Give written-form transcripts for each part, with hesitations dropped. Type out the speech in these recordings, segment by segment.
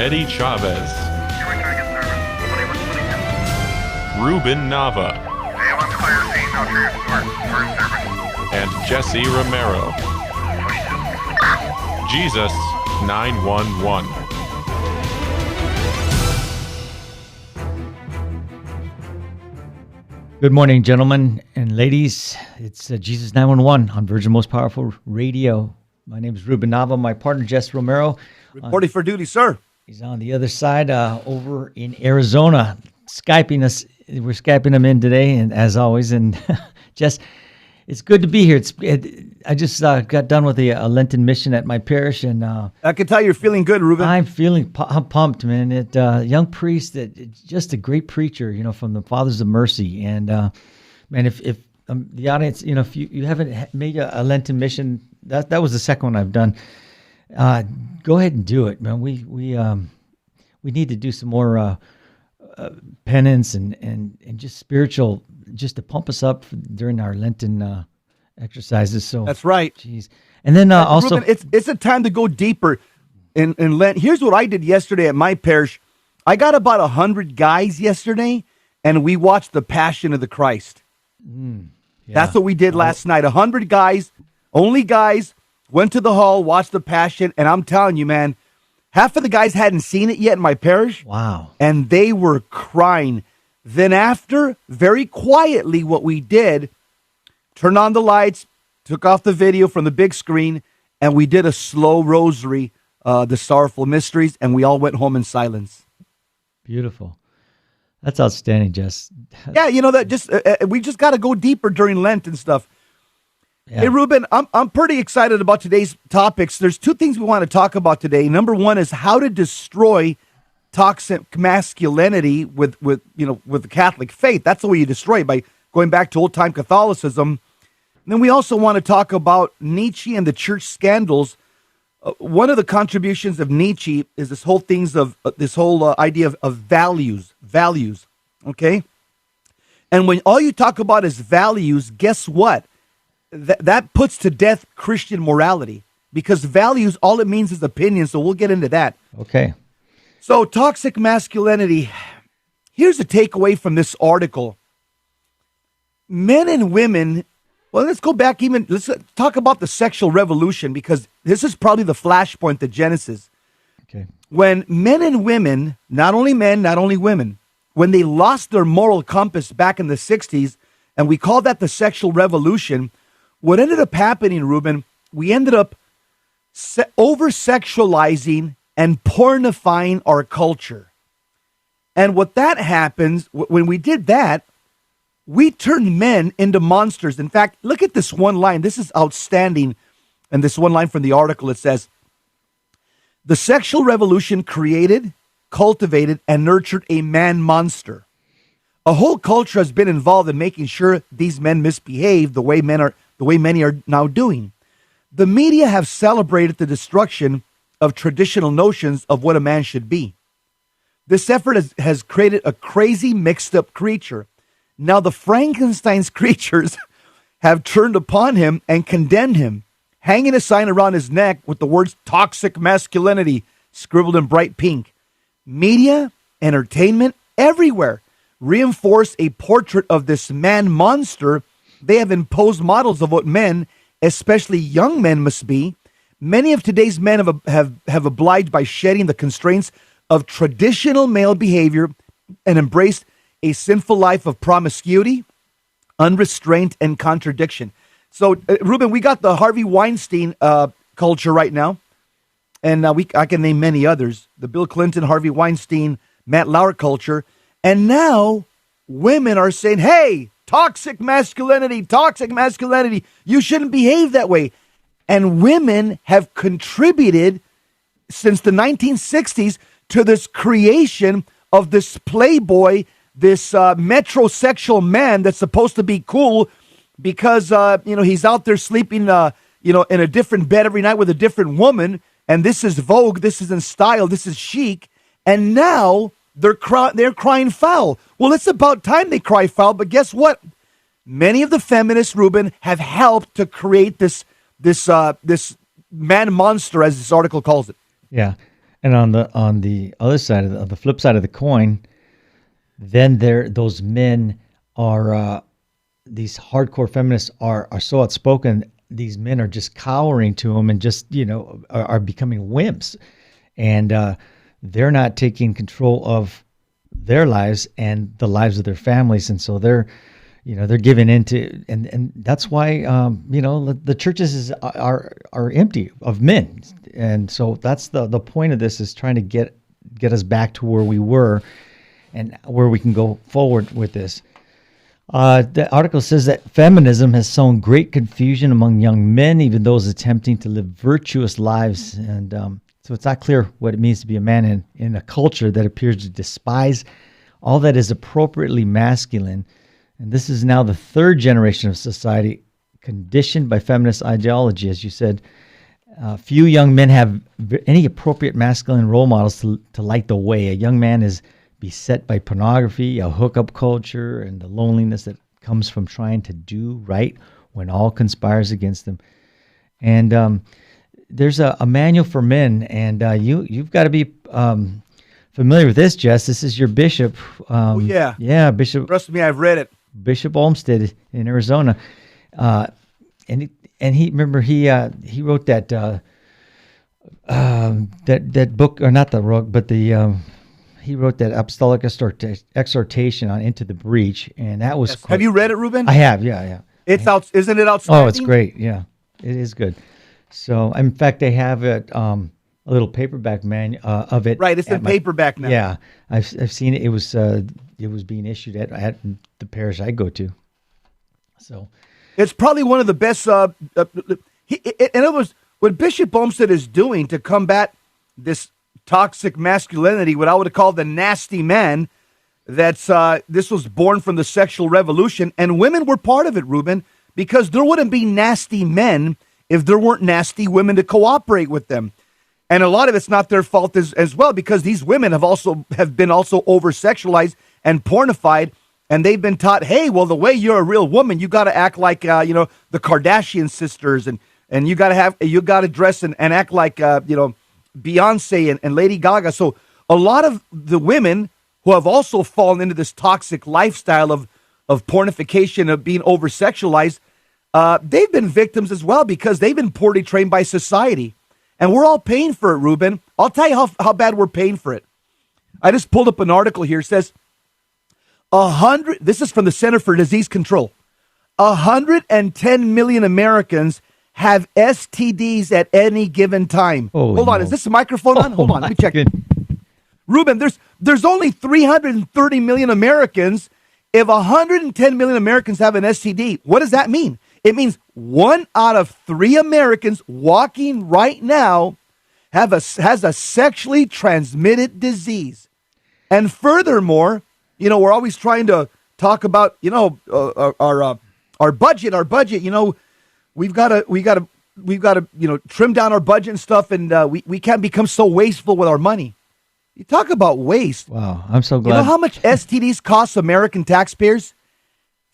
Eddie Chavez, Ruben Nava, and Jesse Romero. Jesus 911. Good morning, gentlemen and ladies. It's Jesus 911 on Virgin Most Powerful Radio. My name is Ruben Nava. My partner, Jess Romero. Reporting for duty, sir. He's on the other side over in Arizona, Skyping us. We're Skyping him in today, and as always. And Jess, it's good to be here. I just got done with a Lenten mission at my parish, and I can tell you're feeling good, Ruben. I'm I'm pumped, man. Young priest, just a great preacher, from the Fathers of Mercy. And man, if the audience, if you haven't made a Lenten mission, that was the second one I've done. Go ahead and do it, man. We need to do some more penance and just spiritual, just to pump us up during our Lenten exercises. So that's right. Jeez. And then also, Ruben, it's a time to go deeper in Lent. Here's what I did yesterday at my parish. I got about 100 guys yesterday, and we watched the Passion of the Christ. Yeah. That's what we did last night. 100 guys, only guys, went to the hall, watched the Passion, and I'm telling you, man, half of the guys hadn't seen it yet in my parish. Wow. And they were crying. Then after, very quietly, what we did, turned on the lights, took off the video from the big screen, and we did a slow rosary, the Sorrowful Mysteries, and we all went home in silence. Beautiful. That's outstanding, Jess. Yeah, we just got to go deeper during Lent and stuff. Yeah. Hey, Ruben, I'm pretty excited about today's topics. There's two things we want to talk about today. Number one is how to destroy toxic masculinity with the Catholic faith. That's the way you destroy it, by going back to old-time Catholicism. And then we also want to talk about Nietzsche and the church scandals. One of the contributions of Nietzsche is this whole idea of values, okay? And when all you talk about is values, guess what? That puts to death Christian morality, because values, all it means is opinion, so we'll get into that. Okay. So, toxic masculinity. Here's a takeaway from this article. Men and women, well, let's go back let's talk about the sexual revolution, because this is probably the flashpoint, the genesis. Okay. When men and women, not only men, not only women, when they lost their moral compass back in the 60s, and we call that the sexual revolution, what ended up happening, Ruben, we ended up over-sexualizing and pornifying our culture. And what that happens, when we did that, we turned men into monsters. In fact, look at this one line. This is outstanding. And this one line from the article, it says, the sexual revolution created, cultivated, and nurtured a man monster. A whole culture has been involved in making sure these men misbehave the way many are now doing. The media have celebrated the destruction of traditional notions of what a man should be. This effort has created a crazy, mixed-up creature. Now the Frankenstein's creatures have turned upon him and condemned him, hanging a sign around his neck with the words toxic masculinity scribbled in bright pink. Media, entertainment, everywhere reinforce a portrait of this man monster. They have imposed models of what men, especially young men, must be. Many of today's men have obliged by shedding the constraints of traditional male behavior and embraced a sinful life of promiscuity, unrestraint, and contradiction. So, Ruben, we got the Harvey Weinstein culture right now, and I can name many others. The Bill Clinton, Harvey Weinstein, Matt Lauer culture. And now women are saying, hey, toxic masculinity, you shouldn't behave that way. And women have contributed since the 1960s to this creation of this playboy, this metrosexual man that's supposed to be cool because, he's out there sleeping, in a different bed every night with a different woman. And this is Vogue. This is in style. This is chic. And now they're crying foul. Well, it's about time they cry foul. But guess what? Many of the feminists, Ruben, have helped to create this man monster, as this article calls it. Yeah. And on the other side of the flip side of the coin, then those men are these hardcore feminists are so outspoken. These men are just cowering to them and just are becoming wimps, and they're not taking control of their lives and the lives of their families, and so they're giving into, and that's why the churches are empty of men, and so that's the point of this, is trying to get us back to where we were and where we can go forward with this. The article says that feminism has sown great confusion among young men, even those attempting to live virtuous lives, and so it's not clear what it means to be a man in a culture that appears to despise all that is appropriately masculine. And this is now the third generation of society conditioned by feminist ideology. As you said, few young men have any appropriate masculine role models to light the way. A young man is beset by pornography, a hookup culture, and the loneliness that comes from trying to do right when all conspires against them. And there's a manual for men, and you've got to be familiar with this, Jess. This is your bishop. Yeah, Bishop. Trust me, I've read it. Bishop Olmsted in Arizona, and he wrote that that book, or not the book, but he wrote that apostolic exhortation on Into the Breach, and that was. Yes. Have you read it, Ruben? I have, yeah. It's out. Isn't it outstanding? Oh, it's great. Yeah, it is good. So, in fact, they have it a little paperback of it. Right, it's in paperback now. Yeah, I've seen it. It was being issued at the parish I go to. So, it's probably one of the best. In other words, what Bishop Olmsted is doing to combat this toxic masculinity, what I would call the nasty man, this was born from the sexual revolution, and women were part of it, Ruben, because there wouldn't be nasty men if there weren't nasty women to cooperate with them. And a lot of it's not their fault as well, because these women have been over-sexualized and pornified, and they've been taught, hey, well, the way you're a real woman, you got to act like the Kardashian sisters, and you got to dress and act like Beyonce and Lady Gaga. So a lot of the women who have also fallen into this toxic lifestyle of pornification, of being over-sexualized, they've been victims as well, because they've been poorly trained by society. And we're all paying for it, Ruben. I'll tell you how bad we're paying for it. I just pulled up an article here. It says, this is from the Center for Disease Control. 110 million Americans have STDs at any given time. Oh, Hold on, is this a microphone on? Hold on, let me check. Ruben, there's only 330 million Americans. If 110 million Americans have an STD, what does that mean? It means 1 out of 3 Americans walking right now has a sexually transmitted disease. And furthermore, we're always trying to talk about, our budget. We've got to trim down our budget and stuff, and we can't become so wasteful with our money. You talk about waste. Wow, I'm so glad. You know how much STDs cost American taxpayers?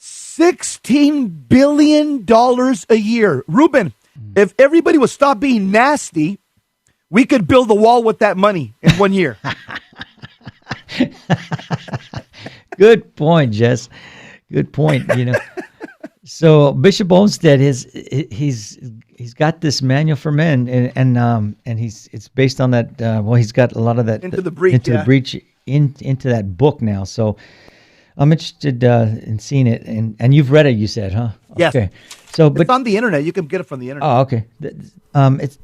$16 billion a year. Ruben, if everybody would stop being nasty, we could build a wall with that money in 1 year. Good point, Jess. Good point. So Bishop Olmsted he's got this manual for men, and it's based on that. He's got a lot of that Into the Breach into that book now. So I'm interested in seeing it, and you've read it, you said, huh? Yes. Okay. So, it's on the internet. You can get it from the internet. Oh, okay.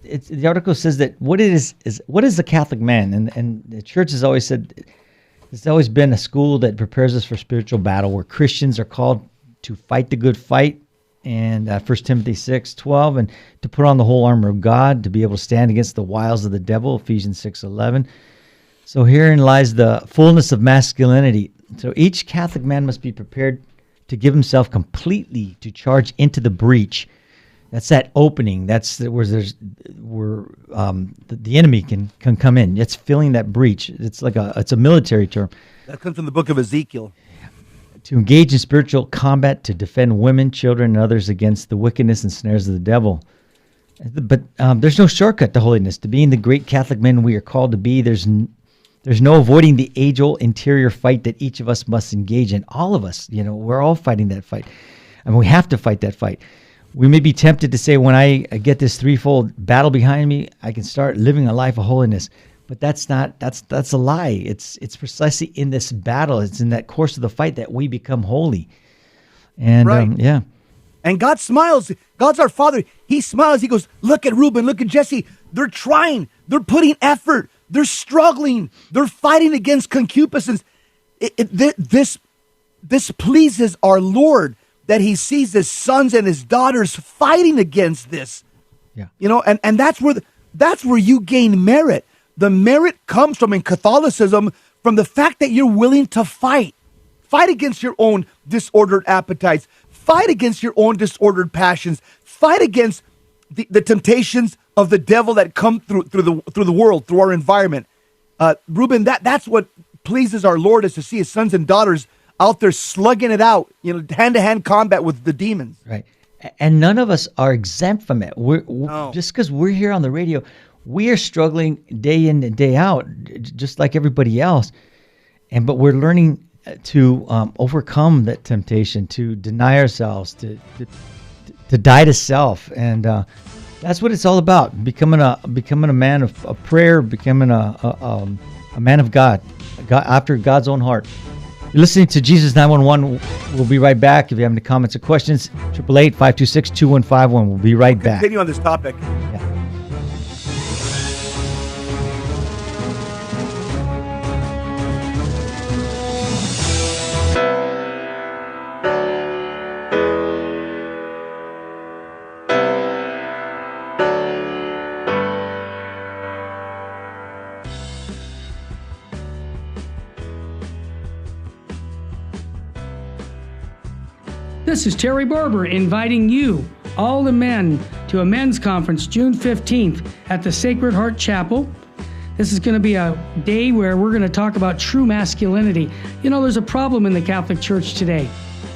It's the article says that what is the Catholic man, and the church has always said it's always been a school that prepares us for spiritual battle, where Christians are called to fight the good fight, and 1 Timothy 6:12, and to put on the whole armor of God to be able to stand against the wiles of the devil, Ephesians 6:11. So herein lies the fullness of masculinity. So each Catholic man must be prepared to give himself completely to charge into the breach. That's that opening. That's where the enemy can come in. It's filling that breach. It's a military term. That comes from the book of Ezekiel. To engage in spiritual combat, to defend women, children, and others against the wickedness and snares of the devil. But there's no shortcut to holiness. To being the great Catholic men we are called to be, there's no avoiding the age-old interior fight that each of us must engage in. All of us, we're all fighting that fight. And we have to fight that fight. We may be tempted to say, when I get this threefold battle behind me, I can start living a life of holiness. But that's a lie. It's precisely in this battle, it's in that course of the fight that we become holy. And right. And God smiles. God's our Father. He smiles. He goes, look at Reuben, look at Jesse. They're trying. They're putting effort. They're struggling. They're fighting against concupiscence. This pleases our Lord, that he sees his sons and his daughters fighting against this. Yeah. And that's where you gain merit. The merit comes from, in Catholicism, from the fact that you're willing to fight. Fight against your own disordered appetites. Fight against your own disordered passions. Fight against the temptations of the devil that come through the world, through our environment. Reuben, that's what pleases our Lord, is to see his sons and daughters out there slugging it out, hand-to-hand combat with the demons. Right. And none of us are exempt from it. No. Just because we're here on the radio, we are struggling day in and day out, just like everybody else. But we're learning to overcome that temptation, to deny ourselves, to die to self, and that's what it's all about. Becoming a man of prayer, becoming a man of God after God's own heart. You're listening to Jesus 911. We'll be right back. If you have any comments or questions, 888-526-2151. We'll be right back. Continue on this topic. Yeah. This is Terry Barber inviting you, all the men, to a men's conference June 15th at the Sacred Heart Chapel. This is going to be a day where we're going to talk about true masculinity. There's a problem in the Catholic Church today.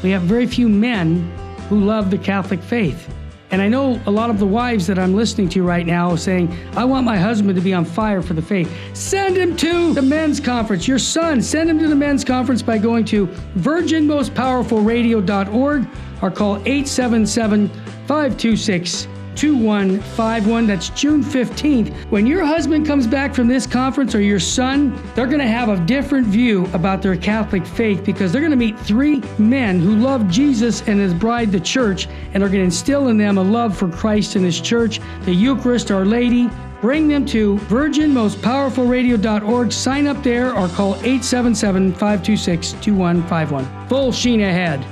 We have very few men who love the Catholic faith. And I know a lot of the wives that I'm listening to right now saying, I want my husband to be on fire for the faith. Send him to the men's conference. Your son, send him to the men's conference by going to virginmostpowerfulradio.org or call 877-526-2151. That's June 15th. When your husband comes back from this conference, or your son, they're going to have a different view about their Catholic faith, because they're going to meet three men who love Jesus and his bride, the church, and are going to instill in them a love for Christ and his church, the Eucharist, Our Lady. Bring them to virginmostpowerfulradio.org. Sign up there or call 877-526-2151. Full sheen ahead.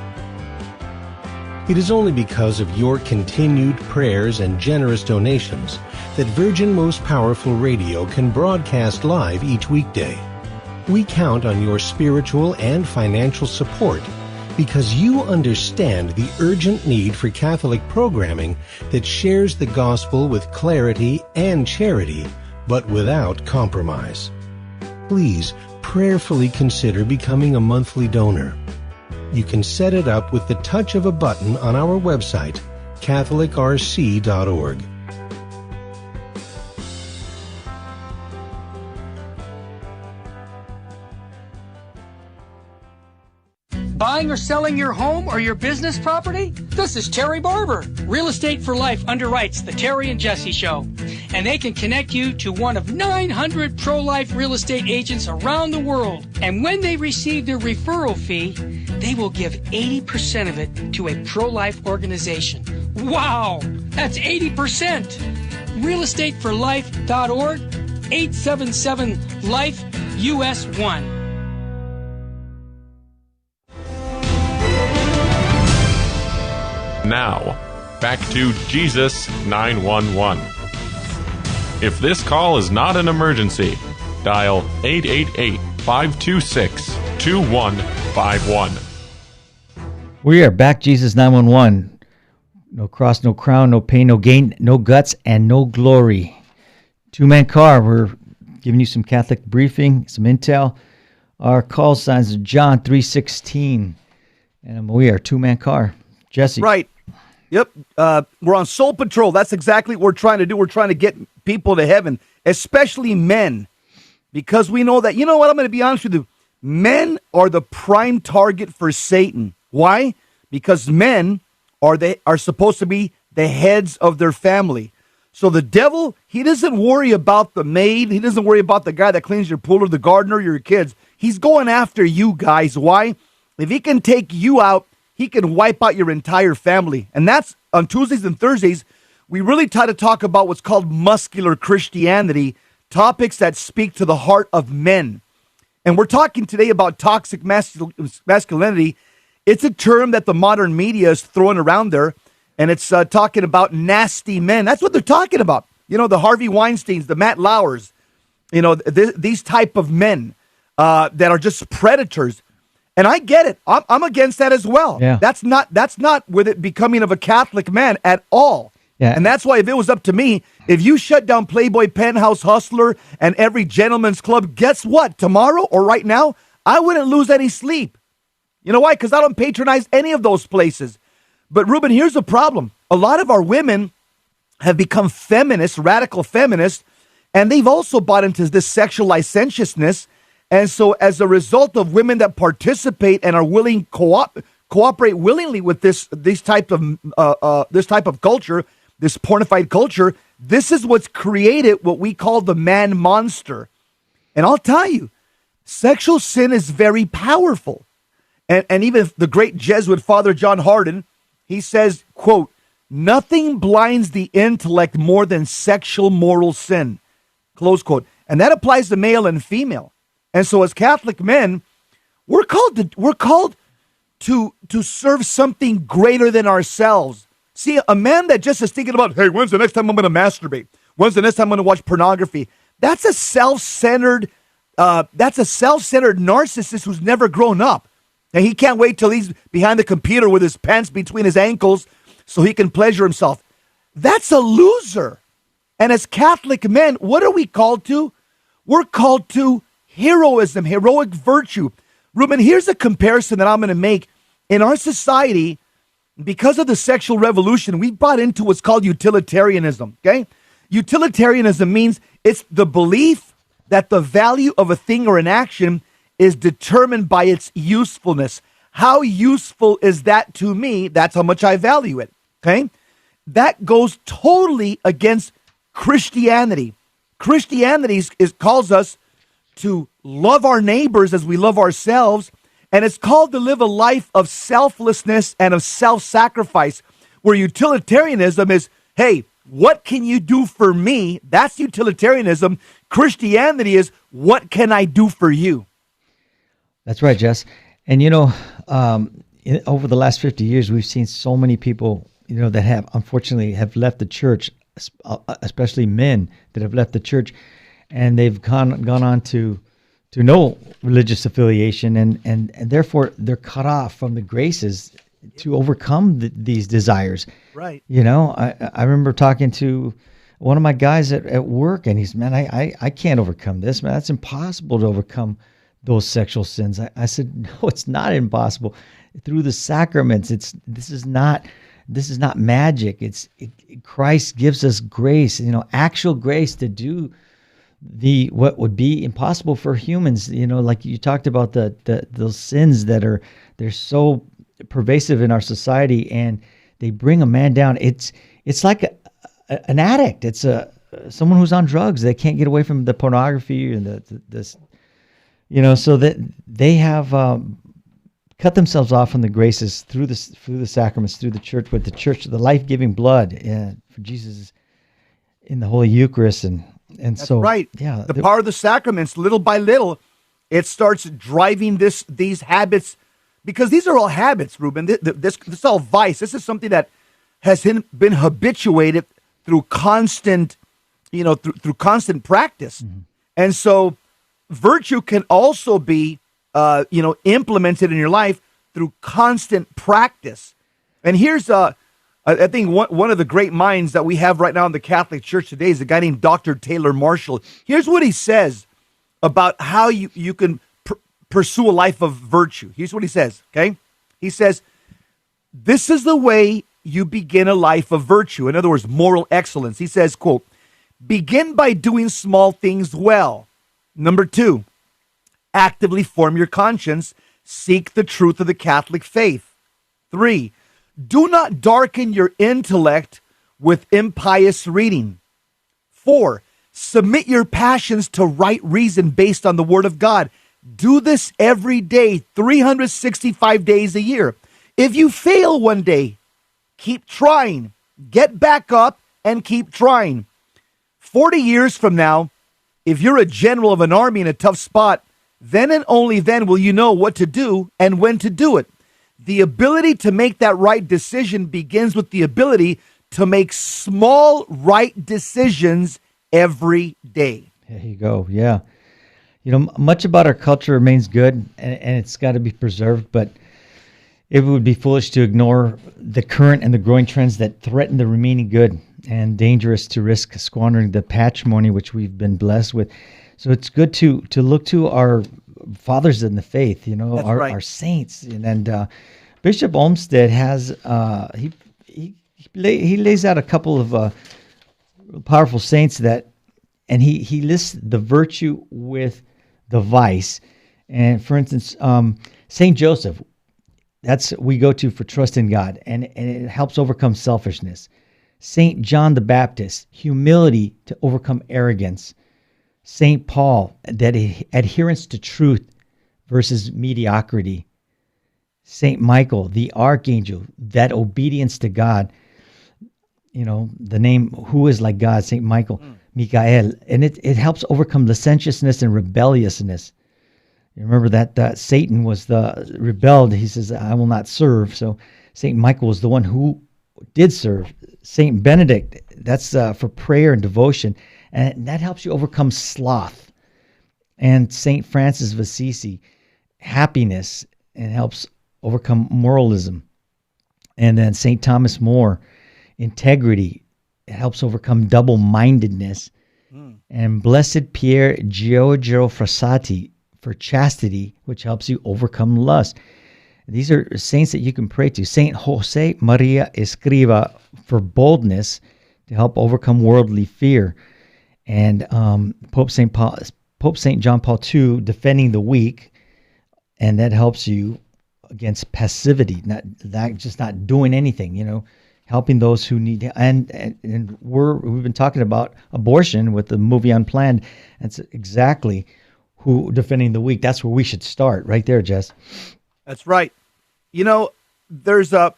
It is only because of your continued prayers and generous donations that Virgin Most Powerful Radio can broadcast live each weekday. We count on your spiritual and financial support because you understand the urgent need for Catholic programming that shares the gospel with clarity and charity, but without compromise. Please prayerfully consider becoming a monthly donor. You can set it up with the touch of a button on our website, catholicrc.org. Buying or selling your home or your business property? This is Terry Barber. Real Estate for Life underwrites the Terry and Jesse Show. And they can connect you to one of 900 pro-life real estate agents around the world. And when they receive their referral fee, they will give 80% of it to a pro-life organization. Wow! That's 80%! realestateforlife.org, 877-LIFE-US1. Now, back to Jesus 911. If this call is not an emergency, dial 888-526-2151. We are back, Jesus 911. No cross, no crown, no pain, no gain, no guts, and no glory. Two-man car. We're giving you some Catholic briefing, some intel. Our call signs are John 3:16. And we are two-man car. Jesse. Right. Yep. We're on Soul Patrol. That's exactly what we're trying to do. We're trying to get people to heaven, especially men, because we know that, you know what, I'm going to be honest with you. Men are the prime target for Satan. Why? Because men are supposed to be the heads of their family. So the devil, he doesn't worry about the maid. He doesn't worry about the guy that cleans your pool or the gardener or your kids. He's going after you guys. Why? If he can take you out, he can wipe out your entire family. And that's on Tuesdays and Thursdays. We really try to talk about what's called muscular Christianity, topics that speak to the heart of men. And we're talking today about toxic masculinity. It's a term that the modern media is throwing around there, and it's talking about nasty men. That's what they're talking about. You know, the Harvey Weinsteins, the Matt Lauers, you know, these type of men that are just predators. And I get it. I'm against that as well. Yeah. That's not with it becoming of a Catholic man at all. Yeah. And that's why if it was up to me, if you shut down Playboy, Penthouse, Hustler, and every gentleman's club, guess what? Tomorrow or right now, I wouldn't lose any sleep. You know why? Because I don't patronize any of those places. But Ruben, here's the problem. A lot of our women have become feminists, radical feminists, and they've also bought into this sexual licentiousness. And so as a result of women that participate and are willing cooperate willingly with this type of culture, this pornified culture, this is what's created what we call the man monster. And I'll tell you, sexual sin is very powerful. And even the great Jesuit Father John Hardin, he says, quote, "Nothing blinds the intellect more than sexual moral sin," close quote. And that applies to male and female. And so as Catholic men, we're called to serve something greater than ourselves. See, a man that just is thinking about, hey, when's the next time I'm going to masturbate? When's the next time I'm going to watch pornography? That's a self-centered narcissist who's never grown up. And he can't wait till he's behind the computer with his pants between his ankles so he can pleasure himself. That's a loser. And as Catholic men, what are we called to? We're called to heroism, heroic virtue. Ruben, here's a comparison that I'm going to make. In our society, because of the sexual revolution, we brought into what's called utilitarianism, okay? Utilitarianism means it's the belief that the value of a thing or an action is determined by its usefulness. How useful is that to me? That's how much I value it, okay? That goes totally against Christianity. Christianity calls us to love our neighbors as we love ourselves, and it's called to live a life of selflessness and of self-sacrifice, where utilitarianism is, hey, what can you do for me? That's utilitarianism. Christianity is, what can I do for you? That's right, Jess. And, over the last 50 years, we've seen so many people, that have, unfortunately, have left the church, especially men that have left the church, and they've gone on to no religious affiliation, and therefore they're cut off from the graces to overcome these desires. Right. I remember talking to one of my guys at work, and he's, man, I can't overcome this, man. That's impossible to overcome those sexual sins. I said, no, it's not impossible. Through the sacraments, this is not magic. Christ gives us grace, actual grace to do what would be impossible for humans. Like you talked about those sins they're so pervasive in our society, and they bring a man down. It's like an addict. It's someone who's on drugs. They can't get away from the pornography and this. So that they have cut themselves off from the graces through the sacraments, through the church, with the church, the life-giving blood for Jesus in the Holy Eucharist, and That's so right. Yeah, the power of the sacraments, little by little, it starts driving these habits, because these are all habits, Ruben. This is all vice. This is something that has been habituated through constant, through constant practice, and so. Virtue can also be, implemented in your life through constant practice. And here's, I think one of the great minds that we have right now in the Catholic Church today is a guy named Dr. Taylor Marshall. Here's what he says about how you can pursue a life of virtue. Here's what he says, okay? He says, this is the way you begin a life of virtue. In other words, moral excellence. He says, quote, begin by doing small things well. Number 2, actively form your conscience. Seek the truth of the Catholic faith. 3, do not darken your intellect with impious reading. 4, submit your passions to right reason based on the Word of God. Do this every day, 365 days a year. If you fail one day, keep trying. Get back up and keep trying. 40 years from now, if you're a general of an army in a tough spot, then and only then will you know what to do and when to do it. The ability to make that right decision begins with the ability to make small right decisions every day. There you go. Yeah. Much about our culture remains good, and it's got to be preserved, but it would be foolish to ignore the current and the growing trends that threaten the remaining good, and dangerous to risk squandering the patrimony which we've been blessed with. So it's good to look to our fathers in the faith, our saints. And Bishop Olmsted has, he lays out a couple of powerful saints and he lists the virtue with the vice. And for instance, Saint Joseph, we go to for trust in God, and it helps overcome selfishness. Saint John the Baptist, humility to overcome arrogance. Saint Paul, that adherence to truth versus mediocrity. Saint Michael, the archangel, that obedience to God. The name who is like God, Saint Michael, Michael, and it helps overcome licentiousness and rebelliousness. You remember that Satan was the rebelled. He says, I will not serve. So Saint Michael was the one who did serve. Saint Benedict, that's for prayer and devotion. And that helps you overcome sloth. And Saint Francis of Assisi, happiness, and helps overcome moralism. And then Saint Thomas More, integrity, it helps overcome double-mindedness. And Blessed Pier Giorgio Frassati, for chastity, which helps you overcome lust. These are saints that you can pray to. Saint Jose Maria Escriva, for boldness, to help overcome worldly fear. And Pope St. John Paul II, defending the weak, and that helps you against passivity, not doing anything, helping those who need. And we've been talking about abortion with the movie Unplanned. That's exactly who defending the weak. That's where we should start, right there, Jess. That's right. There's a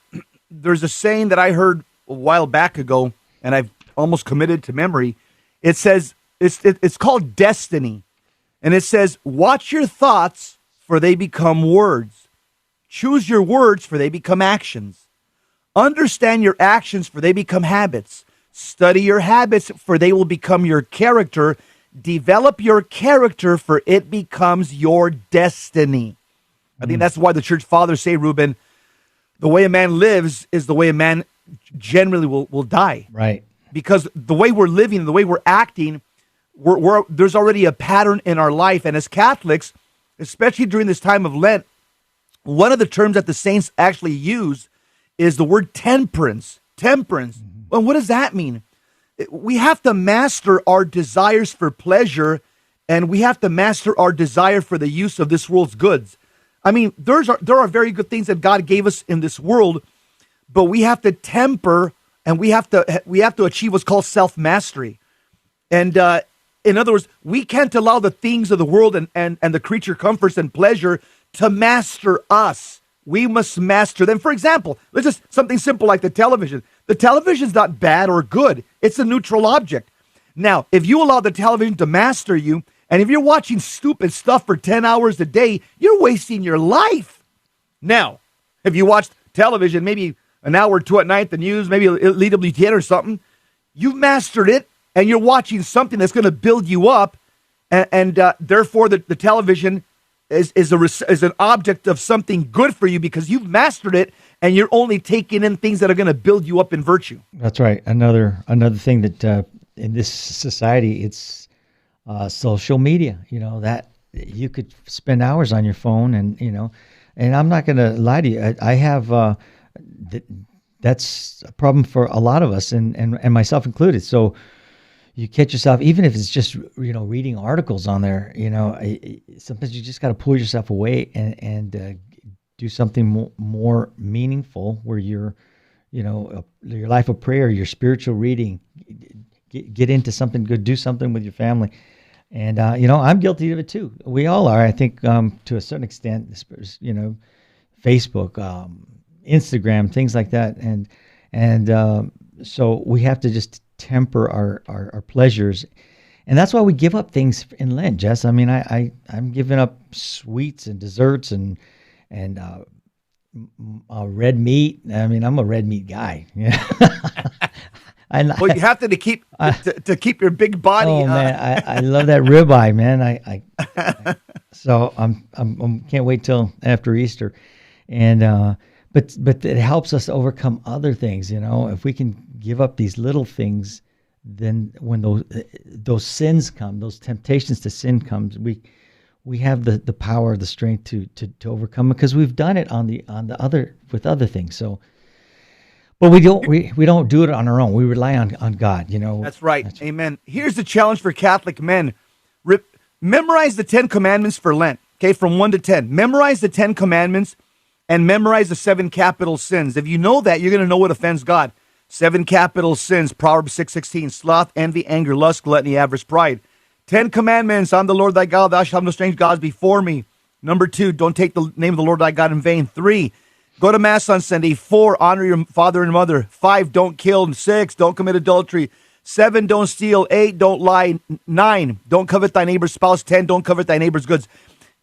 saying that I heard a while back ago, and I've almost committed to memory. It says it's called destiny, and it says, "Watch your thoughts, for they become words. Choose your words, for they become actions. Understand your actions, for they become habits. Study your habits, for they will become your character. Develop your character, for it becomes your destiny." I think that's why the church fathers say, Ruben, the way a man lives is the way a man generally will die. Right. Because the way we're living, the way we're acting, there's already a pattern in our life. And as Catholics, especially during this time of Lent, one of the terms that the saints actually use is the word temperance. Temperance. Well, what does that mean? We have to master our desires for pleasure, and we have to master our desire for the use of this world's goods. I mean, there are very good things that God gave us in this world, but we have to temper, and we have to achieve what's called self-mastery. And in other words, we can't allow the things of the world and the creature comforts and pleasure to master us. We must master them. For example, let's just something simple like the television. The television's not bad or good. It's a neutral object. Now, if you allow the television to master you, and if you're watching stupid stuff for 10 hours a day, you're wasting your life. Now, if you watch television, maybe an hour or two at night, the news, maybe Elite WTN or something, you've mastered it, and you're watching something that's going to build you up, and therefore the television is an object of something good for you because you've mastered it, and you're only taking in things that are going to build you up in virtue. That's right. Another thing that in this society, it's social media. That you could spend hours on your phone, and and I'm not going to lie to you. I have that's a problem for a lot of us, and myself included. So you catch yourself, even if it's just reading articles on there. Sometimes you just got to pull yourself away and do something more meaningful, where your life of prayer, your spiritual reading, get into something good, do something with your family. And I'm guilty of it too. We all are, I think, to a certain extent. Facebook, Instagram, things like that, and so we have to just temper our pleasures, and that's why we give up things in Lent, Jess. I mean, I'm giving up sweets and desserts and red meat. I mean, I'm a red meat guy. Yeah. Well, you have to keep your big body. Oh man, I love that ribeye, man. So I'm can't wait till after Easter, and but it helps us overcome other things. If we can give up these little things, then when those sins come, those temptations to sin comes, we have the power, the strength to overcome it, because we've done it on the other with other things. So. But we don't do it on our own. We rely on God, That's right. Amen. Here's the challenge for Catholic men. Memorize the 10 Commandments for Lent, okay, from 1 to 10. Memorize the 10 Commandments and memorize the 7 capital sins. If you know that, you're going to know what offends God. 7 capital sins, Proverbs 6:16, sloth, envy, anger, lust, gluttony, avarice, pride. 10 Commandments, I'm the Lord thy God, thou shalt have no strange gods before me. Number 2, don't take the name of the Lord thy God in vain. 3, go to Mass on Sunday. 4, honor your father and mother. 5, don't kill. 6, don't commit adultery. 7, don't steal. 8, don't lie. 9, don't covet thy neighbor's spouse. 10, don't covet thy neighbor's goods.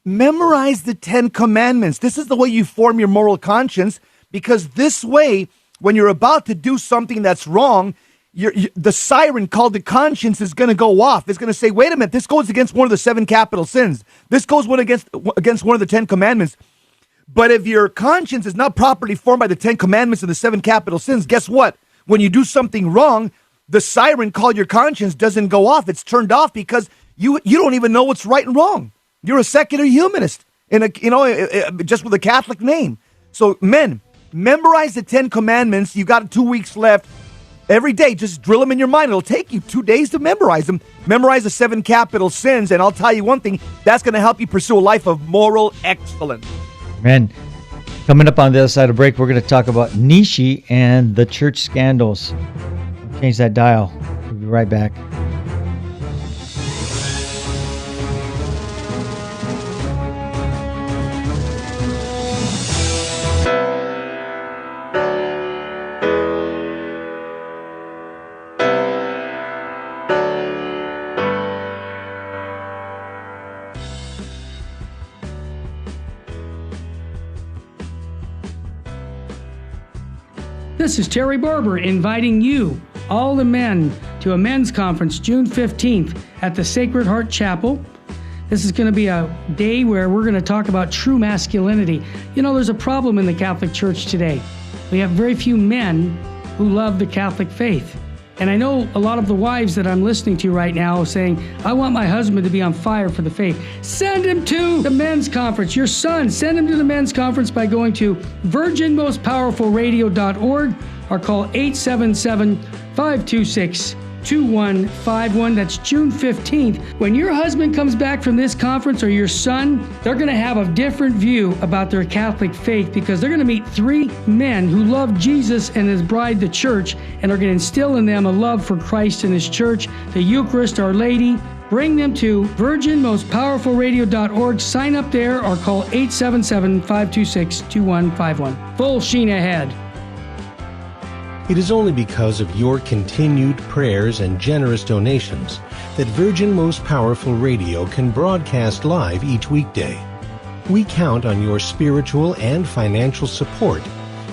Memorize the 10 Commandments. This is the way you form your moral conscience, because this way, when you're about to do something that's wrong, the siren called the conscience is going to go off. It's going to say, wait a minute, this goes against one of the 7 capital sins. This goes against one of the 10 commandments. But if your conscience is not properly formed by the 10 commandments and the 7 capital sins, guess what? When you do something wrong, the siren called your conscience doesn't go off. It's turned off because you don't even know what's right and wrong. You're a secular humanist just with a Catholic name. So men, memorize the 10 commandments. You got 2 weeks left. Every day, just drill them in your mind. It'll take you 2 days to memorize them. Memorize the 7 capital sins, and I'll tell you one thing, that's going to help you pursue a life of moral excellence. Man, coming up on the other side of break, we're going to talk about Nietzsche and the church scandals. Change that dial. We'll be right back. This is Terry Barber inviting you, all the men, to a men's conference June 15th at the Sacred Heart Chapel. This is going to be a day where we're going to talk about true masculinity. There's a problem in the Catholic Church today. We have very few men who love the Catholic faith. And I know a lot of the wives that I'm listening to right now saying, I want my husband to be on fire for the faith. Send him to the men's conference. Your son, send him to the men's conference by going to virginmostpowerfulradio.org or call 877-526-2151. That's June 15th. When your husband comes back from this conference, or your son, they're going to have a different view about their Catholic faith, because they're going to meet 3 men who love Jesus and his bride, the church, and are going to instill in them a love for Christ and his church, the Eucharist, Our Lady. Bring them to virginmostpowerfulradio.org. Sign up there or call 877-526-2151. Full sheen ahead. It is only because of your continued prayers and generous donations that Virgin Most Powerful Radio can broadcast live each weekday. We count on your spiritual and financial support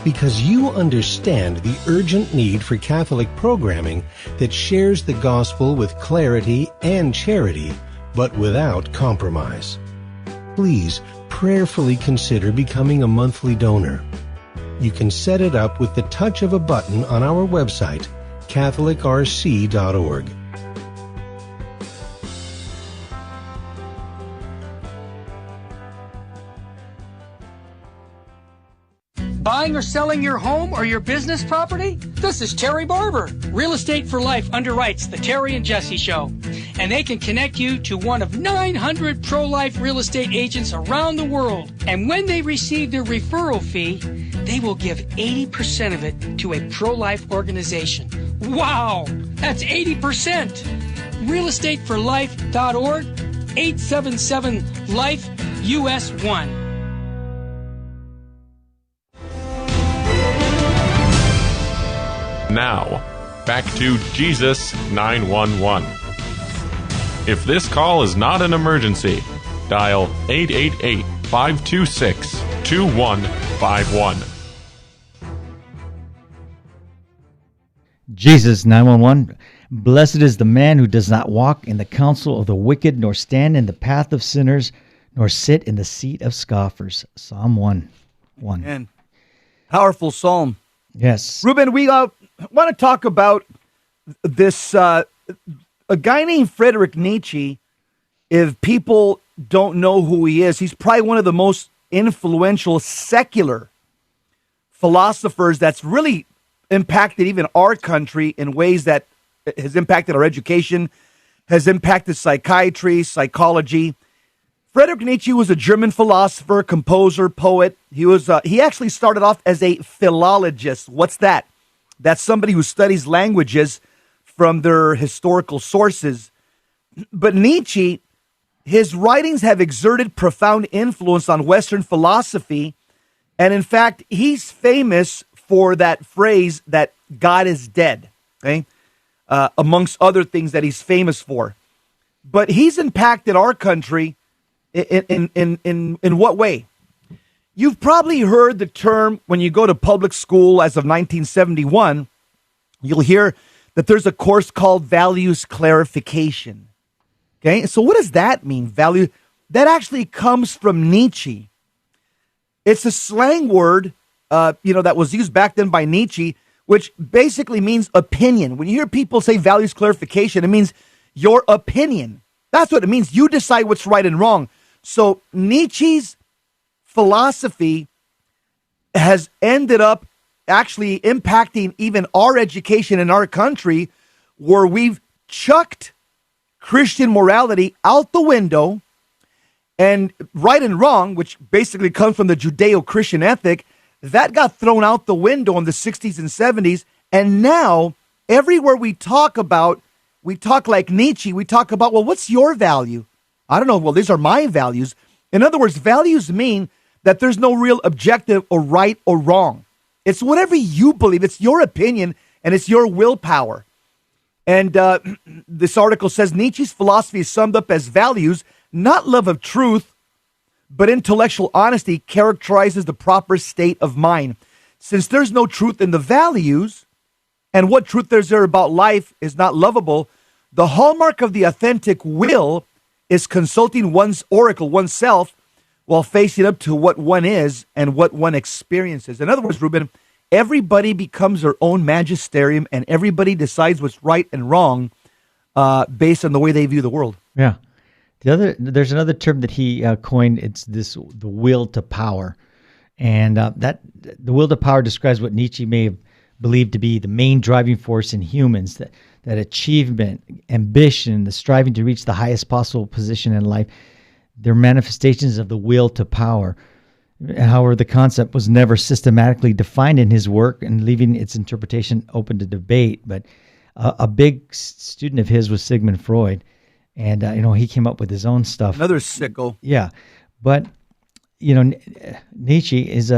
because you understand the urgent need for Catholic programming that shares the gospel with clarity and charity, but without compromise. Please prayerfully consider becoming a monthly donor. You can set it up with the touch of a button on our website, catholicrc.org. Buying or selling your home or your business property? This is Terry Barber. Real Estate for Life underwrites the Terry and Jesse Show. And they can connect you to one of 900 pro-life real estate agents around the world. And when they receive their referral fee, they will give 80% of it to a pro-life organization. Wow! That's 80%! realestateforlife.org, 877-LIFE-US1. Now, back to Jesus 911. If this call is not an emergency, dial 888-526-2151. Jesus 911. Blessed is the man who does not walk in the counsel of the wicked, nor stand in the path of sinners, nor sit in the seat of scoffers. Psalm 1. And powerful psalm. Yes. Ruben, we want to talk about this, a guy named Friedrich Nietzsche. If people don't know who he is, he's probably one of the most influential secular philosophers that's really impacted even our country in ways that has impacted our education, has impacted psychiatry, psychology. Friedrich Nietzsche was a German philosopher, composer, poet. He actually started off as a philologist. What's that? That's somebody who studies languages from their historical sources. But Nietzsche, his writings have exerted profound influence on Western philosophy. And in fact, he's famous for that phrase that God is dead, okay? Amongst other things that he's famous for. But he's impacted our country in what way? You've probably heard the term when you go to public school as of 1971, you'll hear that there's a course called values clarification. Okay, so what does that mean? Value, that actually comes from Nietzsche. It's a slang word, that was used back then by Nietzsche, which basically means opinion. When you hear people say values clarification, it means your opinion. That's what it means. You decide what's right and wrong. So Nietzsche's philosophy has ended up actually impacting even our education in our country, where we've chucked Christian morality out the window, and right and wrong, which basically comes from the Judeo-Christian ethic, that got thrown out the window in the 60s and 70s. And now everywhere we talk like Nietzsche. We talk about, well, what's your value? I don't know. Well, these are my values. In other words, values mean that there's no real objective or right or wrong. It's whatever you believe. It's your opinion and it's your willpower. And this article says Nietzsche's philosophy is summed up as values, not love of truth, but intellectual honesty characterizes the proper state of mind. Since there's no truth in the values, and what truth there's there about life is not lovable, the hallmark of the authentic will is consulting one's oracle, oneself, while facing up to what one is and what one experiences. In other words, Ruben, everybody becomes their own magisterium, and everybody decides what's right and wrong based on the way they view the world. Yeah. There's another term that he coined. It's the will to power, and that the will to power describes what Nietzsche may have believed to be the main driving force in humans. That achievement, ambition, the striving to reach the highest possible position in life, they're manifestations of the will to power. However, the concept was never systematically defined in his work, and leaving its interpretation open to debate. But a big student of his was Sigmund Freud. And, he came up with his own stuff. Another sicko. Yeah. But, Nietzsche is,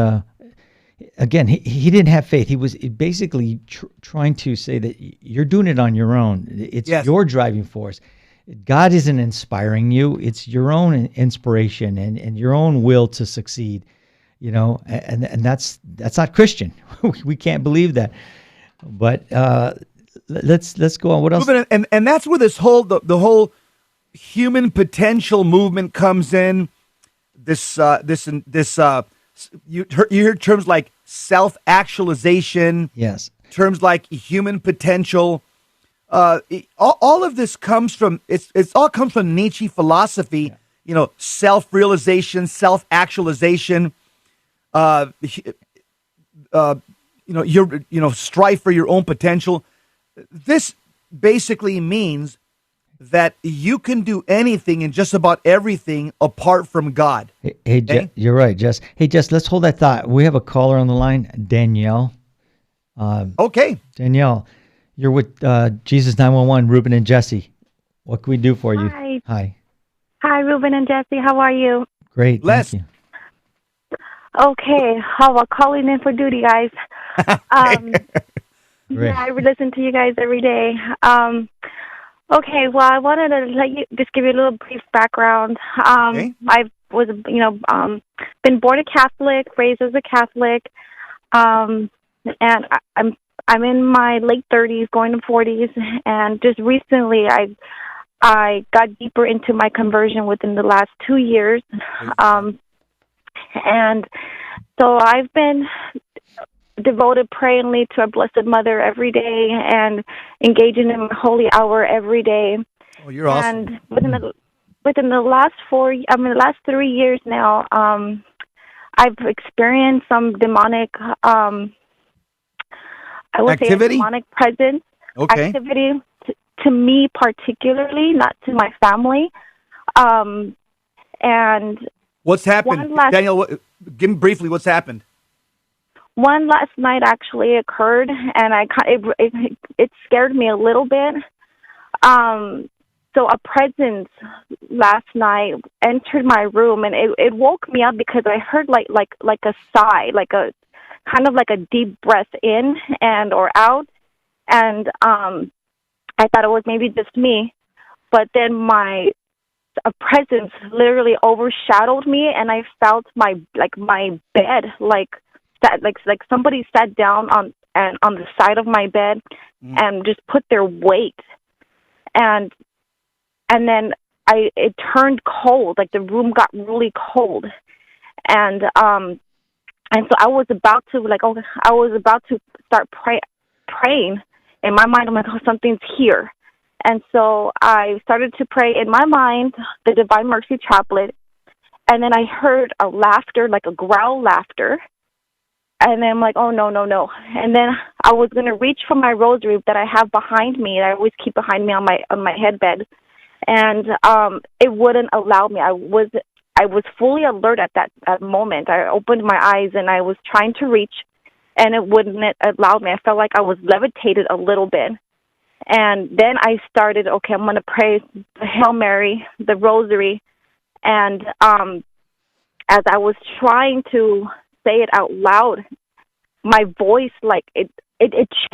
again, he didn't have faith. He was basically trying to say that you're doing it on your own. It's your driving force. God isn't inspiring you. It's your own inspiration and your own will to succeed, and that's not Christian. We can't believe that. But let's go on. What else? And that's where this whole, the whole human potential movement comes in. You hear terms like self-actualization. Yes. Terms like human potential. All of this comes from it's all comes from Nietzsche philosophy. Yeah. Self-realization, self-actualization. strive for your own potential. This basically means that you can do anything and just about everything apart from God. Hey, okay? You're right, Jess. Hey, Jess, let's hold that thought. We have a caller on the line, Danielle. Okay. Danielle, you're with Jesus 911, Ruben and Jesse. What can we do for you? Hi. Hi, Ruben and Jesse. How are you? Great, thank you. Okay. How about calling in for duty, guys? Yeah, I listen to you guys every day. Okay, well, I wanted to just give you a little brief background. Okay. I was, been born a Catholic, raised as a Catholic, and I'm in my late 30s, going to 40s, and just recently I got deeper into my conversion within the last 2 years, and so I've been devoted prayingly to our Blessed Mother every day and engaging in the holy hour every day. Oh, you're awesome. And within the last 3 years now, I've experienced some demonic, activity? Demonic presence, activity to me particularly, not to my family. And what's happened, Daniel? Give me briefly what's happened. One last night actually occurred, and it scared me a little bit. So a presence last night entered my room, and it woke me up because I heard like a sigh, like a kind of like a deep breath in and or out, and I thought it was maybe just me, but then a presence literally overshadowed me, and I felt my bed like somebody sat down on the side of my bed and just put their weight, and then it turned cold, like the room got really cold, and so I was about to start praying. In my mind, I'm like, oh, something's here. And so I started to pray in my mind, the Divine Mercy Chaplet, and then I heard a laughter, like a growl laughter. And then I'm like, oh, no. And then I was going to reach for my rosary that I have behind me, that I always keep behind me on my headbed. And it wouldn't allow me. I was fully alert at that moment. I opened my eyes and I was trying to reach, and it wouldn't allow me. I felt like I was levitated a little bit. And then I started, okay, I'm going to pray the Hail Mary, the rosary. And as I was trying to say it out loud, my voice, like, it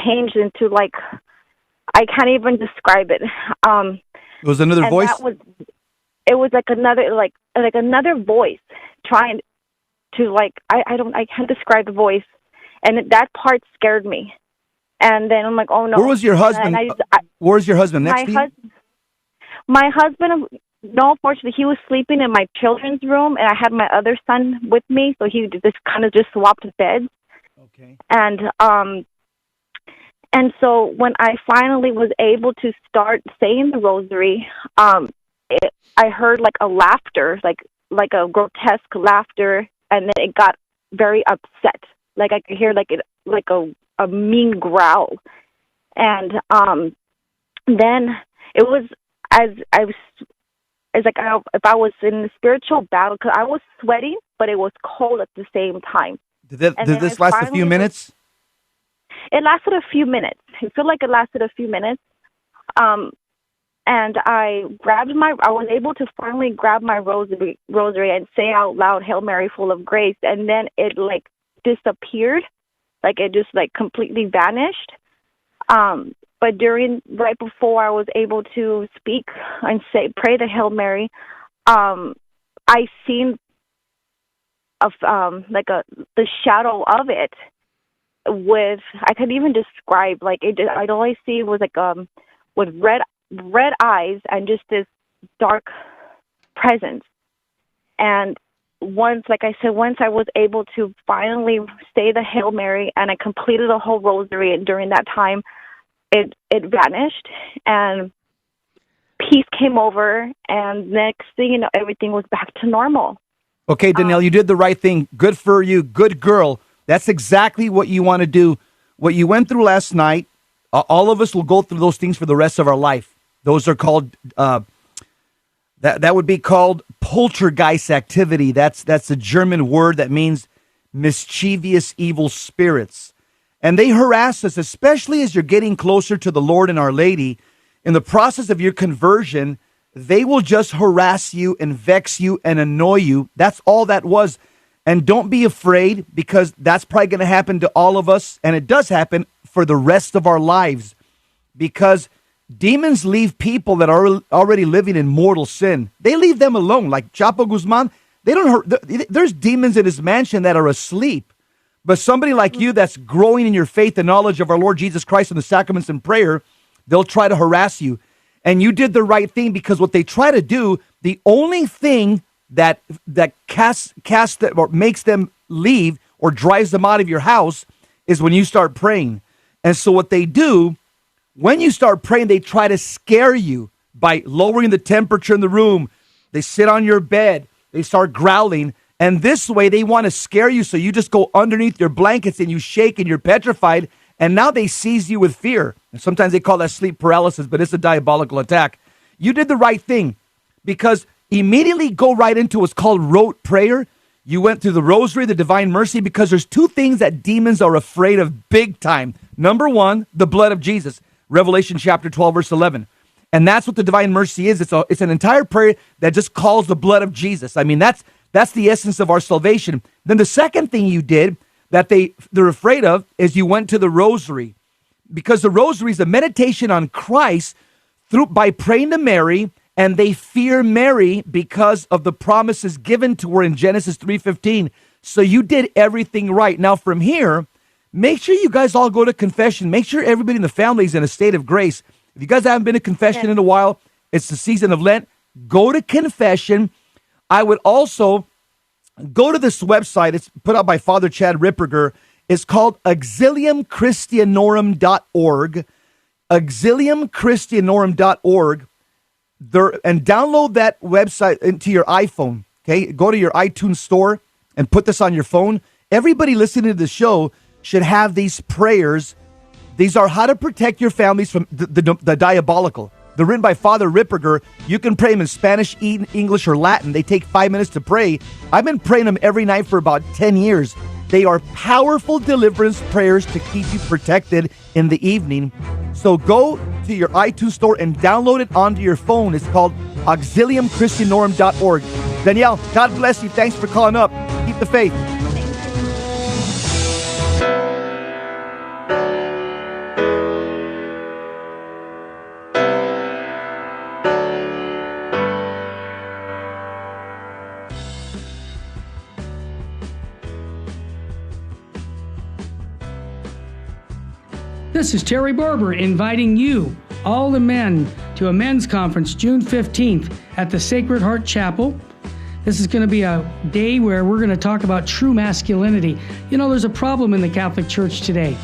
changed into, like, I can't even describe it. It was another voice? It was like another voice trying to, like, I can't describe the voice. And that part scared me. And then I'm like, oh, no. Where was your husband? Where's your husband? Next to you? My husband, no, unfortunately, he was sleeping in my children's room, and I had my other son with me, so he just swapped beds. Okay. And so when I finally was able to start saying the rosary, I heard like a laughter, like a grotesque laughter, and then it got very upset. Like I could hear like a mean growl, and then it was if I was in a spiritual battle, because I was sweating, but it was cold at the same time. Did this last a few minutes? It lasted a few minutes. I feel like it lasted a few minutes. And I was able to finally grab my rosary and say out loud, Hail Mary, full of grace. And then it like disappeared. Like it just like completely vanished. But right before I was able to speak and pray the Hail Mary, I seen the shadow of it. I could even describe, like I'd always see it was like with red eyes and just this dark presence. And once I was able to finally say the Hail Mary and I completed the whole rosary, and during that time it vanished and peace came over, and next thing you know, everything was back to normal. Okay, Danielle, you did the right thing. Good for you. Good girl. That's exactly what you want to do. What you went through last night, all of us will go through those things for the rest of our life. Those are called, that would be called poltergeist activity. That's a German word that means mischievous evil spirits. And they harass us, especially as you're getting closer to the Lord and Our Lady. In the process of your conversion, they will just harass you and vex you and annoy you. That's all that was. And don't be afraid, because that's probably going to happen to all of us. And it does happen for the rest of our lives, because demons leave people that are already living in mortal sin. They leave them alone. Like Chapo Guzman, they don't hurt. There's demons in his mansion that are asleep. But somebody like you that's growing in your faith and knowledge of our Lord Jesus Christ and the sacraments and prayer, they'll try to harass you. And you did the right thing, because what they try to do, the only thing that casts that, or makes them leave or drives them out of your house, is when you start praying. And so what they do, when you start praying, they try to scare you by lowering the temperature in the room. They sit on your bed. They start growling. And this way, they want to scare you, so you just go underneath your blankets and you shake and you're petrified. And now they seize you with fear. And sometimes they call that sleep paralysis, but it's a diabolical attack. You did the right thing, because immediately go right into what's called rote prayer. You went through the rosary, the divine mercy, because there's two things that demons are afraid of big time. Number one, the blood of Jesus. Revelation chapter 12, verse 11. And that's what the divine mercy is. It's an entire prayer that just calls the blood of Jesus. I mean, that's the essence of our salvation. Then the second thing you did that they're afraid of is you went to the rosary, because the rosary is a meditation on Christ by praying to Mary, and they fear Mary because of the promises given to her in Genesis 3:15. So you did everything right. Now from here, make sure you guys all go to confession. Make sure everybody in the family is in a state of grace. If you guys haven't been to confession in a while, it's the season of Lent. Go to confession. I would also go to this website. It's put out by Father Chad Ripperger. It's called auxiliumchristianorum.org. auxiliumchristianorum.org. And download that website into your iPhone. Okay, go to your iTunes store and put this on your phone. Everybody listening to the show should have these prayers. These are how to protect your families from the diabolical. They're written by Father Ripperger. You can pray them in Spanish, English, or Latin. They take 5 minutes to pray. I've been praying them every night for about 10 years. They are powerful deliverance prayers to keep you protected in the evening. So go to your iTunes store and download it onto your phone. It's called auxiliumchristianorum.org. Danielle, God bless you. Thanks for calling up. Keep the faith. This is Terry Barber inviting you, all the men, to a men's conference June 15th at the Sacred Heart Chapel. This is going to be a day where we're going to talk about true masculinity. You know, there's a problem in the Catholic Church today.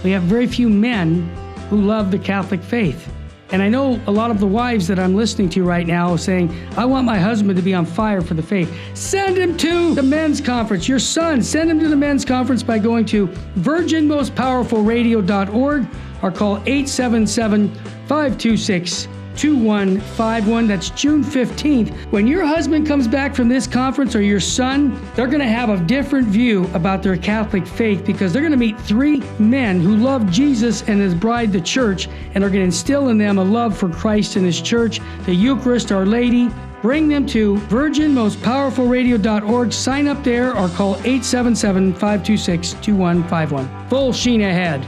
We have very few men who love the Catholic faith. And I know a lot of the wives that I'm listening to right now saying, I want my husband to be on fire for the faith. Send him to the men's conference. Your son, send him to the men's conference by going to virginmostpowerfulradio.org or call 877-526-2151. That's June 15th. When your husband comes back from this conference, or your son, they're going to have a different view about their Catholic faith, because they're going to meet three men who love Jesus and his bride, the church, and are going to instill in them a love for Christ and his church, the Eucharist, Our Lady. Bring them to virginmostpowerfulradio.org. Sign up there or call 877-526-2151. Full sheen ahead.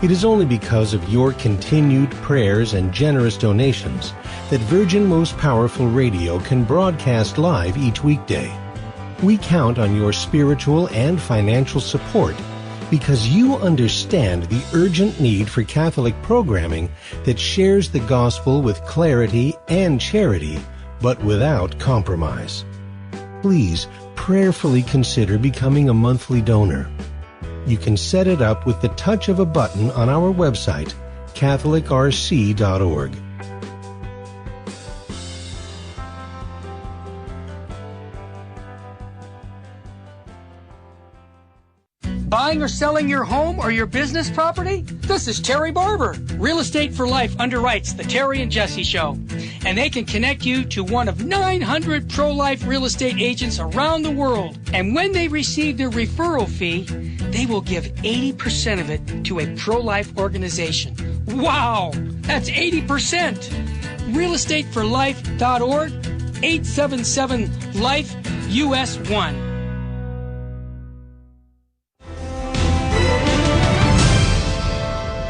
It is only because of your continued prayers and generous donations that Virgin Most Powerful Radio can broadcast live each weekday. We count on your spiritual and financial support because you understand the urgent need for Catholic programming that shares the gospel with clarity and charity, but without compromise. Please prayerfully consider becoming a monthly donor. You can set it up with the touch of a button on our website, catholicrc.org. Buying or selling your home or your business property? This is Terry Barber. Real Estate for Life underwrites the Terry and Jesse Show. And they can connect you to one of 900 pro-life real estate agents around the world. And when they receive their referral fee, they will give 80% of it to a pro-life organization. Wow! That's 80%! realestateforlife.org, 877-LIFE-US1.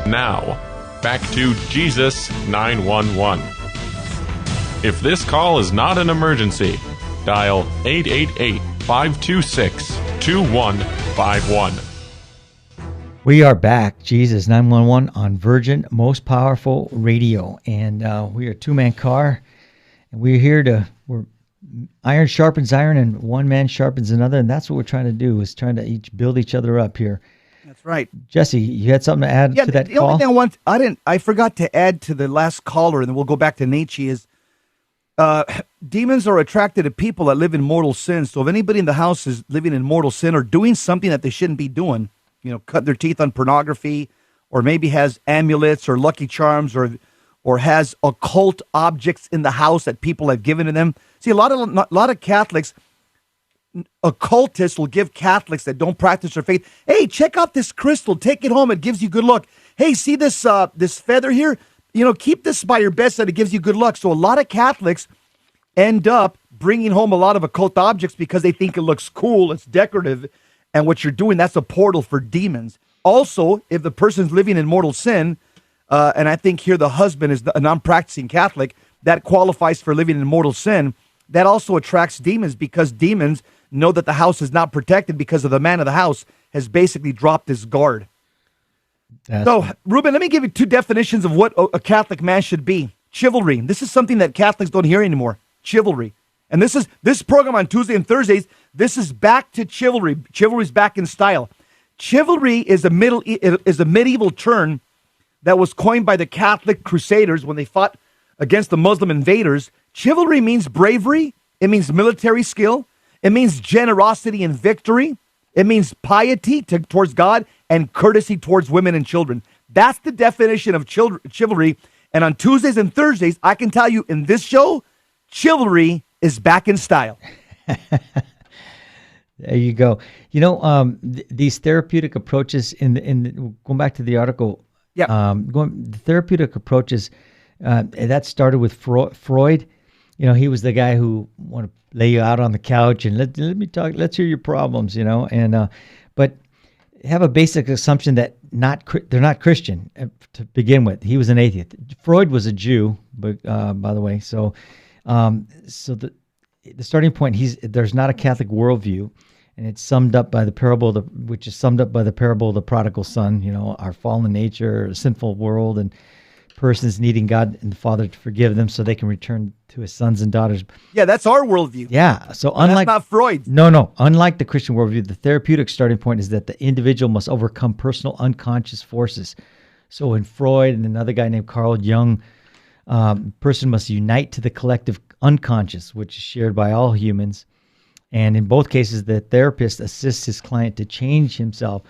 Now, back to Jesus 911. If this call is not an emergency, dial 888-526-2151. We are back, Jesus 911 on Virgin Most Powerful Radio, and we are a two-man car, and we're iron sharpens iron, and one man sharpens another, and that's what we're trying to do, is trying to each build each other up here. That's right. Jesse, you had something to add to that the call? only thing I forgot to add to the last caller, and then we'll go back to Nietzsche, is demons are attracted to people that live in mortal sin. So if anybody in the house is living in mortal sin or doing something that they shouldn't be doing, cut their teeth on pornography, or maybe has amulets or lucky charms, or has occult objects in the house that people have given to them. See, a lot of Catholics, occultists will give Catholics that don't practice their faith, hey, check out this crystal, take it home, it gives you good luck. Hey, see this this feather here? Keep this by your bedside, it gives you good luck. So a lot of Catholics end up bringing home a lot of occult objects because they think it looks cool, it's decorative, and what you're doing, that's a portal for demons. Also, if the person's living in mortal sin, and I think here the husband is a non-practicing Catholic, that qualifies for living in mortal sin, that also attracts demons because demons know that the house is not protected because of the man of the house has basically dropped his guard. So, Ruben, let me give you two definitions of what a Catholic man should be. Chivalry. This is something that Catholics don't hear anymore. Chivalry. And this program on Tuesday and Thursdays, this is back to chivalry. Chivalry's back in style. Chivalry is a medieval term that was coined by the Catholic Crusaders when they fought against the Muslim invaders. Chivalry means bravery. It means military skill. It means generosity and victory. It means piety towards God and courtesy towards women and children. That's the definition of chivalry. And on Tuesdays and Thursdays, I can tell you in this show, chivalry is back in style. There you go. These therapeutic approaches going back to the article. Yeah. The therapeutic approaches that started with Freud. He was the guy who wanted to lay you out on the couch and let me talk. Let's hear your problems. But have a basic assumption that they're not Christian to begin with. He was an atheist. Freud was a Jew, but by the way, so the starting point, there's not a Catholic worldview, and it's summed up by the parable of the prodigal son. Our fallen nature, sinful world, and persons needing God and the Father to forgive them so they can return to his sons and daughters. Yeah, that's our worldview. Yeah, so unlike that's not Freud's. No. Unlike the Christian worldview, the therapeutic starting point is that the individual must overcome personal unconscious forces. So in Freud and another guy named Carl Jung, person must unite to the collective unconscious, which is shared by all humans. And in both cases, the therapist assists his client to change himself,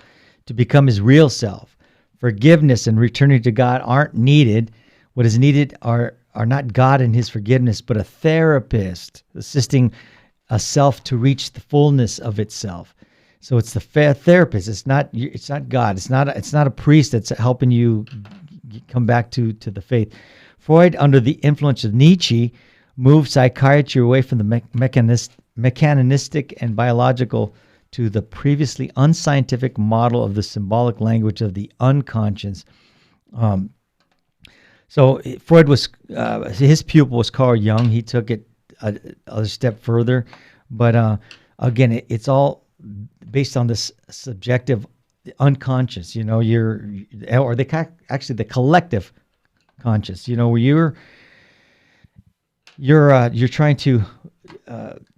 to become his real self. Forgiveness and returning to God aren't needed. What is needed are not God and his forgiveness, but a therapist assisting a self to reach the fullness of itself. So it's the therapist. It's not God. It's not a priest that's helping you come back to the faith. Freud, under the influence of Nietzsche, moved psychiatry away from the mechanistic and biological to the previously unscientific model of the symbolic language of the unconscious. So Freud his pupil was Carl Jung. He took it a step further, but again, it's all based on this subjective unconscious. Actually the collective conscious. Where you're trying to.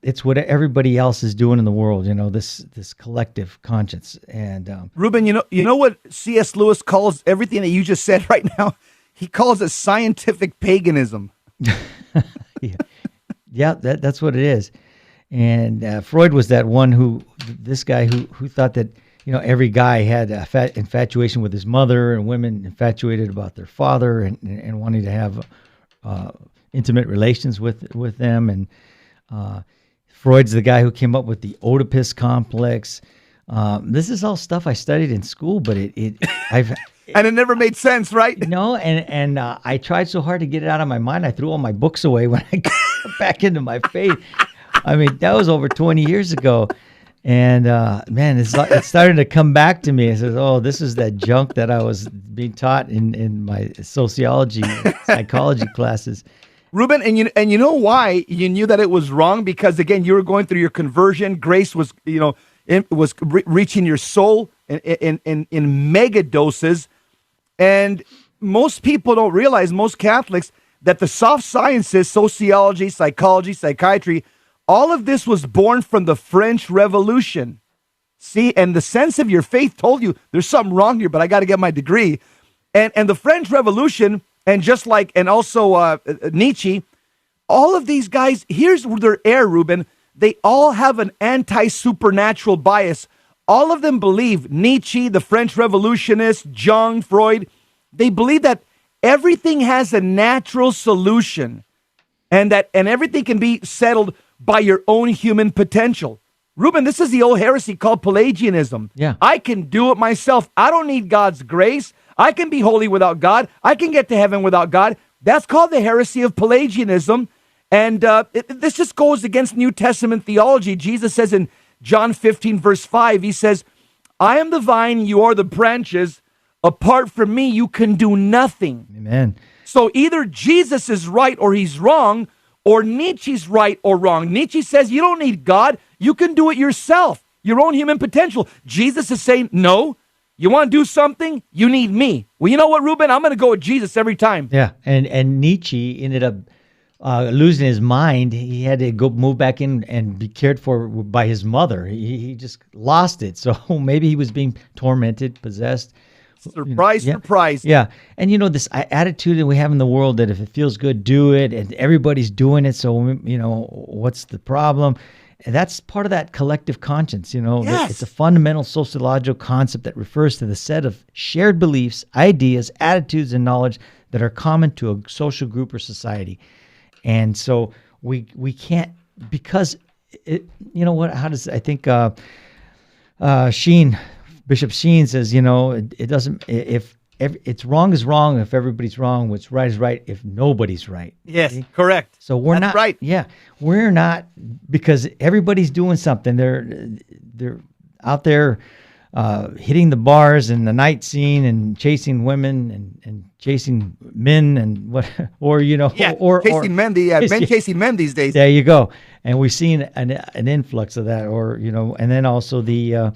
It's what everybody else is doing in the world, this collective conscience. And Ruben, you know what C.S. Lewis calls everything that you just said right now? He calls it scientific paganism. Yeah, that's what it is. And Freud was that one this guy who thought that every guy had a infatuation with his mother, and women infatuated about their father, and wanting to have intimate relations with them. And Freud's the guy who came up with the Oedipus complex. This is all stuff I studied in school, but I've and it never made sense, right? And I tried so hard to get it out of my mind. I threw all my books away when I got back into my faith. I mean, that was over 20 years ago. And man, it's starting to come back to me. It says, "Oh, this is that junk that I was being taught in my sociology, psychology classes." Ruben, and you know why you knew that it was wrong? Because again, you were going through your conversion. Grace was, reaching your soul in mega doses, and most people don't realize, most Catholics, that the soft sciences, sociology, psychology, psychiatry, all of this was born from the French Revolution. See, and the sense of your faith told you there's something wrong here, but I got to get my degree. And the French Revolution, and also Nietzsche, all of these guys, here's their error, Ruben. They all have an anti-supernatural bias. All of them believe, Nietzsche, the French revolutionists, Jung, Freud, they believe that everything has a natural solution and everything can be settled by your own human potential. Ruben, this is the old heresy called Pelagianism. Yeah. I can do it myself. I don't need God's grace. I can be holy without God. I can get to heaven without God. That's called the heresy of Pelagianism. And this just goes against New Testament theology. Jesus says in John 15, verse 5, he says, "I am the vine, you are the branches. Apart from me, you can do nothing." Amen. So either Jesus is right or he's wrong, or Nietzsche's right or wrong. Nietzsche says you don't need God. You can do it yourself, your own human potential. Jesus is saying, no, you want to do something? You need me. Well, you know what, Ruben? I'm going to go with Jesus every time. Yeah, and Nietzsche ended up losing his mind. He had to go move back in and be cared for by his mother. He just lost it. So maybe he was being tormented, possessed. Surprise, yeah. surprise. Yeah. And this attitude that we have in the world that if it feels good, do it, and everybody's doing it, so, what's the problem? And that's part of that collective conscience, Yes. It's a fundamental sociological concept that refers to the set of shared beliefs, ideas, attitudes, and knowledge that are common to a social group or society. And so we can't, because how does, I think Bishop Sheen says, it doesn't, if it's wrong is wrong if everybody's wrong, what's right is right if nobody's right. Yes, See? correct. So we're That's not right. Yeah, we're not, because everybody's doing something. They're out there hitting the bars and the night scene and chasing women and chasing men and what, or chasing men. Men chasing men these days. There you go. And we've seen an influx of that, and then also the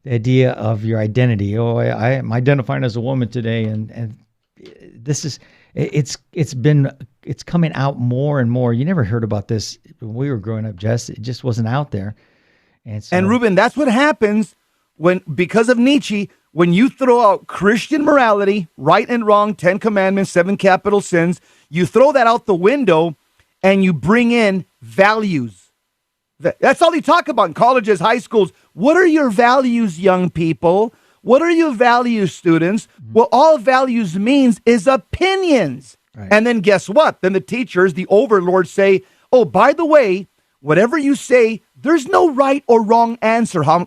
idea of your identity. Oh, I'm identifying as a woman today, and this is it's coming out more and more. You never heard about this when we were growing up, Jess. It just wasn't out there. And Ruben, that's what happens because of Nietzsche, when you throw out Christian morality, right and wrong, 10 commandments, 7 capital sins, you throw that out the window and you bring in values. That's all you talk about in colleges, high schools. What are your values, young people? What are your values, students? Well, all values means is opinions. Right. And then guess what? Then the teachers, the overlords say, oh, by the way, whatever you say, there's no right or wrong answer. How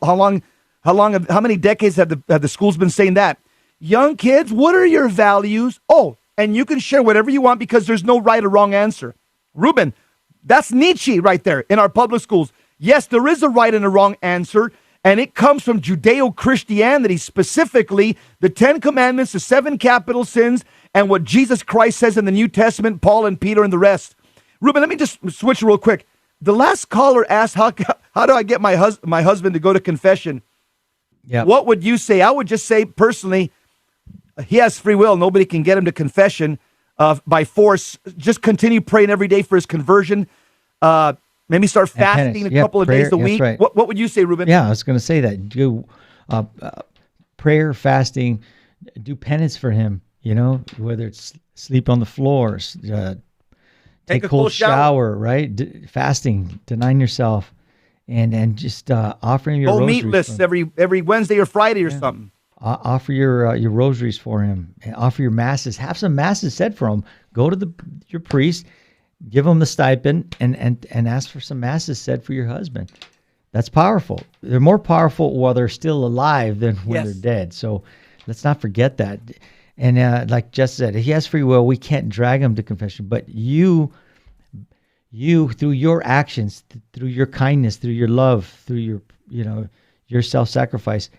many decades have the schools been saying that? Young kids, what are your values? Oh, and you can share whatever you want because there's no right or wrong answer. Ruben, that's Nietzsche right there in our public schools. Yes, there is a right and a wrong answer, and it comes from Judeo-Christianity, specifically the 10 commandments, the 7 capital sins, and what Jesus Christ says in the New Testament, Paul and Peter and the rest. Ruben, let me just switch real quick. The last caller asked, how do I get my husband to go to confession? Yeah. What would you say? I would just say, personally, he has free will. Nobody can get him to confession by force. Just continue praying every day for his conversion. Maybe start fasting a couple of days a week. Right. What would you say, Ruben? Yeah, I was going to say that. Do prayer, fasting, do penance for him, whether it's sleep on the floor, take a cold shower, right? Fasting, denying yourself. and just offering your rosaries meat lists for him. every Wednesday or Friday or something. Offer your rosaries for him, and offer your masses. Have some masses said for him. Go to your priest, give him the stipend, and ask for some masses said for your husband. That's powerful. They're more powerful while they're still alive than when they're dead. So let's not forget that. And like Jess said, he has free will. We can't drag him to confession, but you through your actions, through your kindness, through your love, through your self-sacrifice,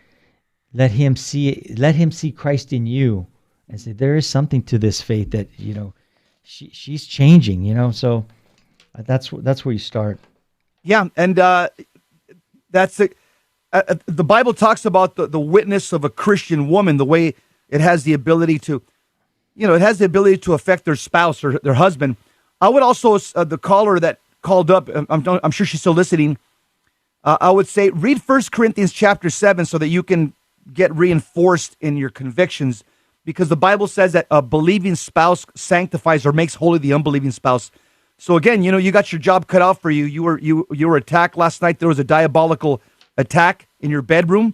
let him see Christ in you, and say there is something to this faith that she's changing. So that's where you start. Yeah, and that's it. The Bible talks about the witness of a Christian woman, the way it has the ability to, affect their spouse or their husband. I would also, the caller that called up, I'm sure she's still listening. I would say read 1 Corinthians chapter 7 so that you can get reinforced in your convictions, because the Bible says that a believing spouse sanctifies or makes holy the unbelieving spouse. So again, you got your job cut out for you. You were attacked last night. There was a diabolical attack in your bedroom.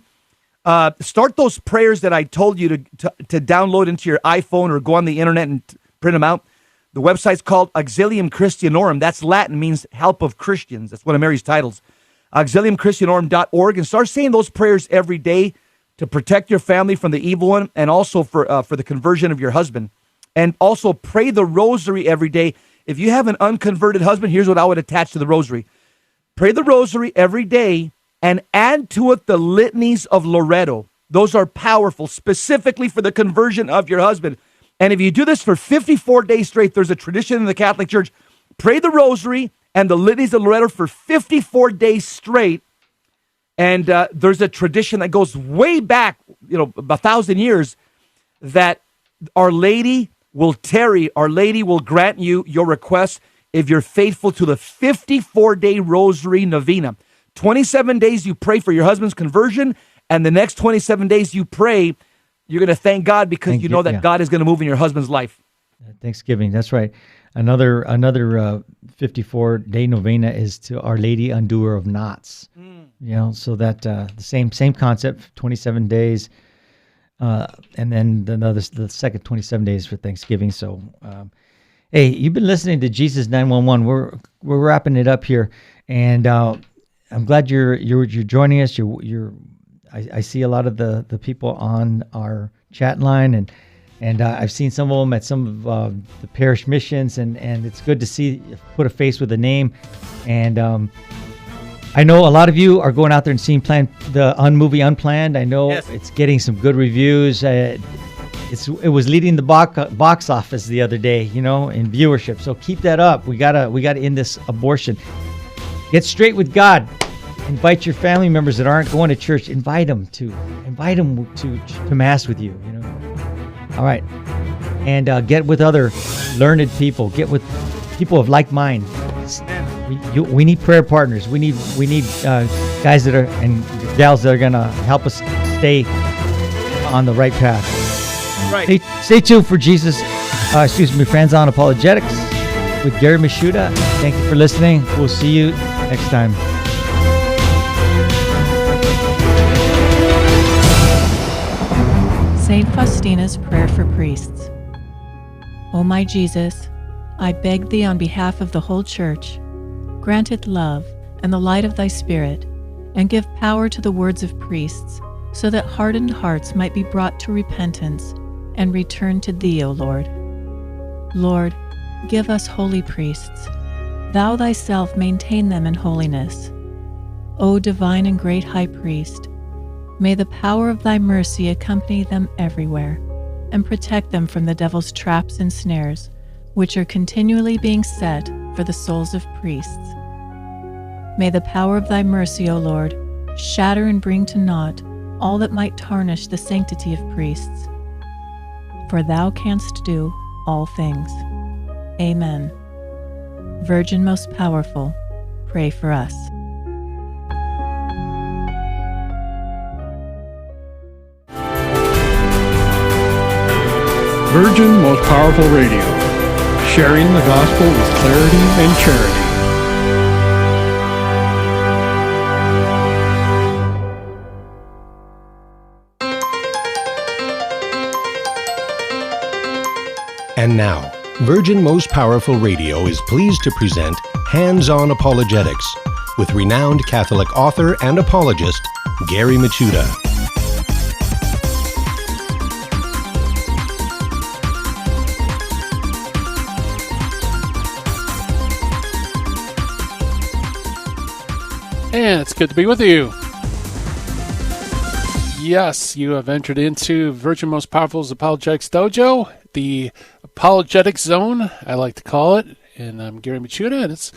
Start those prayers that I told you to download into your iPhone or go on the internet and print them out. The website's called Auxilium Christianorum. That's Latin, means help of Christians. That's one of Mary's titles. AuxiliumChristianorum.org, and start saying those prayers every day to protect your family from the evil one, and also for the conversion of your husband. And also pray the rosary every day. If you have an unconverted husband, here's what I would attach to the rosary. Pray the rosary every day and add to it the litanies of Loretto. Those are powerful, specifically for the conversion of your husband. And if you do this for 54 days straight, there's a tradition in the Catholic Church. Pray the rosary and the litanies of Loretto for 54 days straight. And there's a tradition that goes way back, 1,000 years, that Our Lady will tarry. Our Lady will grant you your request if you're faithful to the 54-day rosary novena. 27 days you pray for your husband's conversion, and the next 27 days you pray, you're going to thank God because you know that God is going to move in your husband's life. Thanksgiving, that's right. Another 54-day novena is to Our Lady Undoer of Knots. So that the same concept, 27 days, and then the second 27 days for Thanksgiving. So, hey, you've been listening to Jesus 911. We're wrapping it up here, and I'm glad you're joining us. I see a lot of the people on our chat line, and I've seen some of them at some of the parish missions, and it's good to put a face with a name. And I know a lot of you are going out there and seeing the movie Unplanned. I know it's getting some good reviews. It was leading the box office the other day, in viewership. So keep that up. We gotta end this abortion. Get straight with God. Invite your family members that aren't going to church. Invite them to mass with you. All right, and get with other learned people. Get with people of like mind. We need prayer partners. We need guys that are and gals that are gonna help us stay on the right path. Right. Stay tuned for Jesus. Friends on Apologetics with Gary Mishuda. Thank you for listening. We'll see you next time. Saint Faustina's Prayer for Priests. O my Jesus, I beg thee on behalf of the whole Church, grant it love and the light of thy Spirit, and give power to the words of priests, so that hardened hearts might be brought to repentance and return to thee, O Lord. Lord, give us holy priests. Thou thyself maintain them in holiness. O divine and great High Priest, may the power of thy mercy accompany them everywhere, and protect them from the devil's traps and snares, which are continually being set for the souls of priests. May the power of thy mercy, O Lord, shatter and bring to naught all that might tarnish the sanctity of priests. For thou canst do all things. Amen. Virgin most powerful, pray for us. Virgin Most Powerful Radio, sharing the gospel with clarity and charity. And now, Virgin Most Powerful Radio is pleased to present Hands-On Apologetics with renowned Catholic author and apologist, Gary Michuta. And it's good to be with you. Yes, you have entered into Virgin Most Powerful's Apologetics Dojo, the Apologetics Zone, I like to call it. And I'm Gary Michuta, and it's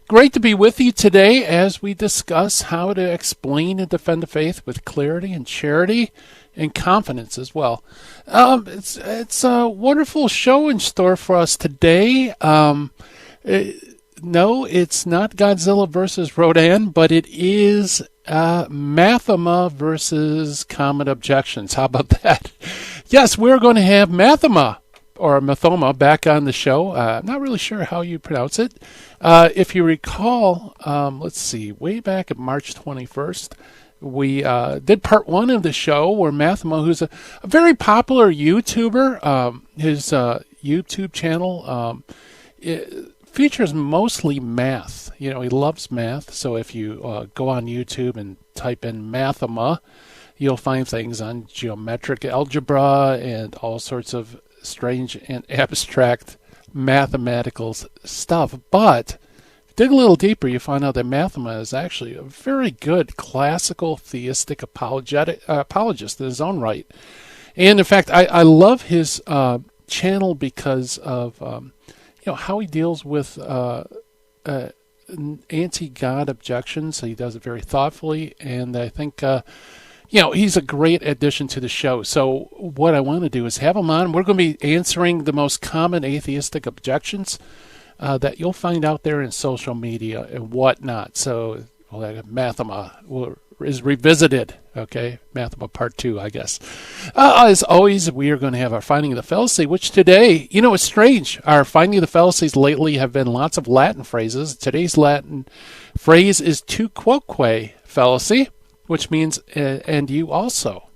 great to be with you today as we discuss how to explain and defend the faith with clarity and charity and confidence as well. It's a wonderful show in store for us today. No, it's not Godzilla versus Rodan, but it is Mathoma versus Common Objections. How about that? Yes, we're going to have Mathoma, or Mathoma, back on the show. I'm not really sure how you pronounce it. If you recall, let's see, way back at March 21st, we did part one of the show where Mathoma, who's a very popular YouTuber, his YouTube channel features mostly math. You know, he loves math. So if you go on YouTube and type in Mathoma, you'll find things on geometric algebra and all sorts of strange and abstract mathematical stuff. But dig a little deeper, you find out that Mathoma is actually a very good classical theistic apologist in his own right. And in fact, I love his channel because of how he deals with anti-God objections. He does it very thoughtfully, and I think he's a great addition to the show. So what I want to do is have him on. We're going to be answering the most common atheistic objections that you'll find out there in social media and whatnot. So Mathoma is revisited. Okay, Mathoma part 2, I guess. As always, we are going to have our Finding of the Fallacy, which today, it's strange. Our Finding of the Fallacies lately have been lots of Latin phrases. Today's Latin phrase is tu quoque fallacy, which means and you also.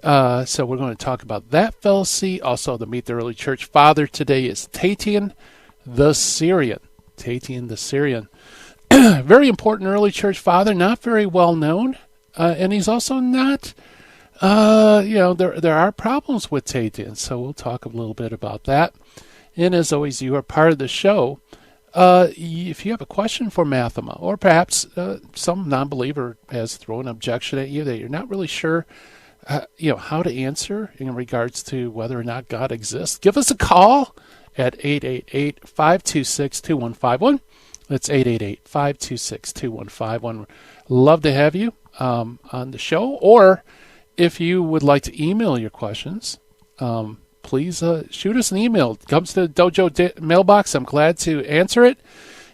So we're going to talk about that fallacy. Also, the Meet the Early Church Father today is Tatian the Syrian. Tatian the Syrian. Very important early church father, not very well known. And he's also not, there are problems with Tatian, so we'll talk a little bit about that. And as always, you are part of the show. If you have a question for Mathoma, or perhaps some non-believer has thrown an objection at you that you're not really sure, how to answer in regards to whether or not God exists, give us a call at 888-526-2151. That's 888-526-2151. Love to have you on the show. Or if you would like to email your questions, please shoot us an email. It comes to the Dojo mailbox. I'm glad to answer it.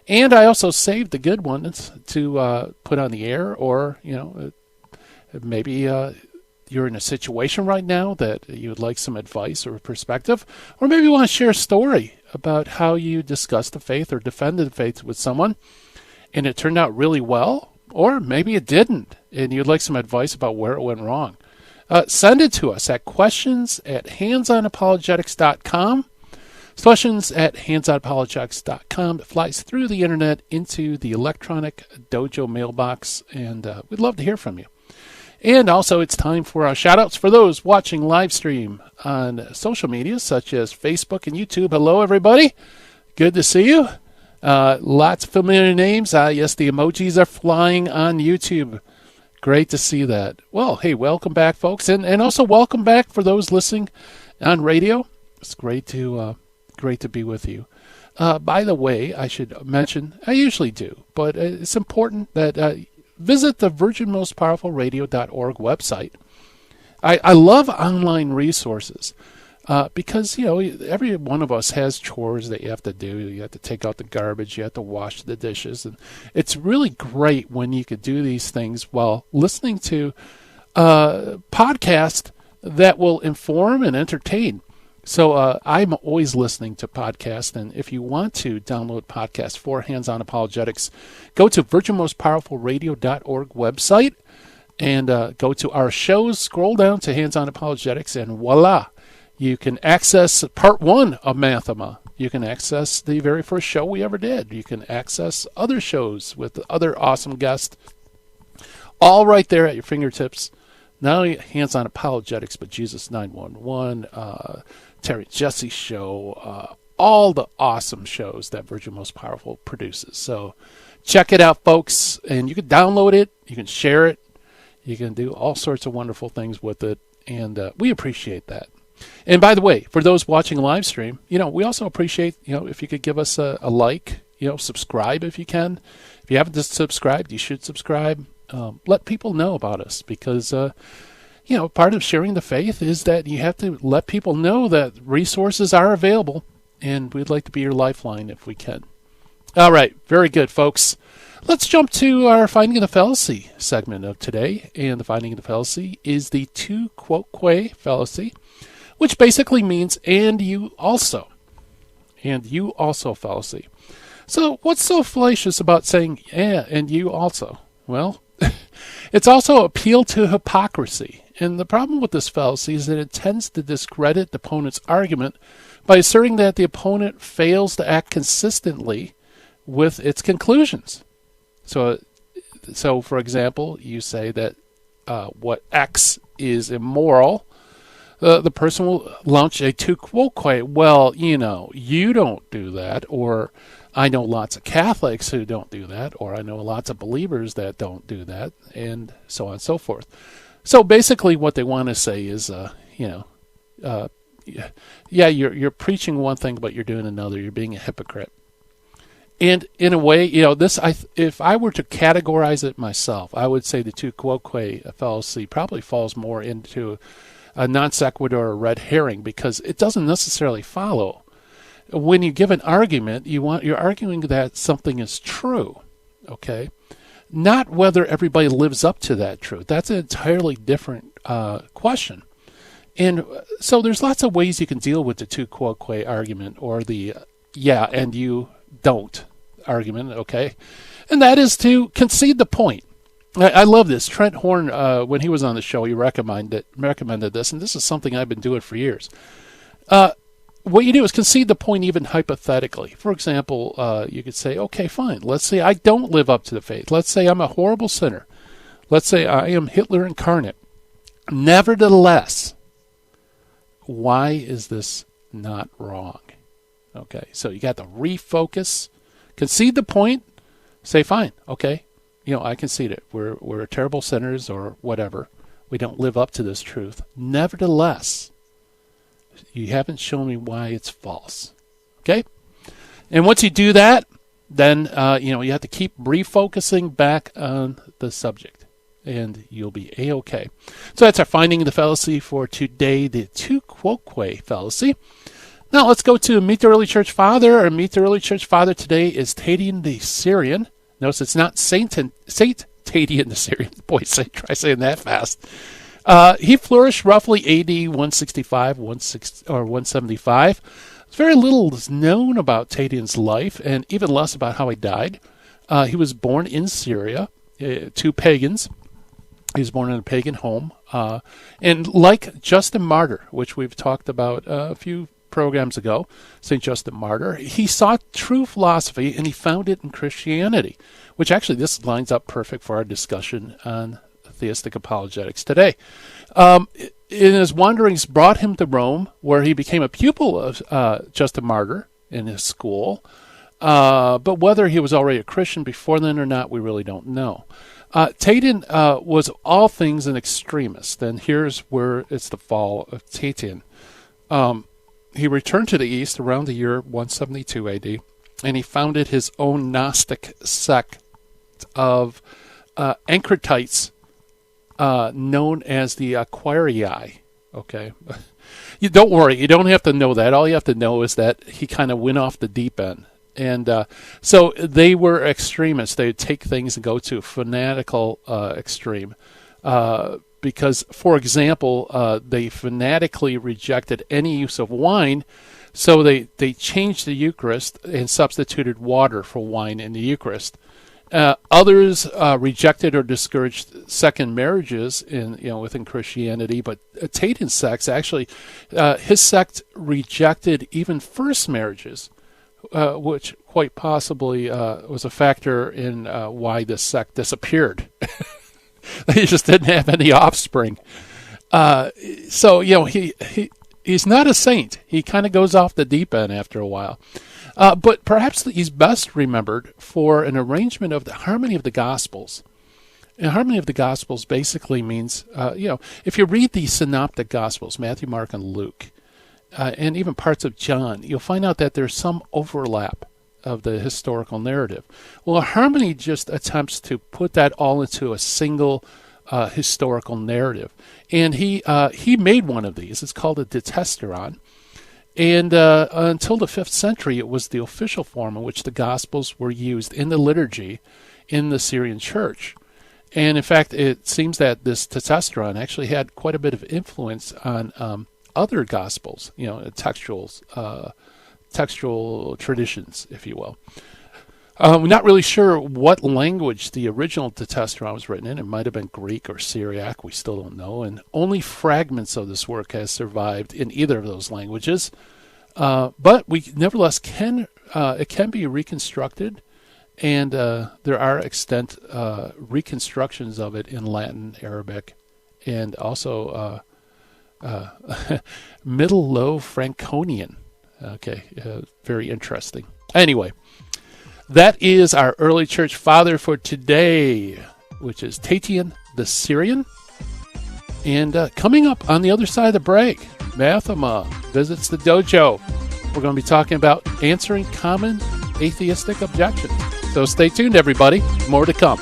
And I also saved the good ones to put on the air. Or, maybe you're in a situation right now that you would like some advice or perspective. Or maybe you want to share a story about how you discussed the faith or defended the faith with someone and it turned out really well. Or maybe it didn't, and you'd like some advice about where it went wrong. Send it to us at questions@handsonapologetics.com. Questions@handsonapologetics.com. It flies through the internet into the electronic Dojo mailbox, and we'd love to hear from you. And also, it's time for our shout-outs for those watching live stream on social media, such as Facebook and YouTube. Hello, everybody. Good to see you. Lots of familiar names. Yes, the emojis are flying on YouTube. Great to see that. Well, hey, welcome back, folks. And also welcome back for those listening on radio. It's great to be with you. By the way, I should mention, I usually do, but it's important that visit the virginmostpowerfulradio.org website. I love online resources. Because, every one of us has chores that you have to do. You have to take out the garbage. You have to wash the dishes. And it's really great when you could do these things while listening to podcasts that will inform and entertain. So I'm always listening to podcasts. And if you want to download podcasts for Hands-On Apologetics, go to virginmostpowerfulradio.org website and go to our shows, scroll down to Hands-On Apologetics, and voila. You can access part 1 of Mathoma. You can access the very first show we ever did. You can access other shows with other awesome guests, all right there at your fingertips. Not only Hands-On Apologetics, but Jesus 911, Terry Jesse Show, all the awesome shows that Virgin Most Powerful produces. So check it out, folks. And you can download it. You can share it. You can do all sorts of wonderful things with it. And we appreciate that. And by the way, for those watching live stream, we also appreciate, if you could give us a like, subscribe if you can. If you haven't subscribed, you should subscribe. Let people know about us because, part of sharing the faith is that you have to let people know that resources are available, and we'd like to be your lifeline if we can. All right, very good, folks. Let's jump to our Finding the Fallacy segment of today, and the Finding the Fallacy is the tu quoque fallacy, which basically means and you also fallacy. So what's so fallacious about saying yeah and you also? Well, it's also appeal to hypocrisy. And the problem with this fallacy is that it tends to discredit the opponent's argument by asserting that the opponent fails to act consistently with its conclusions. So for example, you say that what X is immoral. The person will launch a tu quoque. Well, you don't do that, or I know lots of Catholics who don't do that, or I know lots of believers that don't do that, and so on and so forth. So basically what they want to say is, you're preaching one thing, but you're doing another. You're being a hypocrite. And in a way, if I were to categorize it myself, I would say the tu quoque fallacy probably falls more into a non sequitur or red herring, because it doesn't necessarily follow. When you give an argument, you're arguing that something is true, okay? Not whether everybody lives up to that truth. That's an entirely different question. And so there's lots of ways you can deal with the tu quoque argument, or the yeah and you don't argument, okay? And that is to concede the point. I love this. Trent Horn, when he was on the show, he recommended this, and this is something I've been doing for years. What you do is concede the point even hypothetically. For example, you could say, okay, fine. Let's say I don't live up to the faith. Let's say I'm a horrible sinner. Let's say I am Hitler incarnate. Nevertheless, why is this not wrong? Okay, so you got to refocus, concede the point, say, fine, okay. I concede it. We're terrible sinners or whatever. We don't live up to this truth. Nevertheless, you haven't shown me why it's false. Okay? And once you do that, then you have to keep refocusing back on the subject, and you'll be A-okay. So that's our Finding the Fallacy for today, the tu quoque fallacy. Now let's go to Meet the Early Church Father. Our Meet the Early Church Father today is Tatian the Syrian. Notice it's not Saint Tatian the Syrian. Boy, try saying that fast. He flourished roughly AD 165 or 175. Very little is known about Tatian's life, and even less about how he died. He was born in Syria to pagans. He was born in a pagan home. And like Justin Martyr, which we've talked about a few programs ago, St. Justin Martyr, he sought true philosophy, and he found it in Christianity, which actually this lines up perfect for our discussion on Atheistic Apologetics today. In his wanderings brought him to Rome, where he became a pupil of Justin Martyr in his school. But whether he was already a Christian before then or not, we really don't know. Tatian was all things an extremist, and here's where it's the fall of Tatian. He returned to the East around the year 172 AD, and he founded his own Gnostic sect of Ankretites, known as the Aquarii. Okay, you don't worry, you don't have to know that. All you have to know is that he kind of went off the deep end, and so they were extremists. They would take things and go to a fanatical extreme. Because, for example, they fanatically rejected any use of wine, so they changed the Eucharist and substituted water for wine in the Eucharist. Others rejected or discouraged second marriages within Christianity, but Tatan's sect actually, his sect rejected even first marriages, which quite possibly was a factor in why this sect disappeared. They just didn't have any offspring. So he's not a saint. He kind of goes off the deep end after a while. But perhaps he's best remembered for an arrangement of the harmony of the Gospels. And harmony of the Gospels basically means, if you read the synoptic Gospels, Matthew, Mark, and Luke, and even parts of John, you'll find out that there's some overlap of the historical narrative. Well, a harmony just attempts to put that all into a single historical narrative. And he made one of these. It's called a Diatessaron. And until the 5th century, it was the official form in which the Gospels were used in the liturgy in the Syrian church. And in fact, it seems that this Diatessaron actually had quite a bit of influence on other Gospels, textual traditions, if you will. We're not really sure what language the original Diatessaron was written in. It might have been Greek or Syriac. We still don't know. And only fragments of this work has survived in either of those languages. But we nevertheless it can be reconstructed. And there are extant reconstructions of it in Latin, Arabic, and also Middle Low Franconian. Okay, very interesting. Anyway. That is our early church father for today, which is Tatian the Syrian. And coming up on the other side of the break, Mathoma visits the dojo. We're going to be talking about answering common atheistic objections. So stay tuned, everybody. More to come.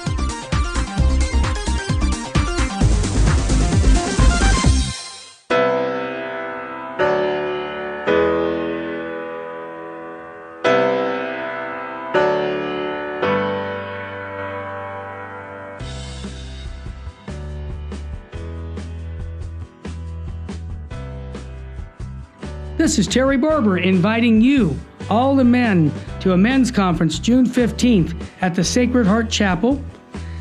This is Terry Barber inviting you, all the men, to a men's conference June 15th at the Sacred Heart Chapel.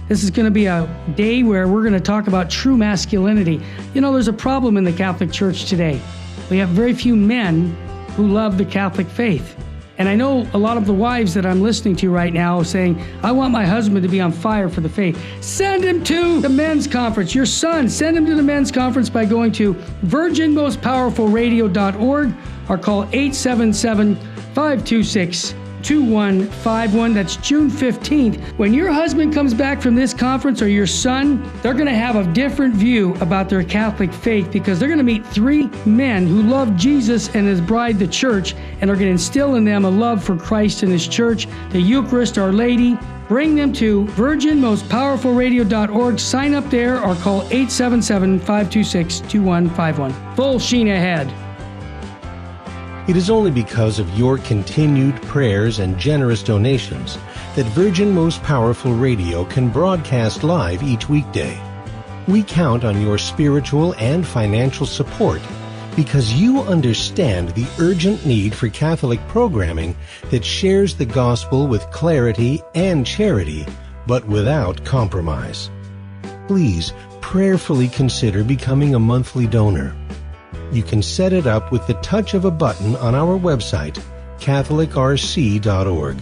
This is going to be a day where we're going to talk about true masculinity. There's a problem in the Catholic Church today. We have very few men who love the Catholic faith. And I know a lot of the wives that I'm listening to right now saying, I want my husband to be on fire for the faith. Send him to the men's conference. Your son, send him to the men's conference by going to virginmostpowerfulradio.org or call 877-526-2151. That's June 15th. When your husband comes back from this conference, or your son, they're going to have a different view about their Catholic faith, because they're going to meet 3 men who love Jesus and his bride, the church, and are going to instill in them a love for Christ and his church, the Eucharist, Our Lady. Bring them to virginmostpowerfulradio.org. Sign up there or call 877-526-2151. Full sheen ahead. It is only because of your continued prayers and generous donations that Virgin Most Powerful Radio can broadcast live each weekday. We count on your spiritual and financial support because you understand the urgent need for Catholic programming that shares the gospel with clarity and charity, but without compromise. Please prayerfully consider becoming a monthly donor. You can set it up with the touch of a button on our website, catholicrc.org.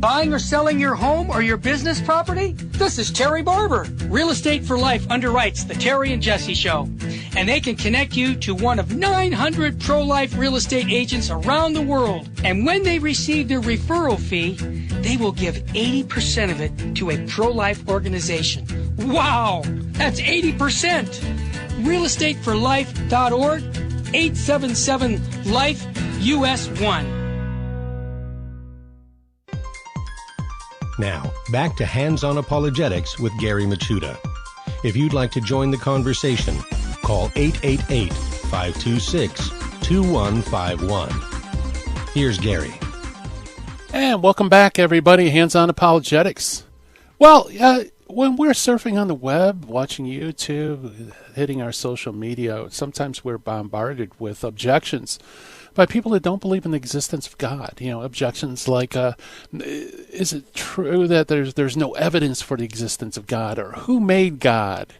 Buying or selling your home or your business property? This is Terry Barber. Real Estate for Life underwrites the Terry and Jesse Show. And they can connect you to one of 900 pro-life real estate agents around the world. And when they receive their referral fee, they will give 80% of it to a pro-life organization. Wow! That's 80%! realestateforlife.org, 877-LIFE-US1. Now, back to Hands-On Apologetics with Gary Machuda. If you'd like to join the conversation, call 888-526-2151. Here's Gary. And welcome back, everybody. Hands-On Apologetics. Well, when we're surfing on the web, watching YouTube, hitting our social media, sometimes we're bombarded with objections by people that don't believe in the existence of God. Objections like, is it true that there's no evidence for the existence of God, or who made God,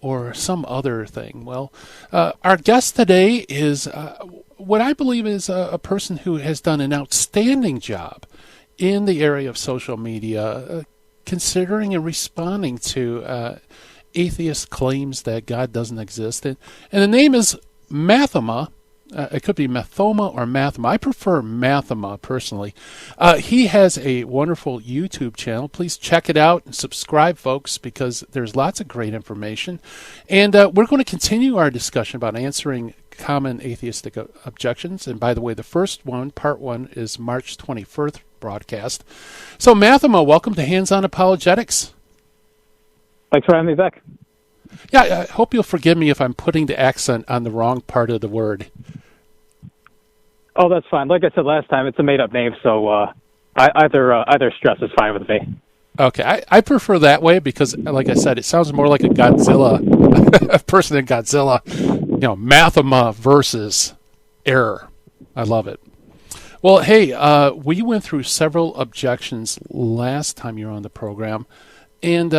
or some other thing? Well, our guest today is what I believe is a person who has done an outstanding job in the area of social media, considering and responding to atheist claims that God doesn't exist. And the name is Mathoma. It could be Mathoma or Mathoma. I prefer Mathoma, personally. He has a wonderful YouTube channel. Please check it out and subscribe, folks, because there's lots of great information. And we're going to continue our discussion about answering common atheistic objections. And by the way, the first one, part 1, is March 21st broadcast. So, Mathoma, welcome to Hands-On Apologetics. Thanks for having me back. Yeah, I hope you'll forgive me if I'm putting the accent on the wrong part of the word. Oh, that's fine. Like I said last time, it's a made-up name, so either stress is fine with me. Okay, I prefer that way because, like I said, it sounds more like a Godzilla, a person in Godzilla. Mathoma versus error. I love it. Well, hey, we went through several objections last time you were on the program, and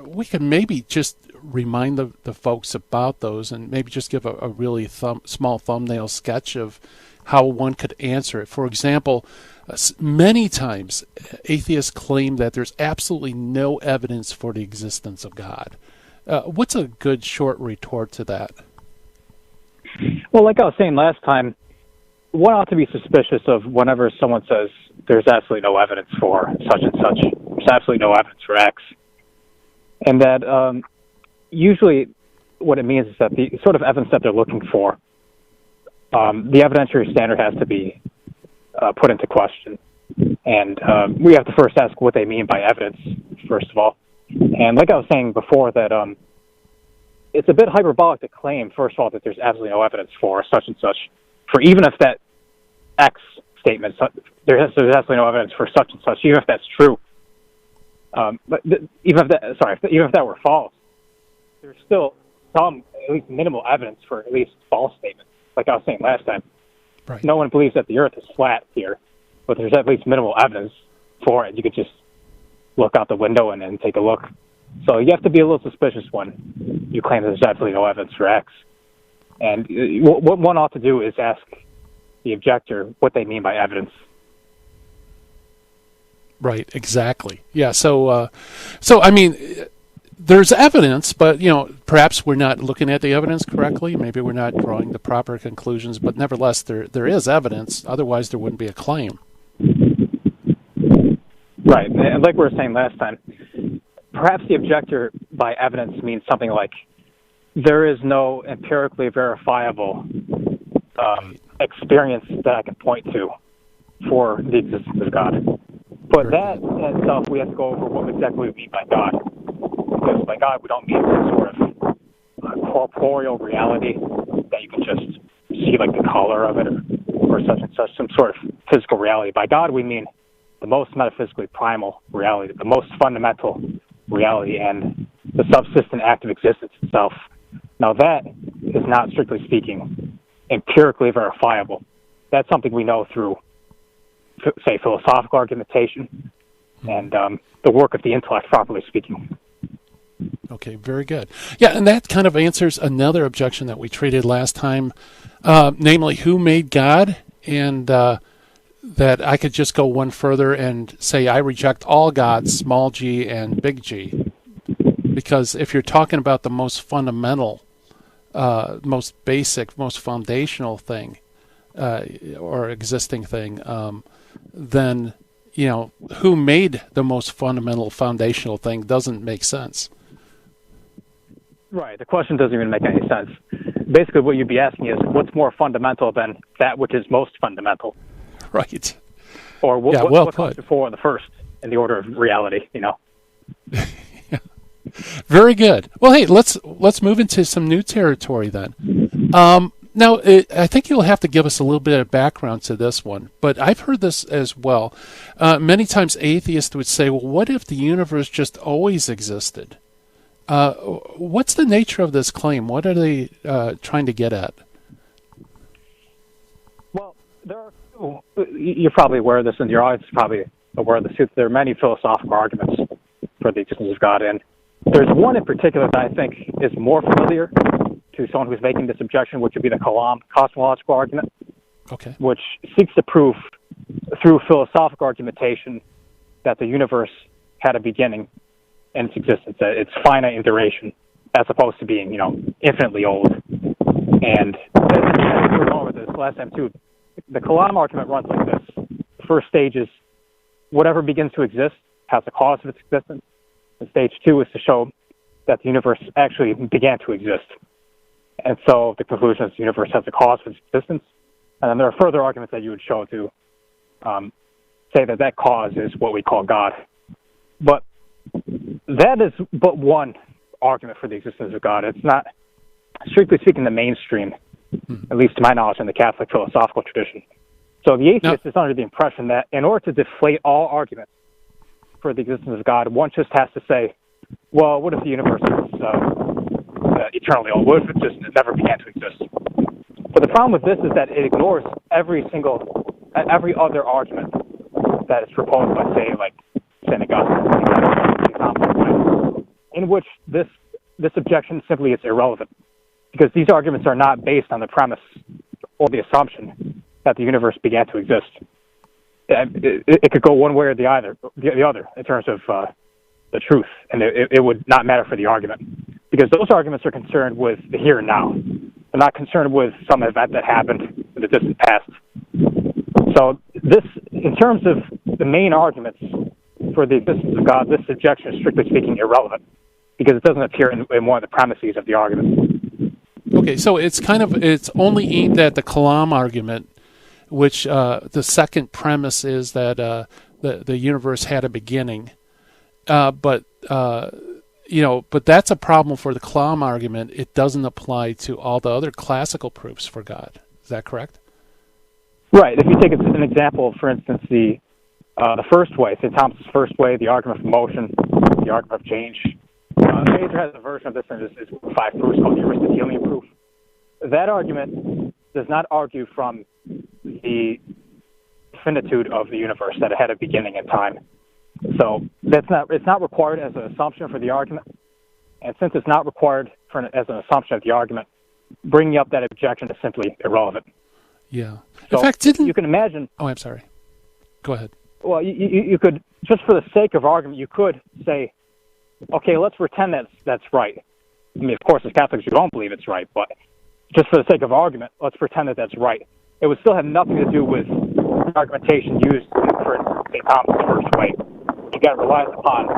we can maybe just remind the folks about those and maybe just give a really small thumbnail sketch of how one could answer it. For example, many times atheists claim that there's absolutely no evidence for the existence of God. What's a good short retort to that? Well, like I was saying last time, one ought to be suspicious of whenever someone says there's absolutely no evidence for such and such, there's absolutely no evidence for X. And that usually what it means is that the sort of evidence that they're looking for, the evidentiary standard has to be put into question. And we have to first ask what they mean by evidence, first of all. And like I was saying before, that it's a bit hyperbolic to claim, first of all, that there's absolutely no evidence for such and such. For even if that X statement, there's absolutely no evidence for such and such, even if that's true. But even if that were false, there's still some, at least minimal evidence for at least false statements. Like I was saying last time, right. No one believes that the Earth is flat here, but there's at least minimal evidence for it. You could just look out the window and then take a look. So you have to be a little suspicious when you claim there's absolutely no evidence for X. And what one ought to do is ask the objector what they mean by evidence. Right, exactly. Yeah, so I mean, there's evidence, but, perhaps we're not looking at the evidence correctly. Maybe we're not drawing the proper conclusions, but nevertheless, there is evidence. Otherwise, there wouldn't be a claim. Right, and like we were saying last time, perhaps the objector by evidence means something like, there is no empirically verifiable experience that I can point to for the existence of God. But that in itself, we have to go over what exactly we mean by God. Because by God, we don't mean some sort of corporeal reality that you can just see, like the color of it or such and such, some sort of physical reality. By God, we mean the most metaphysically primal reality, the most fundamental reality, and the subsistent act of existence itself. Now, that is not, strictly speaking, empirically verifiable. That's something we know through, say, philosophical argumentation and the work of the intellect, properly speaking. Okay, very good. Yeah, and that kind of answers another objection that we treated last time, namely, who made God? And that I could just go one further and say I reject all gods, small g and big G. Because if you're talking about the most fundamental, most basic, most foundational thing, or existing thing, then, who made the most fundamental, foundational thing doesn't make sense. Right. The question doesn't even make any sense. Basically, what you'd be asking is, what's more fundamental than that which is most fundamental? Right. Or what comes before the first in the order of reality, Yeah. Very good. Well, hey, let's move into some new territory then. Now, Now, I think you'll have to give us a little bit of background to this one, but I've heard this as well. Many times atheists would say, well, what if the universe just always existed? What's the nature of this claim? What are they trying to get at? Well, you're probably aware of this, and your audience is probably aware of this. There are many philosophical arguments for the existence of God, and there's one in particular that I think is more familiar to someone who's making this objection, which would be the Kalam cosmological argument, which seeks to prove through philosophical argumentation that the universe had a beginning in its existence, that it's finite in duration, as opposed to being, infinitely old. And we're going over this last time too. The Kalam argument runs like this. The first stage is whatever begins to exist has a cause of its existence. And stage 2 is to show that the universe actually began to exist. And so the conclusion is the universe has a cause of its existence. And then there are further arguments that you would show to say that cause is what we call God. But that is but one argument for the existence of God. It's not, strictly speaking, the mainstream, at least to my knowledge, in the Catholic philosophical tradition. So the atheist is under the impression that in order to deflate all arguments for the existence of God, one just has to say, well, what if the universe is eternally old? What if it just never began to exist? But the problem with this is that it ignores every other argument that is proposed by, say, like St. Augustine, in which this objection simply is irrelevant, because these arguments are not based on the premise or the assumption that the universe began to exist. It could go one way or the other in terms of the truth, and it would not matter for the argument, because those arguments are concerned with the here and now. They're not concerned with some event that happened in the distant past. So this, in terms of the main arguments for the existence of God, this objection is strictly speaking irrelevant, because it doesn't appear in one of the premises of the argument. Okay, so it's only aimed at the Kalam argument, which the second premise is that the universe had a beginning, but that's a problem for the Kalam argument. It doesn't apply to all the other classical proofs for God. Is that correct? Right. If you take an example, for instance, the first way, St. Thomas's first way, the argument of motion, the argument of change. Major has a version of this in his 5 proofs called the Aristotelian proof. That argument does not argue from the finitude of the universe, that it had a beginning in time. So it's not required as an assumption for the argument. And since it's not required as an assumption of the argument, bringing up that objection is simply irrelevant. Yeah. So in fact, you can imagine. Oh, I'm sorry. Go ahead. Well, you could, just for the sake of argument, you could say, okay, let's pretend that's right. I mean, of course, as Catholics, you don't believe it's right, but just for the sake of argument, let's pretend that that's right. It would still have nothing to do with the argumentation used for St. Thomas' first way. Again, relies upon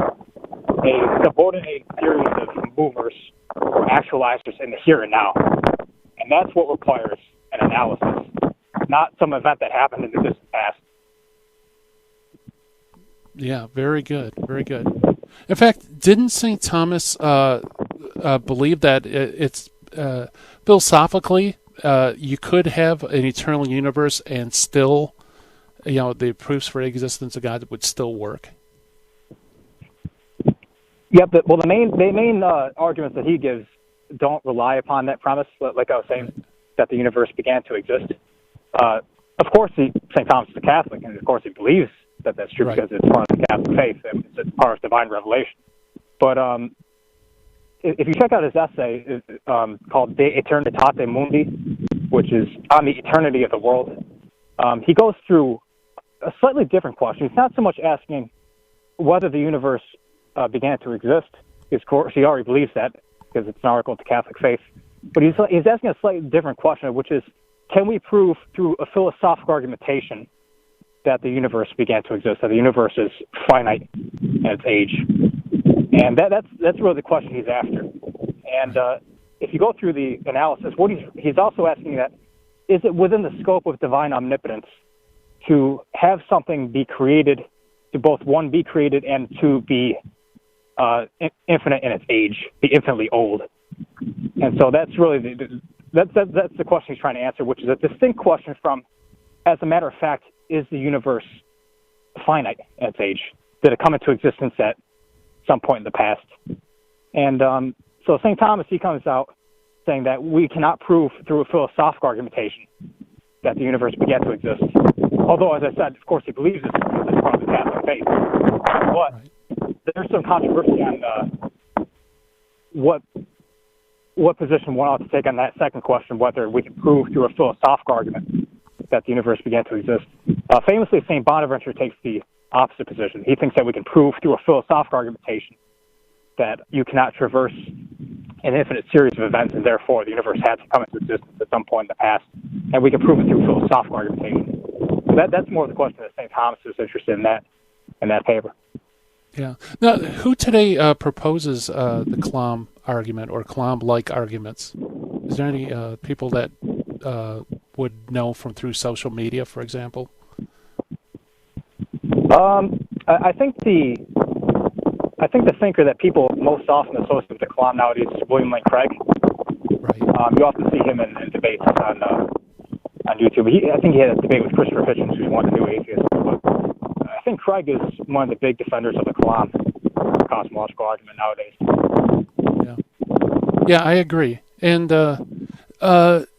a subordinate series of movers or actualizers in the here and now. And that's what requires an analysis, not some event that happened in the distant past. Yeah, very good, very good. In fact, didn't St. Thomas believe that it's philosophically you could have an eternal universe and still, the proofs for the existence of God would still work? Yep. The main arguments that he gives don't rely upon that premise. Like I was saying, that the universe began to exist. Of course, St. Thomas is a Catholic, and of course he believes that that's true, right, because it's part of the Catholic faith. It's part of divine revelation. But if you check out his essay called De Aeternitate Mundi, which is on the eternity of the world, he goes through a slightly different question. He's not so much asking whether the universe began to exist, because of course he already believes that, because it's an article of the Catholic faith. But he's asking a slightly different question, which is, can we prove through a philosophical argumentation that the universe began to exist, that the universe is finite in its age? And that's really the question he's after. And if you go through the analysis, what he's also asking that, is it within the scope of divine omnipotence to have something be created, to both, one, be created, and two, be infinite in its age, be infinitely old? And so that's really that's the question he's trying to answer, which is a distinct question from, as a matter of fact, is the universe finite at its age? Did it come into existence at some point in the past? And so St. Thomas, he comes out saying that we cannot prove through a philosophical argumentation that the universe began to exist. Although, as I said, of course, he believes this because it's part of the Catholic faith. But there's some controversy on what position one ought to take on that second question, whether we can prove through a philosophical argument that the universe began to exist. Famously, St. Bonaventure takes the opposite position. He thinks that we can prove through a philosophical argumentation that you cannot traverse an infinite series of events, and therefore the universe had to come into existence at some point in the past, and we can prove it through philosophical argumentation. So that's more the question that St. Thomas is interested in that paper. Yeah. Now, who today proposes the Clom argument or Clom-like arguments? Is there any people that would know from through social media, for example? I think the thinker that people most often associate with the Clom nowadays is William Lane Craig. Right. You often see him in debates on YouTube. I think he had a debate with Christopher Hitchens, who's one of the new atheists. But I think Craig is one of the big defenders of the Clom cosmological argument nowadays. Yeah, I agree. And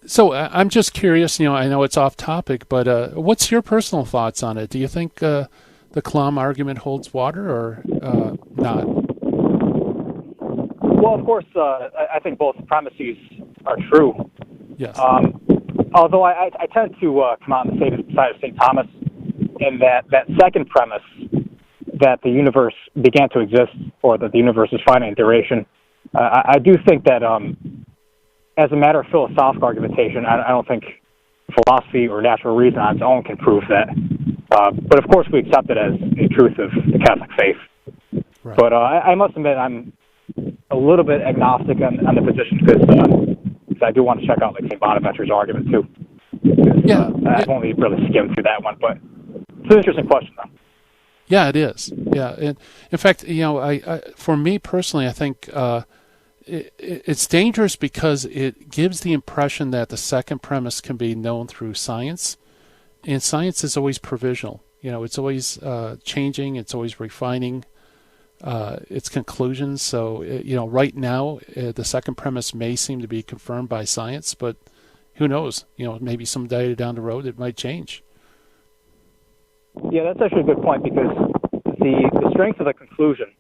so I'm just curious. I know it's off topic, but what's your personal thoughts on it? Do you think the Clom argument holds water or not? Well, of course, I think both premises are true. Yes. Although I tend to come out on the side of St. Thomas in that second premise, that the universe began to exist or that the universe is finite in duration. I do think that as a matter of philosophical argumentation, I don't think philosophy or natural reason on its own can prove that. But of course, we accept it as a truth of the Catholic faith. Right. But I must admit, I'm a little bit agnostic on the position because I do want to check out St. Bonaventure's argument too. I've only really skimmed through that one, but it's an interesting question, though. Yeah, it is. Yeah, and in fact, I for me personally, I think it's dangerous because it gives the impression that the second premise can be known through science, and science is always provisional. It's always changing. It's always refining its conclusions. So, right now, the second premise may seem to be confirmed by science, but who knows? Maybe someday down the road it might change. Yeah, that's actually a good point because the strength of the conclusion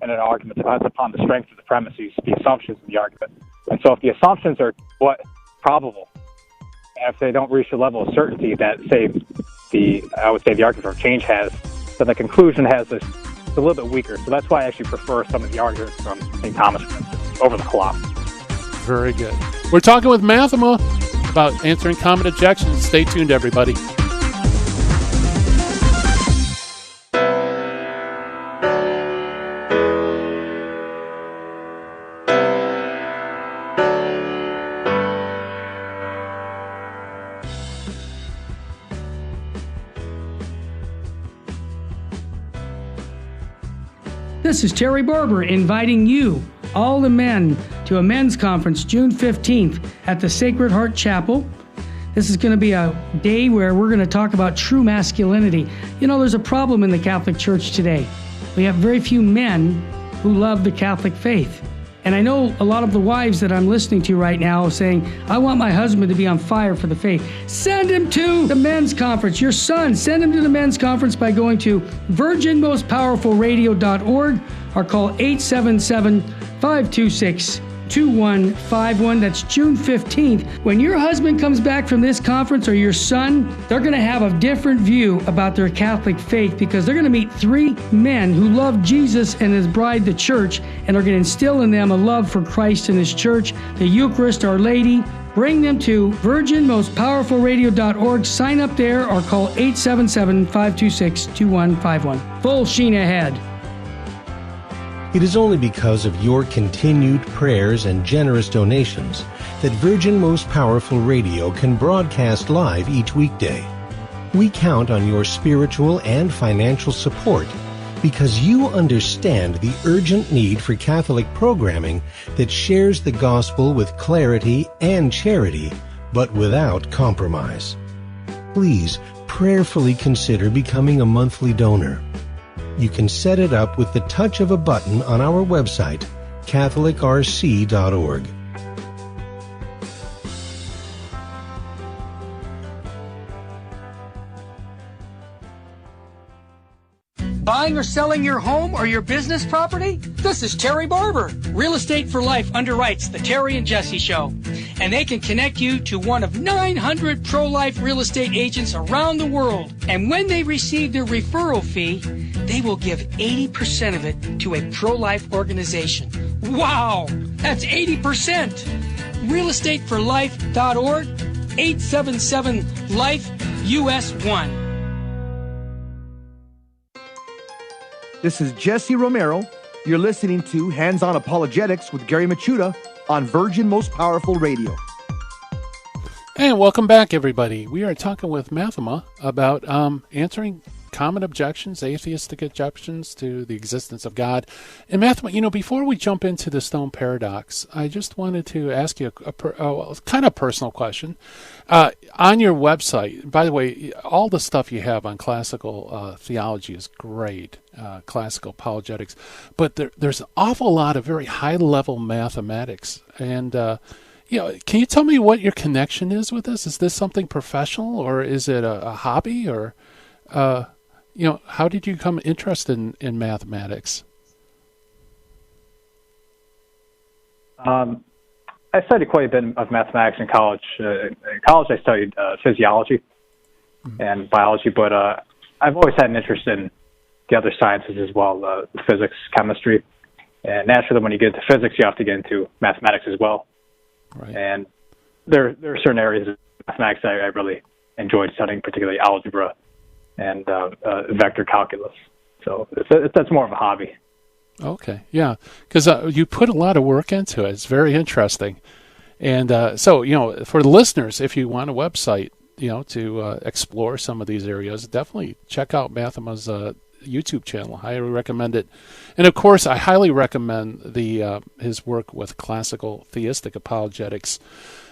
in an argument depends upon the strength of the premises, the assumptions in the argument. And so if the assumptions are probable, and if they don't reach the level of certainty that, say, the argument for change has, then the conclusion has it's a little bit weaker. So that's why I actually prefer some of the arguments from St. Thomas, for instance, over the Clom. Very good. We're talking with Mathoma about answering common objections. Stay tuned, everybody. This is Terry Barber inviting you, all the men, to a men's conference June 15th at the Sacred Heart Chapel. This is going to be a day where we're going to talk about true masculinity. There's a problem in the Catholic Church today. We have very few men who love the Catholic faith. And I know a lot of the wives that I'm listening to right now saying, I want my husband to be on fire for the faith. Send him to the men's conference. Your son, send him to the men's conference by going to virginmostpowerfulradio.org or call 877-526-2151. That's June 15th. When your husband comes back from this conference or your son, they're going to have a different view about their Catholic faith because they're going to meet three men who love Jesus and his bride, the church, and are going to instill in them a love for Christ and his church, the Eucharist, Our Lady. Bring them to virginmostpowerfulradio.org. Sign up there or call 877-526-2151. Full sheen ahead. It is only because of your continued prayers and generous donations that Virgin Most Powerful Radio can broadcast live each weekday. We count on your spiritual and financial support because you understand the urgent need for Catholic programming that shares the gospel with clarity and charity, but without compromise. Please prayerfully consider becoming a monthly donor. You can set it up with the touch of a button on our website, catholicrc.org. Buying or selling your home or your business property? This is Terry Barber. Real Estate for Life underwrites the Terry and Jesse Show, and they can connect you to one of 900 pro-life real estate agents around the world. And when they receive their referral fee, they will give 80% of it to a pro-life organization. Wow, that's 80%. realestateforlife.org, 877-LIFE-US1. This is Jesse Romero. You're listening to Hands-On Apologetics with Gary Machuda on Virgin Most Powerful Radio. And welcome back, everybody. We are talking with Mathoma about answering common objections, atheistic objections to the existence of God. And Mathoma, before we jump into the stone paradox, I just wanted to ask you a kind of personal question. On your website, by the way, all the stuff you have on classical theology is great, classical apologetics, but there's an awful lot of very high-level mathematics. And, can you tell me what your connection is with this? Is this something professional, or is it a hobby, or... how did you become interested in mathematics? I studied quite a bit of mathematics in college. In college, I studied physiology and biology, but I've always had an interest in the other sciences as well, physics, chemistry. And naturally, when you get into physics, you have to get into mathematics as well. Right. And there are certain areas of mathematics that I really enjoyed studying, particularly algebra and vector calculus. So that's more of a hobby. Okay, yeah, because you put a lot of work into it. It's very interesting. And so, for the listeners, if you want a website, to explore some of these areas, definitely check out Mathoma's YouTube channel. I highly recommend it. And of course, I highly recommend his work with classical theistic apologetics.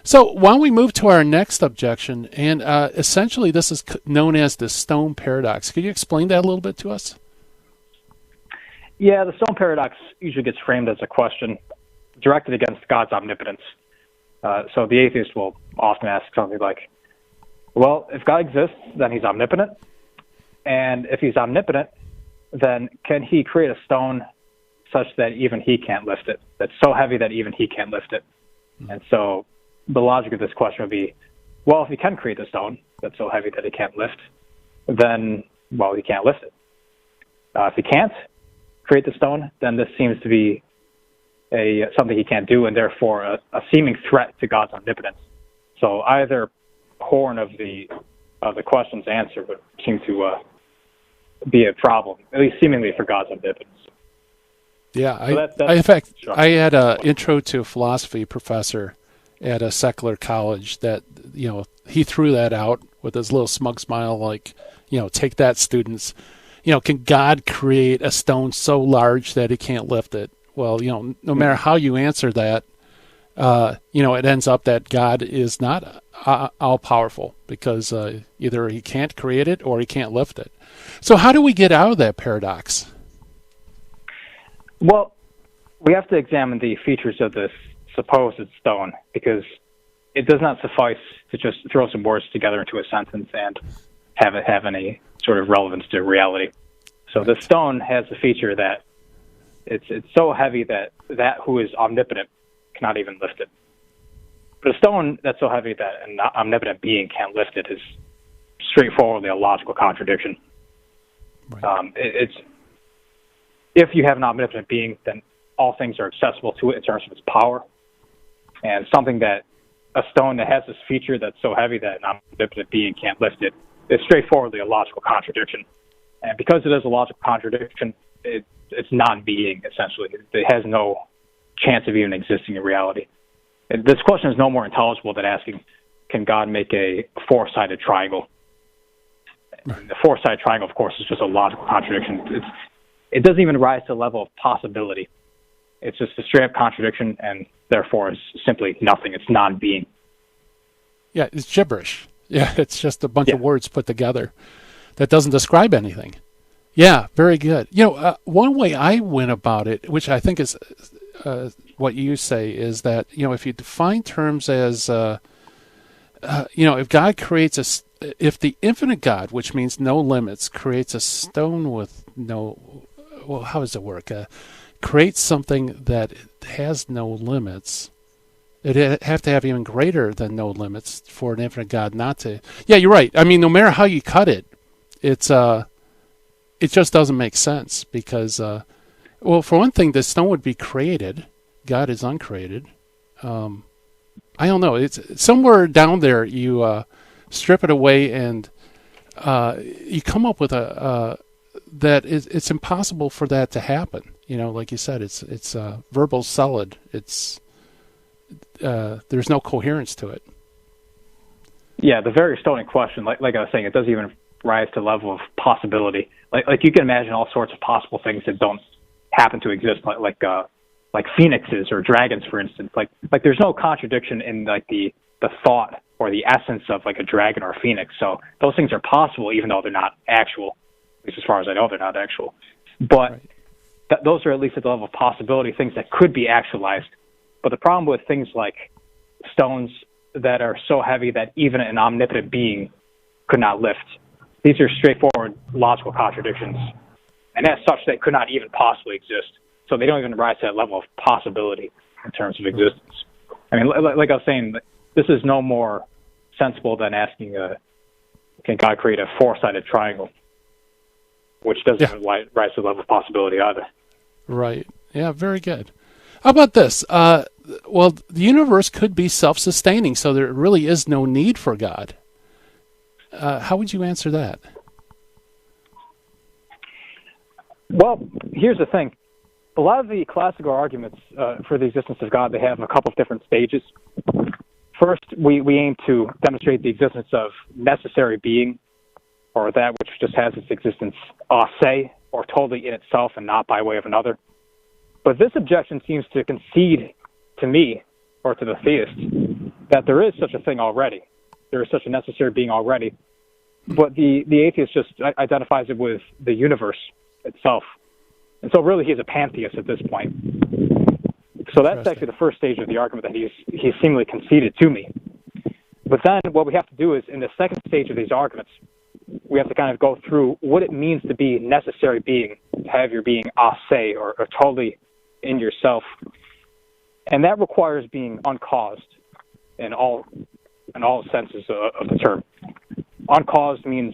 So why don't we move to our next objection? And essentially, this is known as the stone paradox. Could you explain that a little bit to us? Yeah, the stone paradox usually gets framed as a question directed against God's omnipotence. So the atheist will often ask something like, well, if God exists, then he's omnipotent. And if he's omnipotent, then can he create a stone such that even he can't lift it, that's so heavy that even he can't lift it? And so the logic of this question would be, well, if he can create a stone that's so heavy that he can't lift, then, well, he can't lift it. If he can't create the stone, then this seems to be something he can't do, and therefore a seeming threat to God's omnipotence. So either horn of the question's answer would seem to be a problem, at least seemingly, for God's omnipotence. Yeah, in fact, I had an intro to philosophy professor at a secular college that, he threw that out with his little smug smile, like, take that, students. Can God create a stone so large that he can't lift it? Well, no matter how you answer that, it ends up that God is not all-powerful because either he can't create it or he can't lift it. So how do we get out of that paradox? Well, we have to examine the features of this supposed stone, because it does not suffice to just throw some words together into a sentence and have it have any sort of relevance to reality. So the stone has the feature that it's so heavy that who is omnipotent cannot even lift it. But a stone that's so heavy that an omnipotent being can't lift it is straightforwardly a logical contradiction. Right. If you have an omnipotent being, then all things are accessible to it in terms of its power. And something that a stone that has this feature that's so heavy that an omnipotent being can't lift it is straightforwardly a logical contradiction. And because it is a logical contradiction, it's non-being, essentially. It has no chance of even existing in reality. And this question is no more intelligible than asking, can God make a four-sided triangle? And the four-sided triangle, of course, is just a logical contradiction. it doesn't even rise to the level of possibility. It's just a straight-up contradiction, and therefore is simply nothing. It's non-being. Yeah, it's gibberish. Yeah, it's just a bunch of words put together that doesn't describe anything. Yeah, very good. One way I went about it, which I think is what you say, is that, if you define terms as, if God creates if the infinite God, which means no limits, creates a stone with how does it work? Creates something that has no limits. It'd have to have even greater than no limits for an infinite God not to. Yeah, you're right. I mean, no matter how you cut it, it just doesn't make sense because, for one thing, the stone would be created. God is uncreated. I don't know. It's somewhere down there. You strip it away, and you come up with it's impossible for that to happen. Like you said, it's verbal solid. It's there's no coherence to it. Yeah, the very stone in question, like I was saying, it doesn't even rise to the level of possibility. Like you can imagine all sorts of possible things that don't happen to exist, like phoenixes or dragons, for instance. Like there's no contradiction in like the thought or the essence of like a dragon or a phoenix. So those things are possible, even though they're not actual. At least as far as I know, they're not actual. But those are at least at the level of possibility, things that could be actualized. But the problem with things like stones that are so heavy that even an omnipotent being could not lift, these are straightforward logical contradictions. And as such, they could not even possibly exist. So they don't even rise to that level of possibility in terms of existence. I mean, like I was saying, this is no more sensible than asking, can God create a four-sided triangle? Which doesn't even rise to the level of possibility either. Right. Yeah, very good. How about this? The universe could be self-sustaining, so there really is no need for God. How would you answer that? Well, here's the thing. A lot of the classical arguments for the existence of God, they have a couple of different stages. First, we aim to demonstrate the existence of necessary being, or that which just has its existence a se, or totally in itself and not by way of another. But this objection seems to concede to me, or to the theist, that there is such a thing already. There is such a necessary being already. But the atheist just identifies it with the universe itself. And so really he's a pantheist at this point. So that's actually the first stage of the argument that he's seemingly conceded to me. But then what we have to do is, in the second stage of these arguments, we have to kind of go through what it means to be necessary being, to have your being a se, or totally in yourself. And that requires being uncaused in all senses of the term. Uncaused means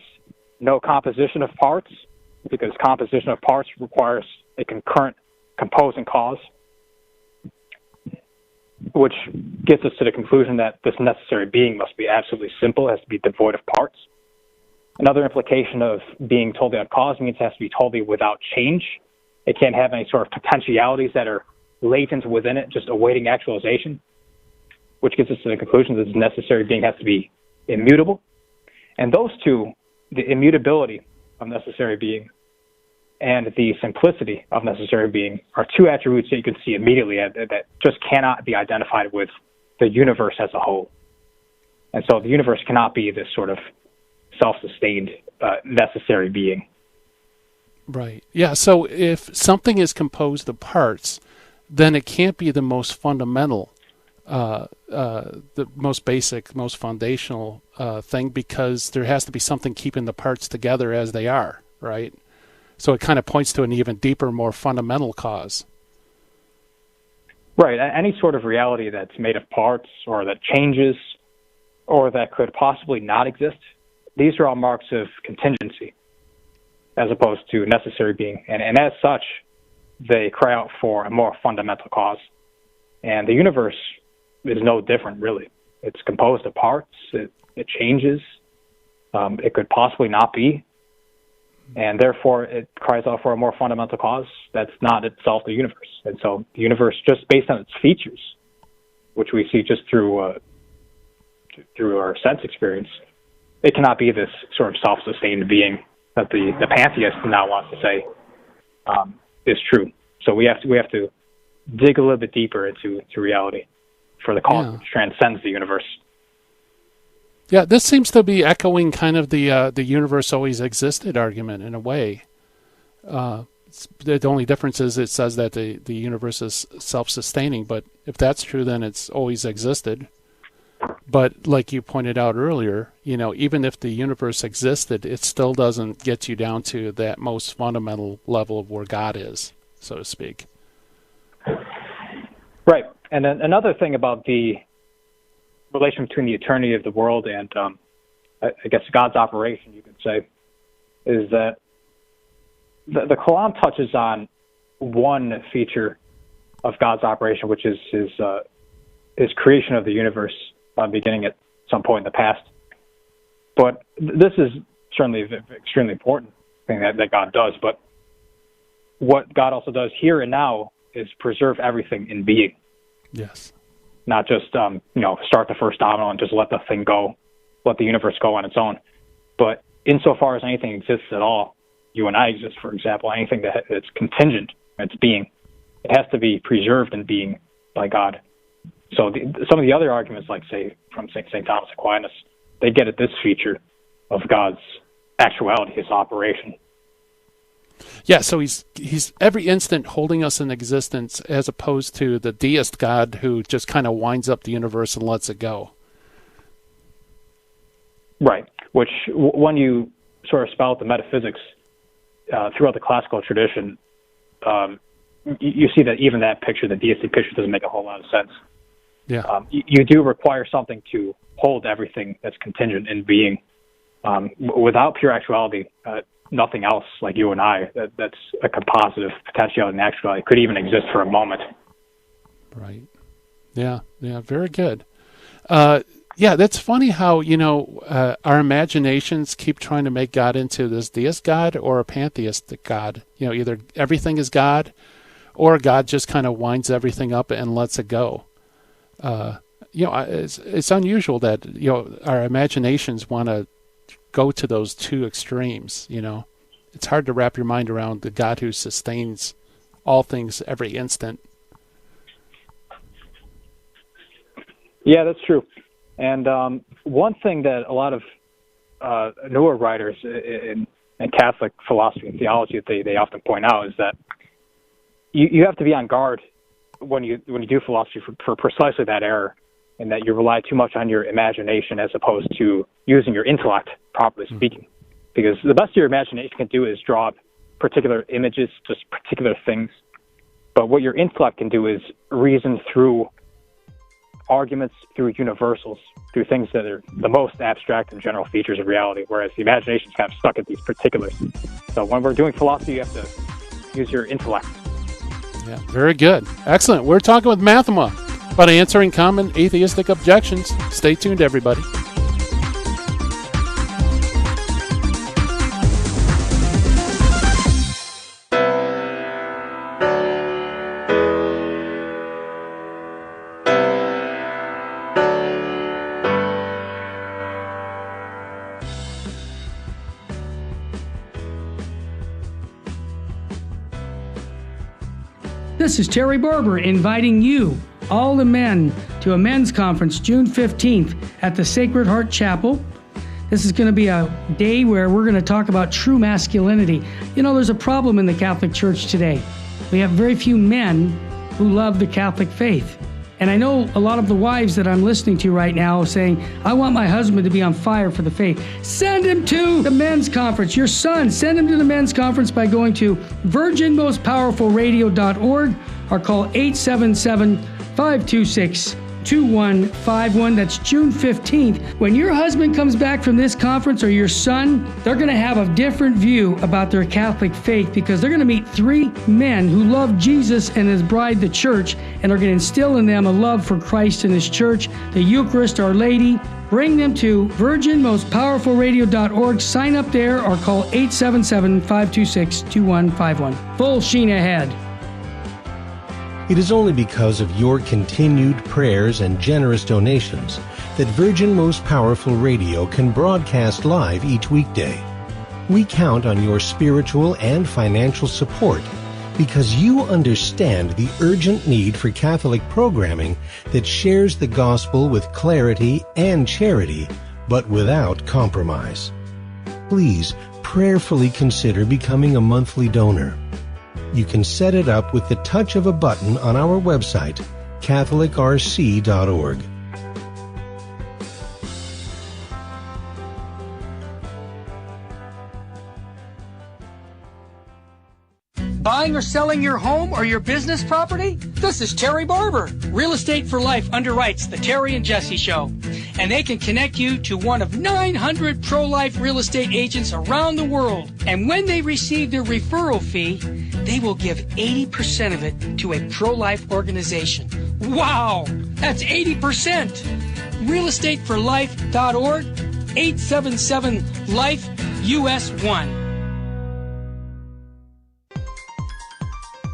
no composition of parts, because composition of parts requires a concurrent composing cause, which gets us to the conclusion that this necessary being must be absolutely simple, has to be devoid of parts. Another implication of being totally uncaused means it has to be totally without change. It can't have any sort of potentialities that are latent within it, just awaiting actualization, which gets us to the conclusion that this necessary being has to be immutable. And those two, the immutability of necessary being and the simplicity of necessary being, are two attributes that you can see immediately that just cannot be identified with the universe as a whole. And so the universe cannot be this sort of self-sustained necessary being. Right. Yeah, so if something is composed of parts, then it can't be the most fundamental, the most basic, most foundational thing, because there has to be something keeping the parts together as they are, right? So it kind of points to an even deeper, more fundamental cause. Right. Any sort of reality that's made of parts, or that changes, or that could possibly not exist, these are all marks of contingency, as opposed to necessary being. And as such, they cry out for a more fundamental cause. And the universe is no different, really. It's composed of parts. It changes. It could possibly not be. And therefore, it cries out for a more fundamental cause that's not itself the universe. And so the universe, just based on its features, which we see just through our sense experience, it cannot be this sort of self-sustained being that the pantheist now wants to say is true. So we have to dig a little bit deeper into reality for the cause which transcends the universe. Yeah, this seems to be echoing kind of the universe always existed argument in a way. The only difference is it says that the universe is self-sustaining, but if that's true, then it's always existed. But like you pointed out earlier, even if the universe existed, it still doesn't get you down to that most fundamental level of where God is, so to speak. Right. And then another thing about the relation between the eternity of the world and, I guess, God's operation, you could say, is that the Quran touches on one feature of God's operation, which is his creation of the universe, beginning at some point in the past. But this is certainly an extremely important thing that God does. But what God also does here and now is preserve everything in being. Yes. Not just, start the first domino and just let the thing go, let the universe go on its own. But insofar as anything exists at all, you and I exist, for example, anything that's contingent, its being, it has to be preserved in being by God. So some of the other arguments, like, say, from St. Thomas Aquinas, they get at this feature of God's actuality, his operation. Yeah, so he's every instant holding us in existence, as opposed to the deist God who just kind of winds up the universe and lets it go. Right, which when you sort of spell out the metaphysics throughout the classical tradition, you see that even that picture, the deistic picture, doesn't make a whole lot of sense. Yeah. You do require something to hold everything that's contingent in being. Without pure actuality, nothing else, like you and I, that's a composite of potentiality and actuality, could even exist for a moment. Right. Yeah, very good. Yeah, that's funny how, our imaginations keep trying to make God into this deist God or a pantheistic God. Either everything is God or God just kind of winds everything up and lets it go. It's unusual that, our imaginations want to go to those two extremes. It's hard to wrap your mind around the God who sustains all things every instant. Yeah, that's true. And one thing that a lot of newer writers in Catholic philosophy and theology that they often point out is that you have to be on guard when you do philosophy for precisely that error, and that you rely too much on your imagination as opposed to using your intellect, properly speaking. Because the best your imagination can do is draw up particular images, just particular things. But what your intellect can do is reason through arguments, through universals, through things that are the most abstract and general features of reality, whereas the imagination is kind of stuck at these particulars. So when we're doing philosophy, you have to use your intellect. Yeah, very good. Excellent. We're talking with Mathoma about answering common atheistic objections. Stay tuned, everybody. This is Terry Barber inviting you, all the men, to a men's conference June 15th at the Sacred Heart Chapel. This is going to be a day where we're going to talk about true masculinity. There's a problem in the Catholic Church today. We have very few men who love the Catholic faith. And I know a lot of the wives that I'm listening to right now saying, I want my husband to be on fire for the faith. Send him to the men's conference. Your son, send him to the men's conference by going to virginmostpowerfulradio.org or call 877-526-2151. That's June 15th. When your husband comes back from this conference, or your son, they're going to have a different view about their Catholic faith, because they're going to meet three men who love Jesus and his bride, the church, and are going to instill in them a love for Christ and his church, the Eucharist, Our Lady. Bring them to virginmostpowerfulradio.org. Sign up there or call 877-526-2151. Full sheen ahead. It is only because of your continued prayers and generous donations that Virgin Most Powerful Radio can broadcast live each weekday. We count on your spiritual and financial support because you understand the urgent need for Catholic programming that shares the gospel with clarity and charity, but without compromise. Please prayerfully consider becoming a monthly donor. You can set it up with the touch of a button on our website, catholicrc.org. Buying or selling your home or your business property? This is Terry Barber. Real Estate for Life underwrites the Terry and Jesse Show. And they can connect you to one of 900 pro-life real estate agents around the world. And when they receive their referral fee, they will give 80% of it to a pro-life organization. Wow! That's 80%! realestateforlife.org, 877-LIFE-US1.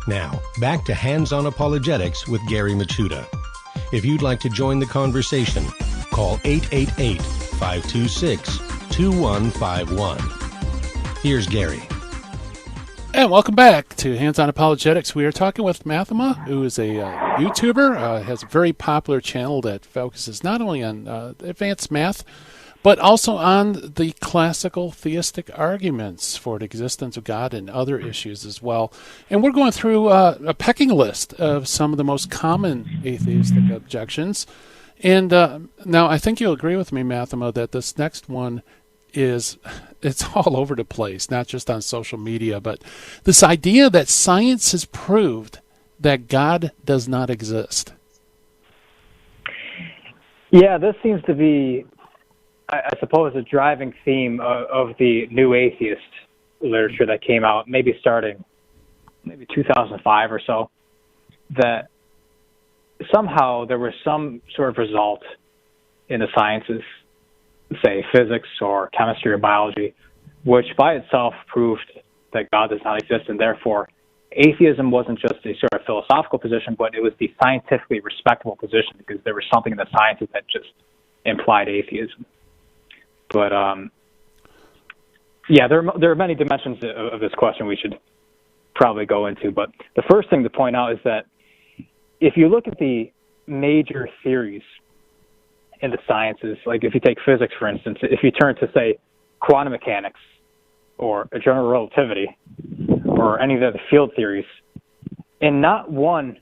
Now, back to Hands-On Apologetics with Gary Machuda. If you'd like to join the conversation, call 888-526-2151. Here's Gary. And welcome back to Hands-On Apologetics. We are talking with Mathoma, who is a YouTuber, has a very popular channel that focuses not only on advanced math, but also on the classical theistic arguments for the existence of God and other issues as well. And we're going through a pecking list of some of the most common atheistic objections. And now I think you'll agree with me, Mathoma, that this next one it's all over the place, not just on social media, but this idea that science has proved that God does not exist. Yeah, this seems to be, I suppose, a driving theme of the new atheist literature that came out, maybe starting 2005 or so, that somehow there was some sort of result in the sciences, say physics or chemistry or biology, which by itself proved that God does not exist, and therefore atheism wasn't just a sort of philosophical position, but it was the scientifically respectable position because there was something in the sciences that just implied atheism. But yeah, there are many dimensions of this question we should probably go into. But the first thing to point out is that if you look at the major theories in the sciences, like if you take physics, for instance, if you turn to, say, quantum mechanics or general relativity or any of the other field theories, in not one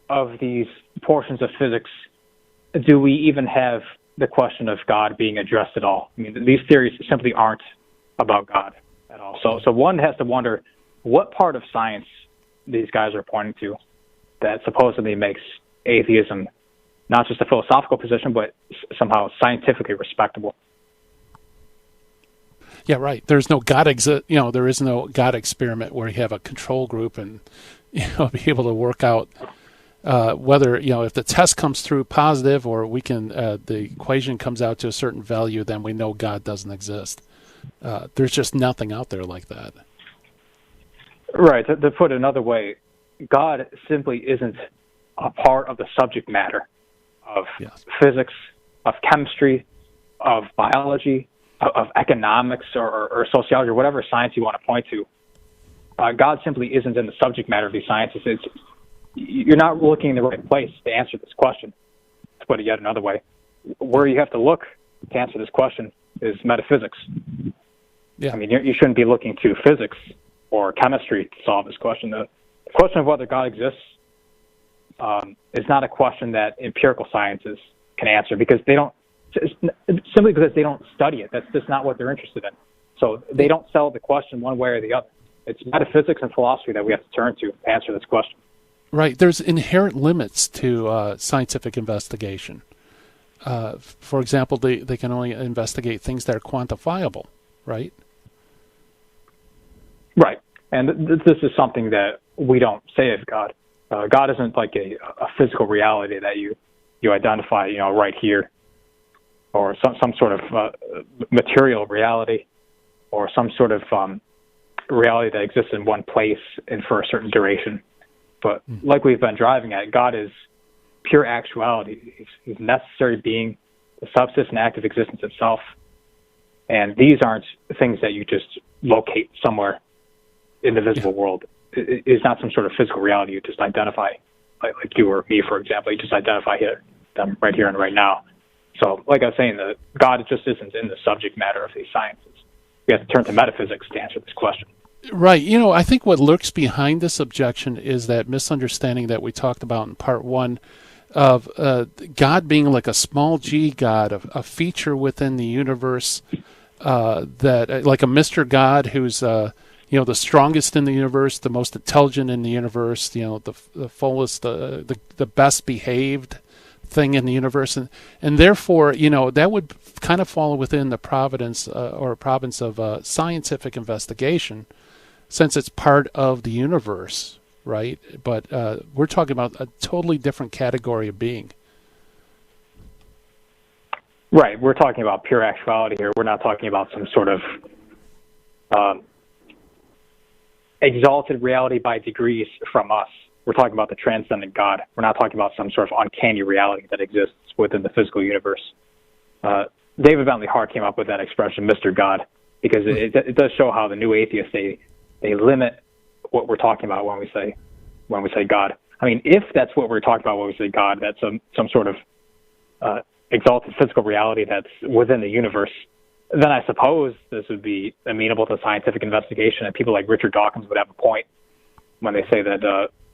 of these portions of physics do we even have the question of God being addressed at all. I mean, these theories simply aren't about God at all. So one has to wonder what part of science these guys are pointing to that supposedly makes atheism not just a philosophical position, but somehow scientifically respectable. Yeah, right. There's no God there is no God experiment where you have a control group and be able to work out whether if the test comes through positive or we can the equation comes out to a certain value, then we know God doesn't exist. There's just nothing out there like that. Right. To put it another way, God simply isn't a part of the subject matter of physics, of chemistry, of biology, of economics or sociology or whatever science you want to point to. God simply isn't in the subject matter of these sciences. You're not looking in the right place to answer this question. To put it yet another way, where you have to look to answer this question is metaphysics. Yeah. I mean, you shouldn't be looking to physics or chemistry to solve this question. The question of whether God exists is not a question that empirical sciences can answer because they don't, simply because they don't study it. That's just not what they're interested in. So they don't sell the question one way or the other. It's metaphysics and philosophy that we have to turn to answer this question. Right. There's inherent limits to scientific investigation. For example, they can only investigate things that are quantifiable, right? Right. And this is something that we don't say of God. God isn't like a physical reality that you identify, right here, or some sort of material reality, or some sort of reality that exists in one place and for a certain duration. But like we've been driving at, God is pure actuality. He's necessary being, the subsistent act of existence itself. And these aren't things that you just locate somewhere in the visible world. It's not some sort of physical reality you just identify, like you or me, for example. You just identify them right here and right now. So, like I was saying, God just isn't in the subject matter of these sciences. We have to turn to metaphysics to answer this question. Right. I think what lurks behind this objection is that misunderstanding that we talked about in part one of God being like a small g God, a feature within the universe, that like a Mr. God who's the strongest in the universe, the most intelligent in the universe, the fullest, the best behaved thing in the universe, and therefore that would kind of fall within the province of scientific investigation, since it's part of the universe, right? But we're talking about a totally different category of being. Right. We're talking about pure actuality here. We're not talking about some sort of exalted reality by degrees from us. We're talking about the transcendent God. We're not talking about some sort of uncanny reality that exists within the physical universe. David Bentley Hart came up with that expression, Mr. God, because it does show how the new atheists, they limit what we're talking about when we say God. I mean, if that's what we're talking about when we say God, that's some sort of exalted physical reality that's within the universe, then I suppose this would be amenable to scientific investigation, and people like Richard Dawkins would have a point when they say that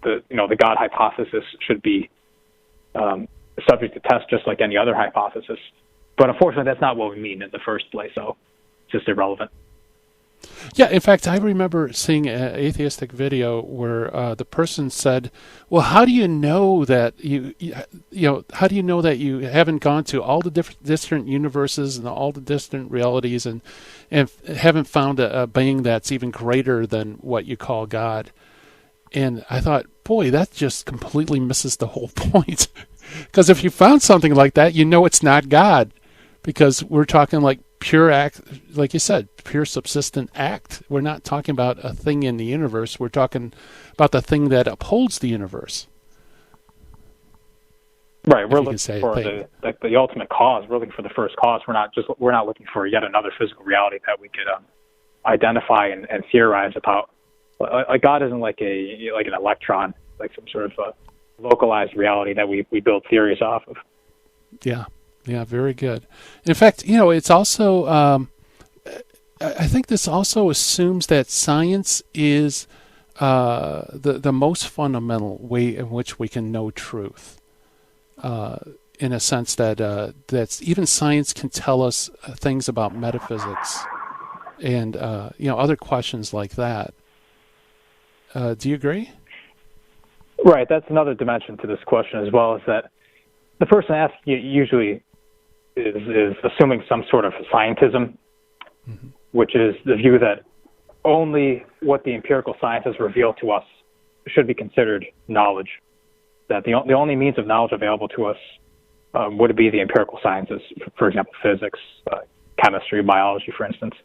the God hypothesis should be subject to test just like any other hypothesis. But unfortunately, that's not what we mean in the first place, so it's just irrelevant. Yeah, in fact, I remember seeing an atheistic video where the person said, "Well, how do you know that how do you know that you haven't gone to all the different universes and all the distant realities and haven't found a being that's even greater than what you call God?" And I thought, boy, that just completely misses the whole point. Because if you found something like that, it's not God, because we're talking like pure act, like you said, pure subsistent act. We're not talking about a thing in the universe. We're talking about the thing that upholds the universe. Right. We're looking for the ultimate cause. We're looking for the first cause. We're not looking for yet another physical reality that we could identify and theorize about. Like God isn't like an electron, like some sort of localized reality that we build theories off of. Yeah. Yeah, very good. In fact, it's also, I think this also assumes that science is the most fundamental way in which we can know truth, in a sense that even science can tell us things about metaphysics and, other questions like that. Do you agree? Right. That's another dimension to this question as well, is that the person asking you usually is assuming some sort of scientism, mm-hmm. which is the view that only what the empirical sciences reveal to us should be considered knowledge, that the only means of knowledge available to us would be the empirical sciences, for example, physics, chemistry, biology, for instance.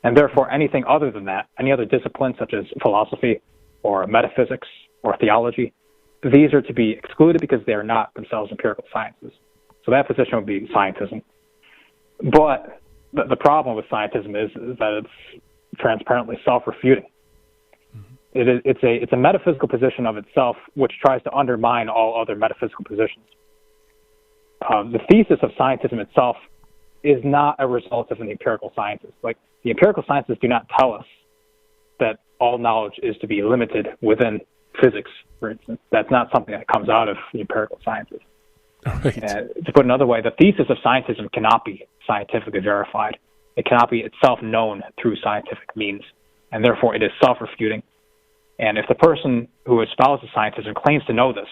And therefore, anything other than that, any other discipline such as philosophy or metaphysics or theology, these are to be excluded because they are not themselves empirical sciences. So that position would be scientism. But the problem with scientism is that it's transparently self-refuting. Mm-hmm. It's a metaphysical position of itself which tries to undermine all other metaphysical positions. The thesis of scientism itself is not a result of the empirical sciences. Like, the empirical sciences do not tell us that all knowledge is to be limited within physics, for instance. That's not something that comes out of the empirical sciences. Right. To put another way, the thesis of scientism cannot be scientifically verified. It cannot be itself known through scientific means, and therefore it is self-refuting. And if the person who espouses scientism claims to know this,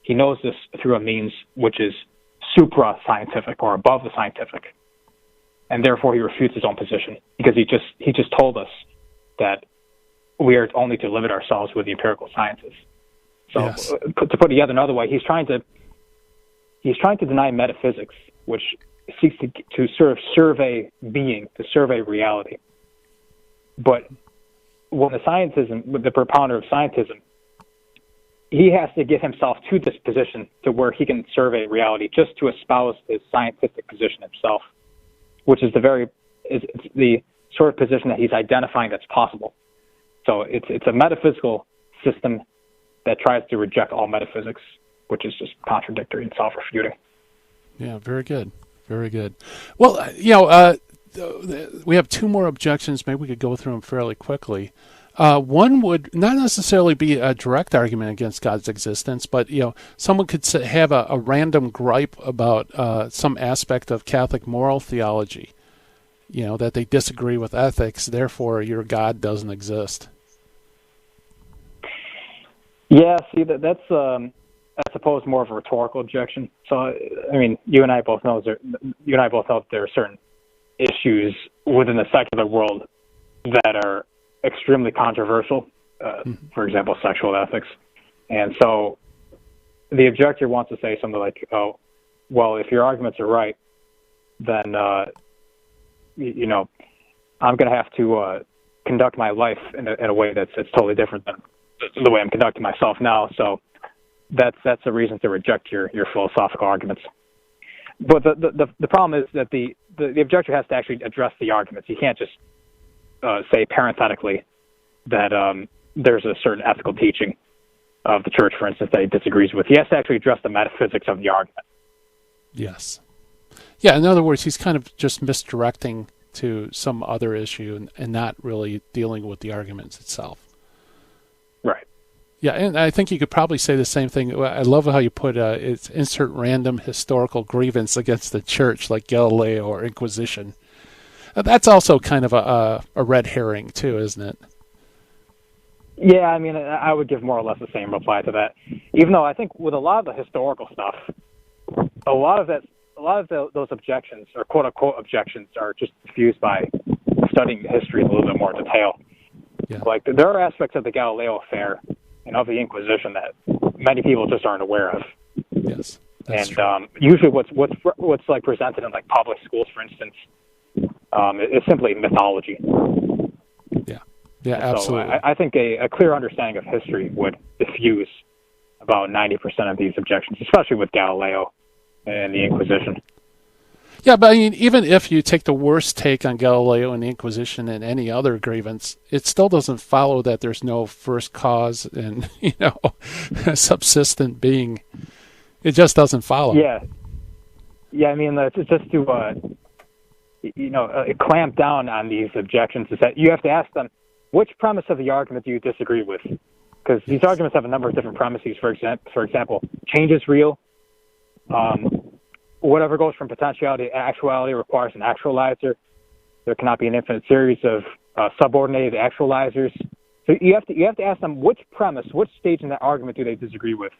he knows this through a means which is supra-scientific or above the scientific, and therefore he refutes his own position, because he just told us that we are only to limit ourselves with the empirical sciences. So, yes. To put it yet another way, he's trying to deny metaphysics, which seeks to sort of survey being, to survey reality. But when the propounder of scientism, he has to get himself to this position to where he can survey reality just to espouse his scientific position himself, which is the very it's the sort of position that he's identifying that's possible. So it's a metaphysical system that tries to reject all metaphysics, which is just contradictory and self-refuting. Yeah, very good. Very good. Well, we have two more objections. Maybe we could go through them fairly quickly. One would not necessarily be a direct argument against God's existence, but someone could have a random gripe about some aspect of Catholic moral theology. That they disagree with ethics, therefore your God doesn't exist. Yeah, see, that's I suppose more of a rhetorical objection. So, I mean, you and I both know that there are certain issues within the secular world that are extremely controversial. For example, sexual ethics, and so the objector wants to say something like, "Oh, well, if your arguments are right, then I'm going to have to conduct my life in a way that's totally different than the way I'm conducting myself now." So that's a reason to reject your philosophical arguments. But the problem is that the objector has to actually address the arguments. He can't just say parenthetically that there's a certain ethical teaching of the church, for instance, that he disagrees with. He has to actually address the metaphysics of the argument. Yes. Yeah, in other words, he's kind of just misdirecting to some other issue and not really dealing with the arguments itself. Right. Yeah, and I think you could probably say the same thing. I love how you put it's insert random historical grievance against the church, like Galileo or Inquisition. That's also kind of a red herring, too, isn't it? Yeah, I mean, I would give more or less the same reply to that. Even though I think with a lot of the historical stuff, a lot of those objections, or quote-unquote objections, are just diffused by studying history in a little bit more detail. Yeah. Like, there are aspects of the Galileo affair and of the Inquisition that many people just aren't aware of. Yes, that's and usually what's like presented in like public schools, for instance, is simply mythology. Yeah, absolutely. So I think a clear understanding of history would diffuse about 90% of these objections, especially with Galileo and the Inquisition. Yeah, but I mean, even if you take the worst take on Galileo and the Inquisition and any other grievance, it still doesn't follow that there's no first cause and, subsistent being. It just doesn't follow. Yeah. Yeah, I mean, it's just to, clamp down on these objections is that you have to ask them, which premise of the argument do you disagree with? Because these arguments have a number of different premises. For example, change is real. Whatever goes from potentiality to actuality requires an actualizer. There cannot be an infinite series of subordinated actualizers. So you have to ask them which premise, which stage in that argument do they disagree with.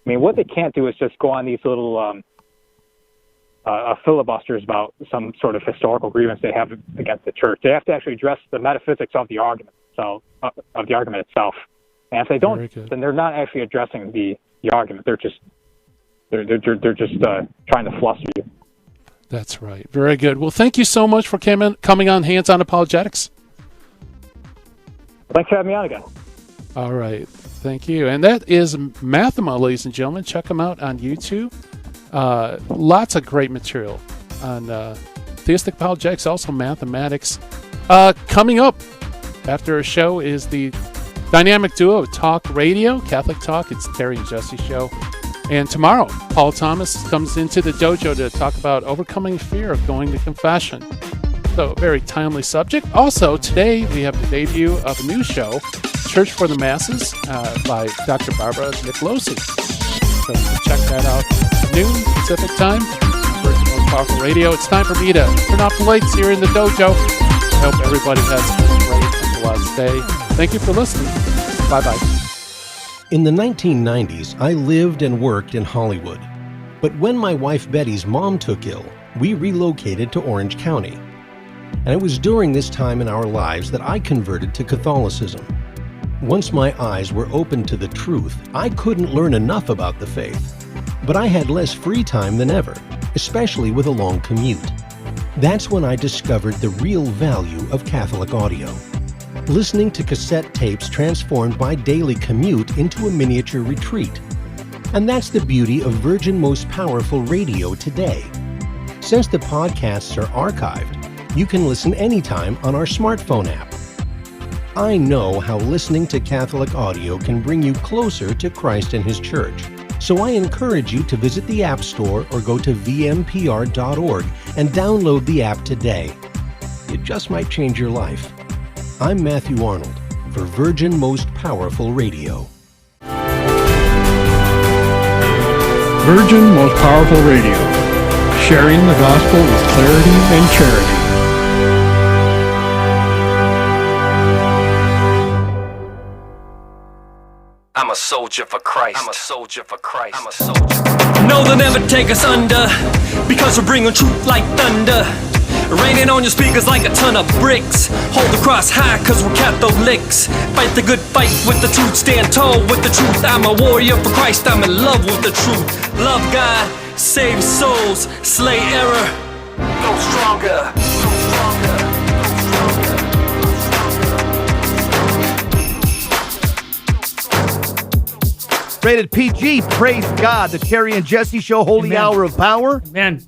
I mean, what they can't do is just go on these little filibusters about some sort of historical grievance they have against the church. They have to actually address the metaphysics of the argument, of the argument itself. And if they don't, then they're not actually addressing the argument. They're just trying to fluster you. That's right. Very good. Well, thank you so much for coming on Hands on Apologetics. Thanks for having me on again. All right. Thank you. And that is Mathoma, ladies and gentlemen. Check them out on YouTube. Lots of great material on theistic apologetics, also mathematics. Coming up after a show is the dynamic duo of Talk Radio, Catholic Talk. It's Terry and Jesse show. And tomorrow, Paul Thomas comes into the dojo to talk about overcoming fear of going to confession. So, a very timely subject. Also, today we have the debut of a new show, Church for the Masses, by Dr. Barbara Nicolosi. So, check that out. Noon Pacific time, Virgin Most Powerful Radio. It's time for me to turn off the lights here in the dojo. I hope everybody has a great and blessed day. Thank you for listening. Bye-bye. In the 1990s, I lived and worked in Hollywood. But when my wife Betty's mom took ill, we relocated to Orange County. And it was during this time in our lives that I converted to Catholicism. Once my eyes were opened to the truth, I couldn't learn enough about the faith. But I had less free time than ever, especially with a long commute. That's when I discovered the real value of Catholic audio. Listening to cassette tapes transformed my daily commute into a miniature retreat. And that's the beauty of Virgin Most Powerful Radio today. Since the podcasts are archived, You can listen anytime on our smartphone app. I know how listening to Catholic audio can bring you closer to Christ and His Church. So I encourage you to visit the App Store or go to vmpr.org and download the app today. It just might change your life. I'm Matthew Arnold for Virgin Most Powerful Radio. Virgin Most Powerful Radio, sharing the gospel with clarity and charity. I'm a soldier for Christ. I'm a soldier for Christ. I'm a soldier. No, they'll never take us under, because we're bringing truth like thunder. Raining on your speakers like a ton of bricks. Hold the cross high, cause we're Catholics. Fight the good fight with the truth. Stand tall with the truth. I'm a warrior for Christ. I'm in love with the truth. Love God, save souls, slay error. Go stronger. Go stronger. Rated PG, praise God. The Terry and Jesse Show, Holy Amen. Hour of Power. Amen.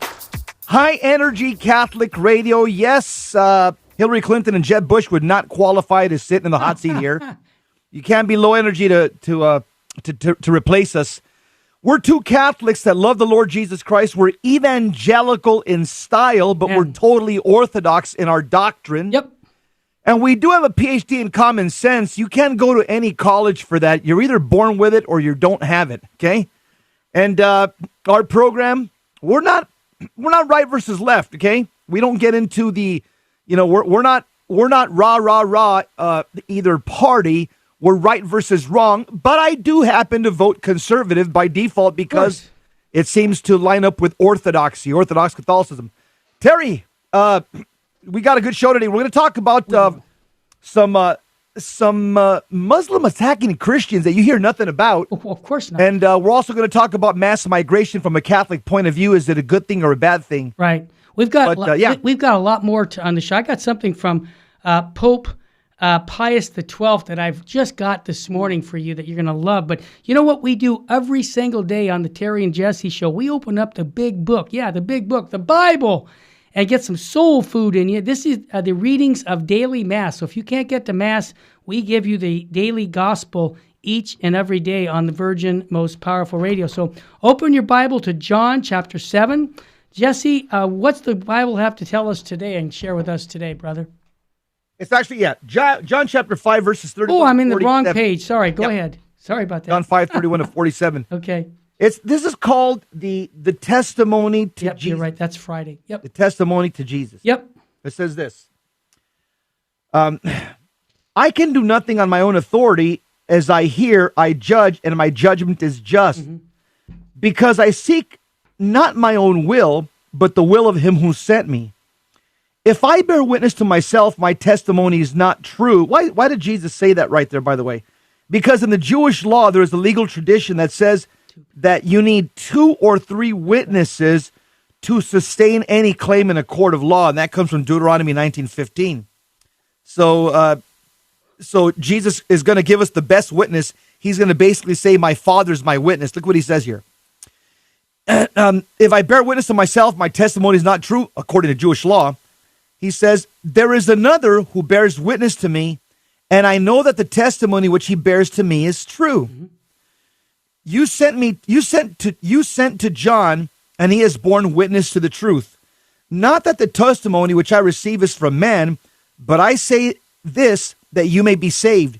High energy Catholic radio. Yes, Hillary Clinton and Jeb Bush would not qualify to sit in the hot seat here. You can't be low energy to replace us. We're two Catholics that love the Lord Jesus Christ. We're evangelical in style, but we're totally orthodox in our doctrine. Yep. And we do have a PhD in common sense. You can't go to any college for that. You're either born with it or you don't have it, okay? And our program, we're not right versus left, okay? We don't get into the, we're not rah, either party. We're right versus wrong. But I do happen to vote conservative by default because it seems to line up with orthodoxy, Orthodox Catholicism. Terry, we got a good show today. We're going to talk about some Muslim attacking Christians that you hear nothing about. Oh, of course not. And we're also going to talk about mass migration from a Catholic point of view. Is it a good thing or a bad thing? Right. We've got a lot more on the show. I got something from Pope Pius XII that I've just got this morning for you that you're going to love. But you know what we do every single day on the Terry and Jesse Show? We open up the big book. Yeah, the big book, the Bible, and get some soul food in you. This is the readings of daily Mass. So if you can't get to Mass, we give you the daily gospel each and every day on the Virgin Most Powerful Radio. So open your Bible to John chapter 7. Jesse, what's the Bible have to tell us today and share with us today, brother? It's actually, John chapter 5, verses 31 Oh, I'm in the 47. wrong page. Sorry, go ahead. Sorry about that. John 5, 31 to 47. Okay. This is called the testimony to Yep, Jesus. you're right. That's Friday. Yep. The testimony to Jesus. Yep. It says this. I can do nothing on my own authority. As I hear, I judge, and my judgment is just. Because I seek not my own will, but the will of him who sent me. If I bear witness to myself, my testimony is not true. Why did Jesus say that right there, by the way? Because in the Jewish law, there is a legal tradition that says that you need 2 or 3 witnesses to sustain any claim in a court of law, and that comes from Deuteronomy 19:15. So Jesus is going to give us the best witness. He's going to basically say, my Father's my witness. Look what he says here. If I bear witness to myself, my testimony is not true, according to Jewish law. He says, there is another who bears witness to me, and I know that the testimony which he bears to me is true. You sent to John, and he has borne witness to the truth. Not that the testimony which I receive is from man, but I say this, that you may be saved.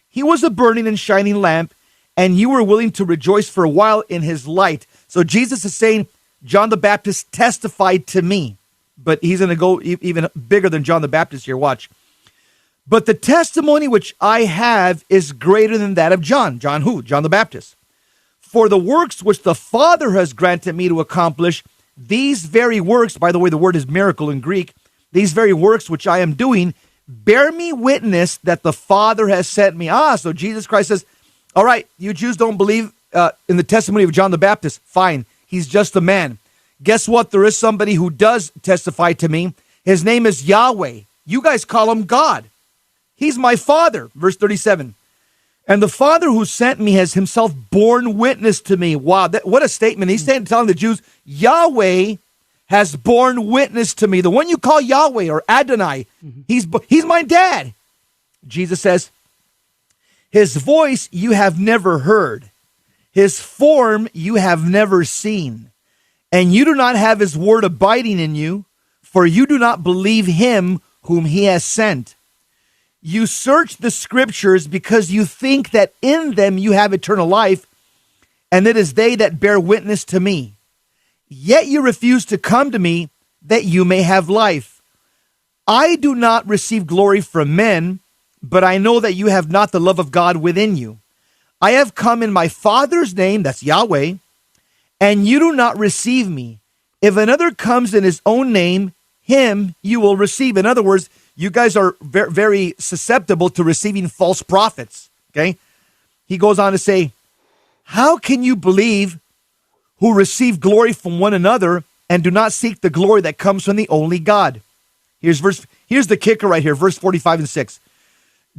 He was a burning and shining lamp, and you were willing to rejoice for a while in his light. So Jesus is saying, John the Baptist testified to me. But he's going to go even bigger than John the Baptist here. Watch. But the testimony which I have is greater than that of John. John who? John the Baptist. For the works which the Father has granted me to accomplish, these very works, by the way, the word is miracle in Greek, these very works which I am doing, bear me witness that the Father has sent me. So Jesus Christ says, all right, you Jews don't believe in the testimony of John the Baptist. Fine, he's just a man. Guess what? There is somebody who does testify to me. His name is Yahweh. You guys call him God. He's my Father. Verse 37. And the Father who sent me has himself borne witness to me. Wow, what a statement. He's telling the Jews, Yahweh has borne witness to me. The one you call Yahweh or Adonai, he's my dad. Jesus says, his voice you have never heard. His form you have never seen. And you do not have his word abiding in you, for you do not believe him whom he has sent. You search the scriptures because you think that in them you have eternal life, and it is they that bear witness to me. Yet you refuse to come to me that you may have life. I do not receive glory from men, but I know that you have not the love of God within you. I have come in my Father's name, that's Yahweh, and you do not receive me. If another comes in his own name, him you will receive. In other words, you guys are very susceptible to receiving false prophets, okay? He goes on to say, how can you believe who receive glory from one another and do not seek the glory that comes from the only God? Here's the kicker right here, verse 45 and 6.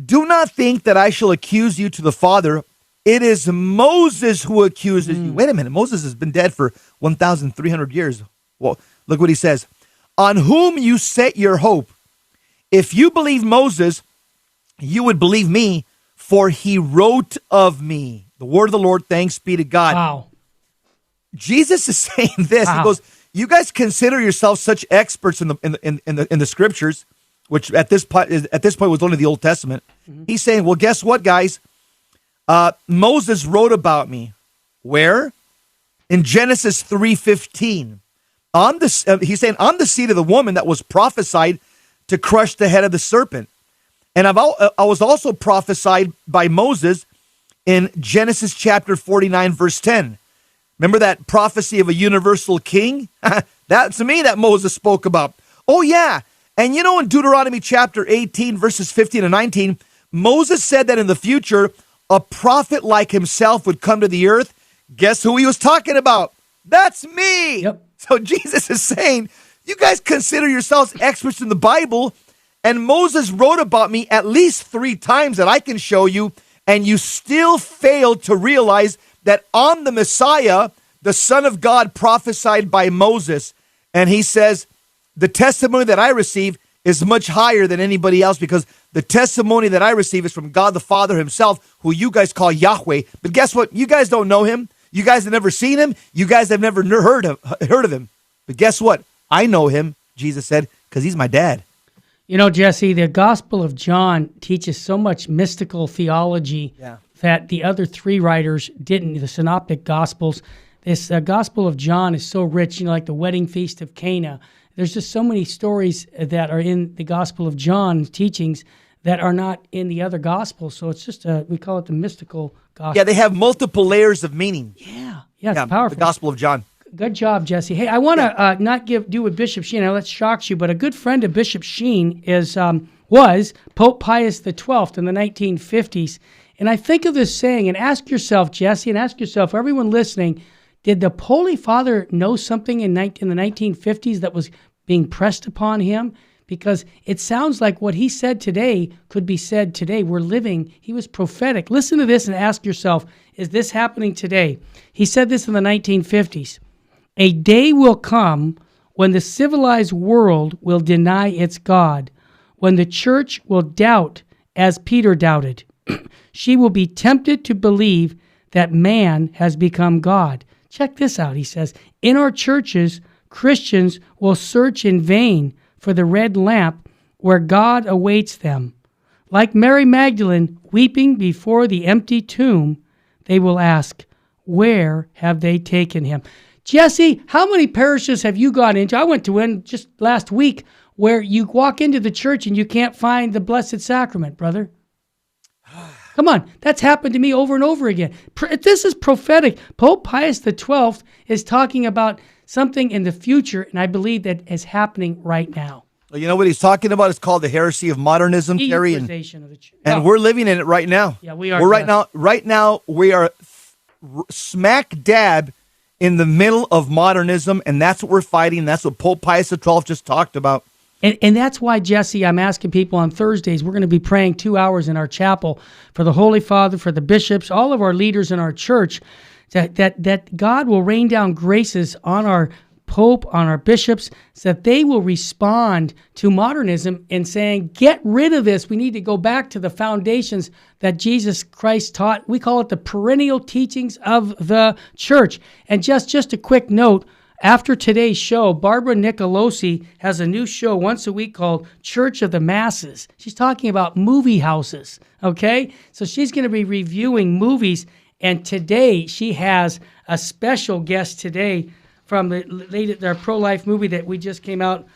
Do not think that I shall accuse you to the Father. It is Moses who accuses you. Wait a minute, Moses has been dead for 1,300 years. Well, look what he says. On whom you set your hope. If you believe Moses, you would believe me, for he wrote of me. The word of the Lord, thanks be to God. Wow. Jesus is saying this. Wow. He goes, you guys consider yourselves such experts in the scriptures, which at this point was only the Old Testament. Mm-hmm. He's saying, well, guess what, guys? Moses wrote about me. Where? In Genesis 3:15. He's saying, I'm the seed of the woman that was prophesied to crush the head of the serpent. And I was also prophesied by Moses in Genesis chapter 49, verse 10. Remember that prophecy of a universal king? That's me that Moses spoke about. Oh, yeah. And in Deuteronomy chapter 18, verses 15 and 19, Moses said that in the future, a prophet like himself would come to the earth. Guess who he was talking about? That's me. Yep. So Jesus is saying, you guys consider yourselves experts in the Bible, and Moses wrote about me at least 3 times that I can show you, and you still fail to realize that I'm the Messiah, the Son of God prophesied by Moses. And he says, the testimony that I receive is much higher than anybody else, because the testimony that I receive is from God the Father himself, who you guys call Yahweh. But guess what? You guys don't know him. You guys have never seen him. You guys have never heard of him. But guess what? I know him, Jesus said, because he's my dad. Jesse, the Gospel of John teaches so much mystical theology that the other 3 writers didn't. The Synoptic Gospels, this Gospel of John is so rich, like the wedding feast of Cana. There's just so many stories that are in the Gospel of John teachings that are not in the other Gospels. So it's just, we call it the mystical gospel. Yeah, they have multiple layers of meaning. Yeah, it's powerful. The Gospel of John. Good job, Jesse. Hey, I want to not do with Bishop Sheen. I know that shocks you, but a good friend of Bishop Sheen was Pope Pius XII in the 1950s. And I think of this saying, and ask yourself, Jesse, and ask yourself, everyone listening, did the Holy Father know something in the 1950s that was being pressed upon him? Because it sounds like what he said today could be said today. We're living, he was prophetic. Listen to this and ask yourself, is this happening today? He said this in the 1950s. A day will come when the civilized world will deny its God, when the church will doubt as Peter doubted. She will be tempted to believe that man has become God. Check this out, he says. In our churches, Christians will search in vain for the red lamp where God awaits them. Like Mary Magdalene weeping before the empty tomb, they will ask, where have they taken him? Jesse, how many parishes have you gone into? I went to one just last week where you walk into the church and you can't find the Blessed Sacrament, brother. Come on, that's happened to me over and over again. This is prophetic. Pope Pius XII is talking about something in the future, and I believe that is happening right now. Well, you know what he's talking about? It's called the heresy of modernism, Terry, and we're living in it right now. Yeah, we are. Right now, we are smack dab in the middle of modernism, and that's what we're fighting. That's what Pope Pius XII just talked about. And that's why, Jesse, I'm asking people on Thursdays, we're going to be praying 2 hours in our chapel for the Holy Father, for the bishops, all of our leaders in our church, that God will rain down graces on our Pope, on our bishops, so that they will respond to modernism in saying, get rid of this. We need to go back to the foundations that Jesus Christ taught. We call it the perennial teachings of the church. And just a quick note, after today's show, Barbara Nicolosi has a new show once a week called Church of the Masses. She's talking about movie houses, okay? So she's going to be reviewing movies, and today she has a special guest today from their pro-life movie that we just came out.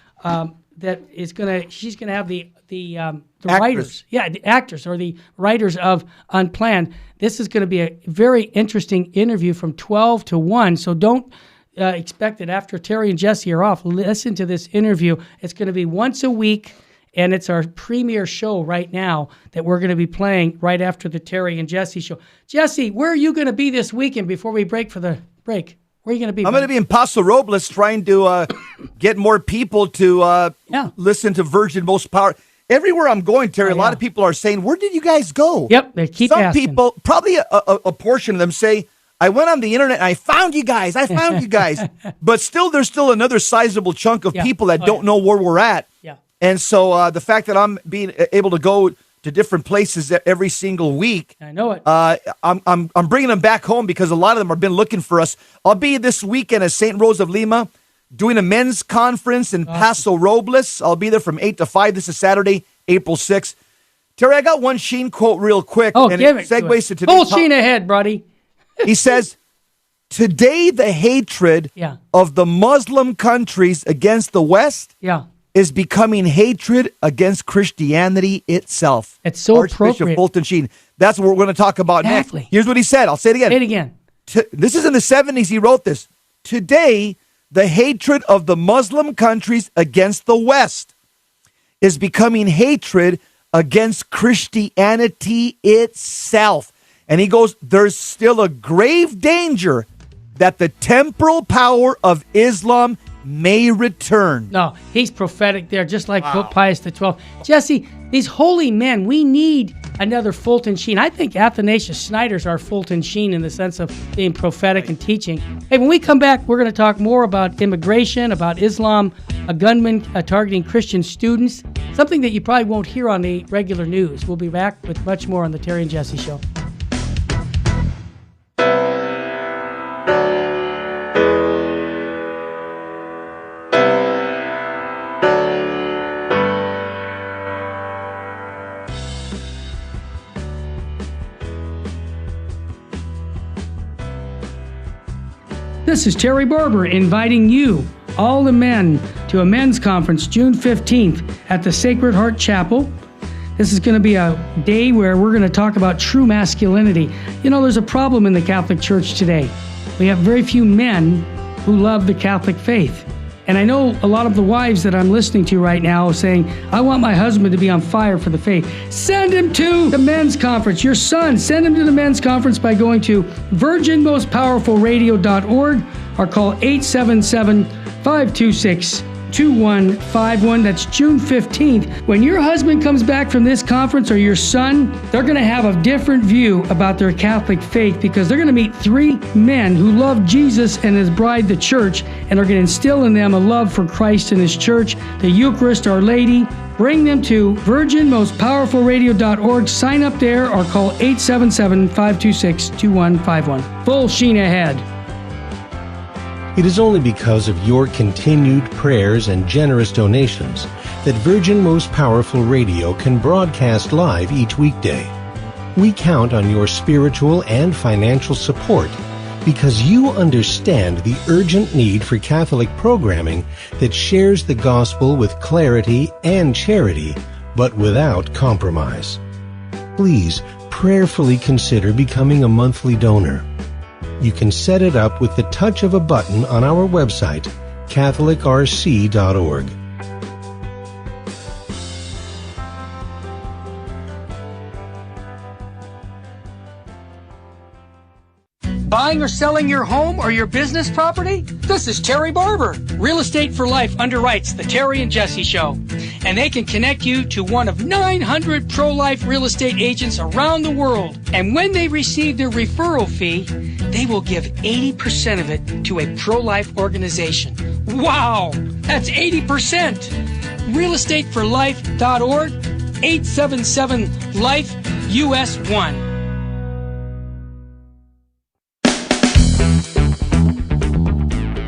She's gonna have the writers, the actors or the writers of Unplanned. This is going to be a very interesting interview from 12 to 1. So don't expect that after Terry and Jesse are off. Listen to this interview. It's going to be once a week, and it's our premiere show right now that we're going to be playing right after the Terry and Jesse show. Jesse, where are you going to be this weekend before we break for the break? Where are you going to be? I'm going to be in Paso Robles trying to get more people to listen to Virgin Most Power. Everywhere I'm going, Terry, a lot of people are saying, where did you guys go? Yep, they keep asking. Some people, probably a portion of them say, I went on the internet and I found you guys. But still, there's still another sizable chunk of people that don't know where we're at. Yeah. And so the fact that I'm being able to go to different places every single week. I know it. I'm bringing them back home because a lot of them have been looking for us. I'll be this weekend at St. Rose of Lima doing a men's conference in Paso Robles. I'll be there from 8 to 5. This is Saturday, April 6th. Terry, I got one Sheen quote real quick. Oh, and give it segues to today's full Sheen ahead, buddy. He says, today the hatred of the Muslim countries against the West is becoming hatred against Christianity itself. It's so Archbishop appropriate. Fulton Sheen. That's what we're going to talk about next. Here's what he said. I'll say it again. Say it again. This is in the 70s. He wrote this. Today, the hatred of the Muslim countries against the West is becoming hatred against Christianity itself. And he goes, there's still a grave danger that the temporal power of Islam may return. No, he's prophetic there, just like Pope Pius XII. Jesse, these holy men, we need another Fulton Sheen. I think Athanasius Schneider's our Fulton Sheen in the sense of being prophetic and teaching. Hey, when we come back, we're going to talk more about immigration, about Islam, a gunman targeting Christian students, something that you probably won't hear on the regular news. We'll be back with much more on the Terry and Jesse Show. This is Terry Barber inviting you, all the men, to a men's conference June 15th at the Sacred Heart Chapel. This is going to be a day where we're going to talk about true masculinity. You know, there's a problem in the Catholic Church today. We have very few men who love the Catholic faith. And I know a lot of the wives that I'm listening to right now are saying, I want my husband to be on fire for the faith. Send him to the men's conference. Your son, send him to the men's conference by going to virginmostpowerfulradio.org or call 877-526-2151. That's June 15th. When your husband comes back from this conference or your son, they're going to have a different view about their Catholic faith because they're going to meet three men who love Jesus and his bride, the church, and are going to instill in them a love for Christ and his church, the Eucharist, Our Lady. Bring them to virginmostpowerfulradio.org. Sign up there or call 877-526-2151. Full Sheen ahead. It is only because of your continued prayers and generous donations that Virgin Most Powerful Radio can broadcast live each weekday. We count on your spiritual and financial support because you understand the urgent need for Catholic programming that shares the gospel with clarity and charity, but without compromise. Please prayerfully consider becoming a monthly donor. You can set it up with the touch of a button on our website, catholicrc.org. Buying or selling your home or your business property? This is Terry Barber. Real Estate for Life underwrites the Terry and Jesse Show. And they can connect you to one of 900 pro-life real estate agents around the world. And when they receive their referral fee, they will give 80% of it to a pro-life organization. Wow! That's 80%! realestateforlife.org, 877-LIFE-US1.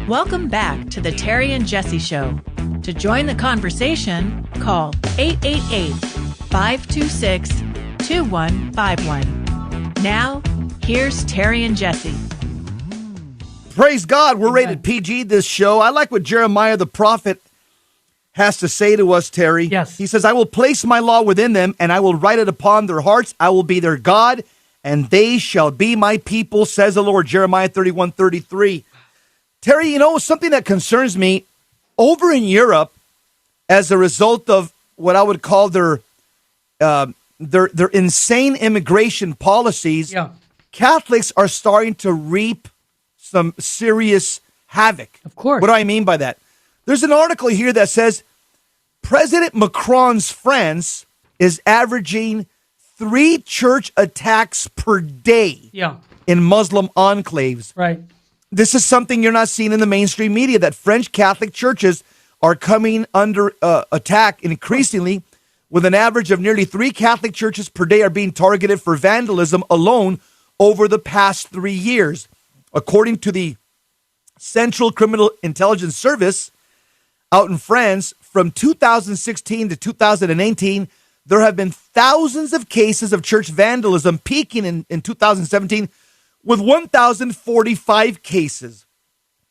Welcome back to the Terry and Jesse Show. To join the conversation, call 888-526-2151. Now, here's Terry and Jesse. Praise God, we're rated PG this show. I like what Jeremiah the prophet has to say to us, Terry. Yes. He says, I will place my law within them, and I will write it upon their hearts. I will be their God, and they shall be my people, says the Lord. Jeremiah 31:33. Terry, you know, something that concerns me, over in Europe, as a result of what I would call their insane immigration policies, Catholics are starting to reap some serious havoc. Of course. What do I mean by that? There's an article here that says President Macron's France is averaging 3 church attacks per day in Muslim enclaves. Right. This is something you're not seeing in the mainstream media, that French Catholic churches are coming under attack increasingly, with an average of nearly 3 Catholic churches per day are being targeted for vandalism alone over the past 3 years. According to the Central Criminal Intelligence Service out in France, from 2016 to 2018, there have been thousands of cases of church vandalism, peaking in 2017 with 1,045 cases.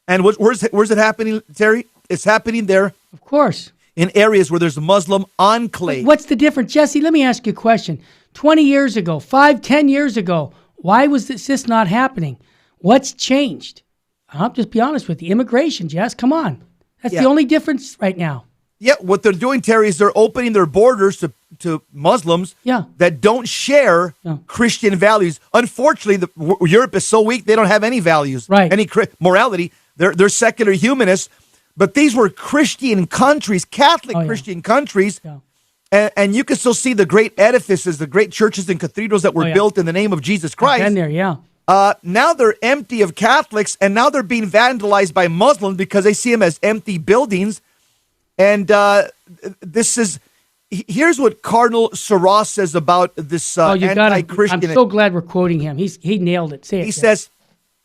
And where's it happening, Terry? It's happening there. Of course. In areas where there's a Muslim enclave. What's the difference? Jesse, let me ask you a question. 20 years ago, 10 years ago, why was this not happening? What's changed? I'll just be honest with you. Immigration, Jess, come on. That's the only difference right now. Yeah, what they're doing, Terry, is they're opening their borders to Muslims that don't share Christian values. Unfortunately, Europe is so weak, they don't have any values, any morality. They're secular humanists. But these were Christian countries, Catholic Christian countries. And you can still see the great edifices, the great churches and cathedrals that were built in the name of Jesus Christ. I've been there, now they're empty of Catholics, and now they're being vandalized by Muslims because they see them as empty buildings. And here's what Cardinal Sarah says about this anti-Christian. I'm so glad we're quoting him. He nailed it. Say it. He says,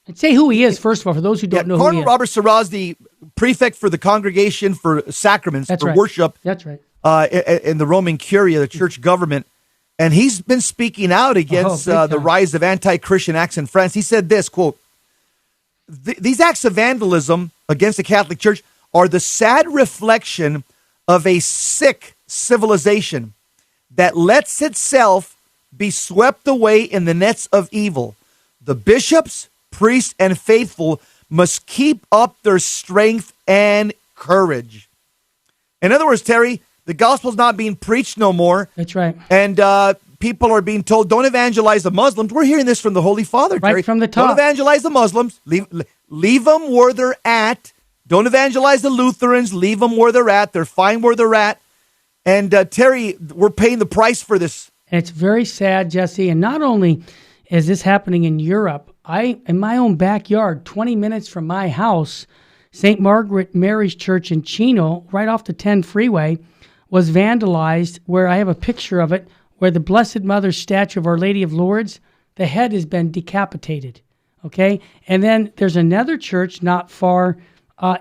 and say who he is, first of all, for those who don't know Cardinal who he is. Robert Sarah is the prefect for the Congregation for Sacraments, worship. That's right. In the Roman Curia, the church government. And he's been speaking out against the rise of anti-Christian acts in France. He said this, quote, these acts of vandalism against the Catholic Church are the sad reflection of a sick civilization that lets itself be swept away in the nets of evil. The bishops, priests, and faithful must keep up their strength and courage. In other words, Terry, the gospel's not being preached no more. That's right. And people are being told, don't evangelize the Muslims. We're hearing this from the Holy Father, Terry. Right from the top. Don't evangelize the Muslims. Leave them where they're at. Don't evangelize the Lutherans. Leave them where they're at. They're fine where they're at. And Terry, we're paying the price for this. And it's very sad, Jesse. And not only is this happening in Europe, in my own backyard, 20 minutes from my house, St. Margaret Mary's Church in Chino, right off the 10 freeway, was vandalized, where I have a picture of it, where the Blessed Mother's statue of Our Lady of Lourdes, the head has been decapitated. Okay? And then there's another church not far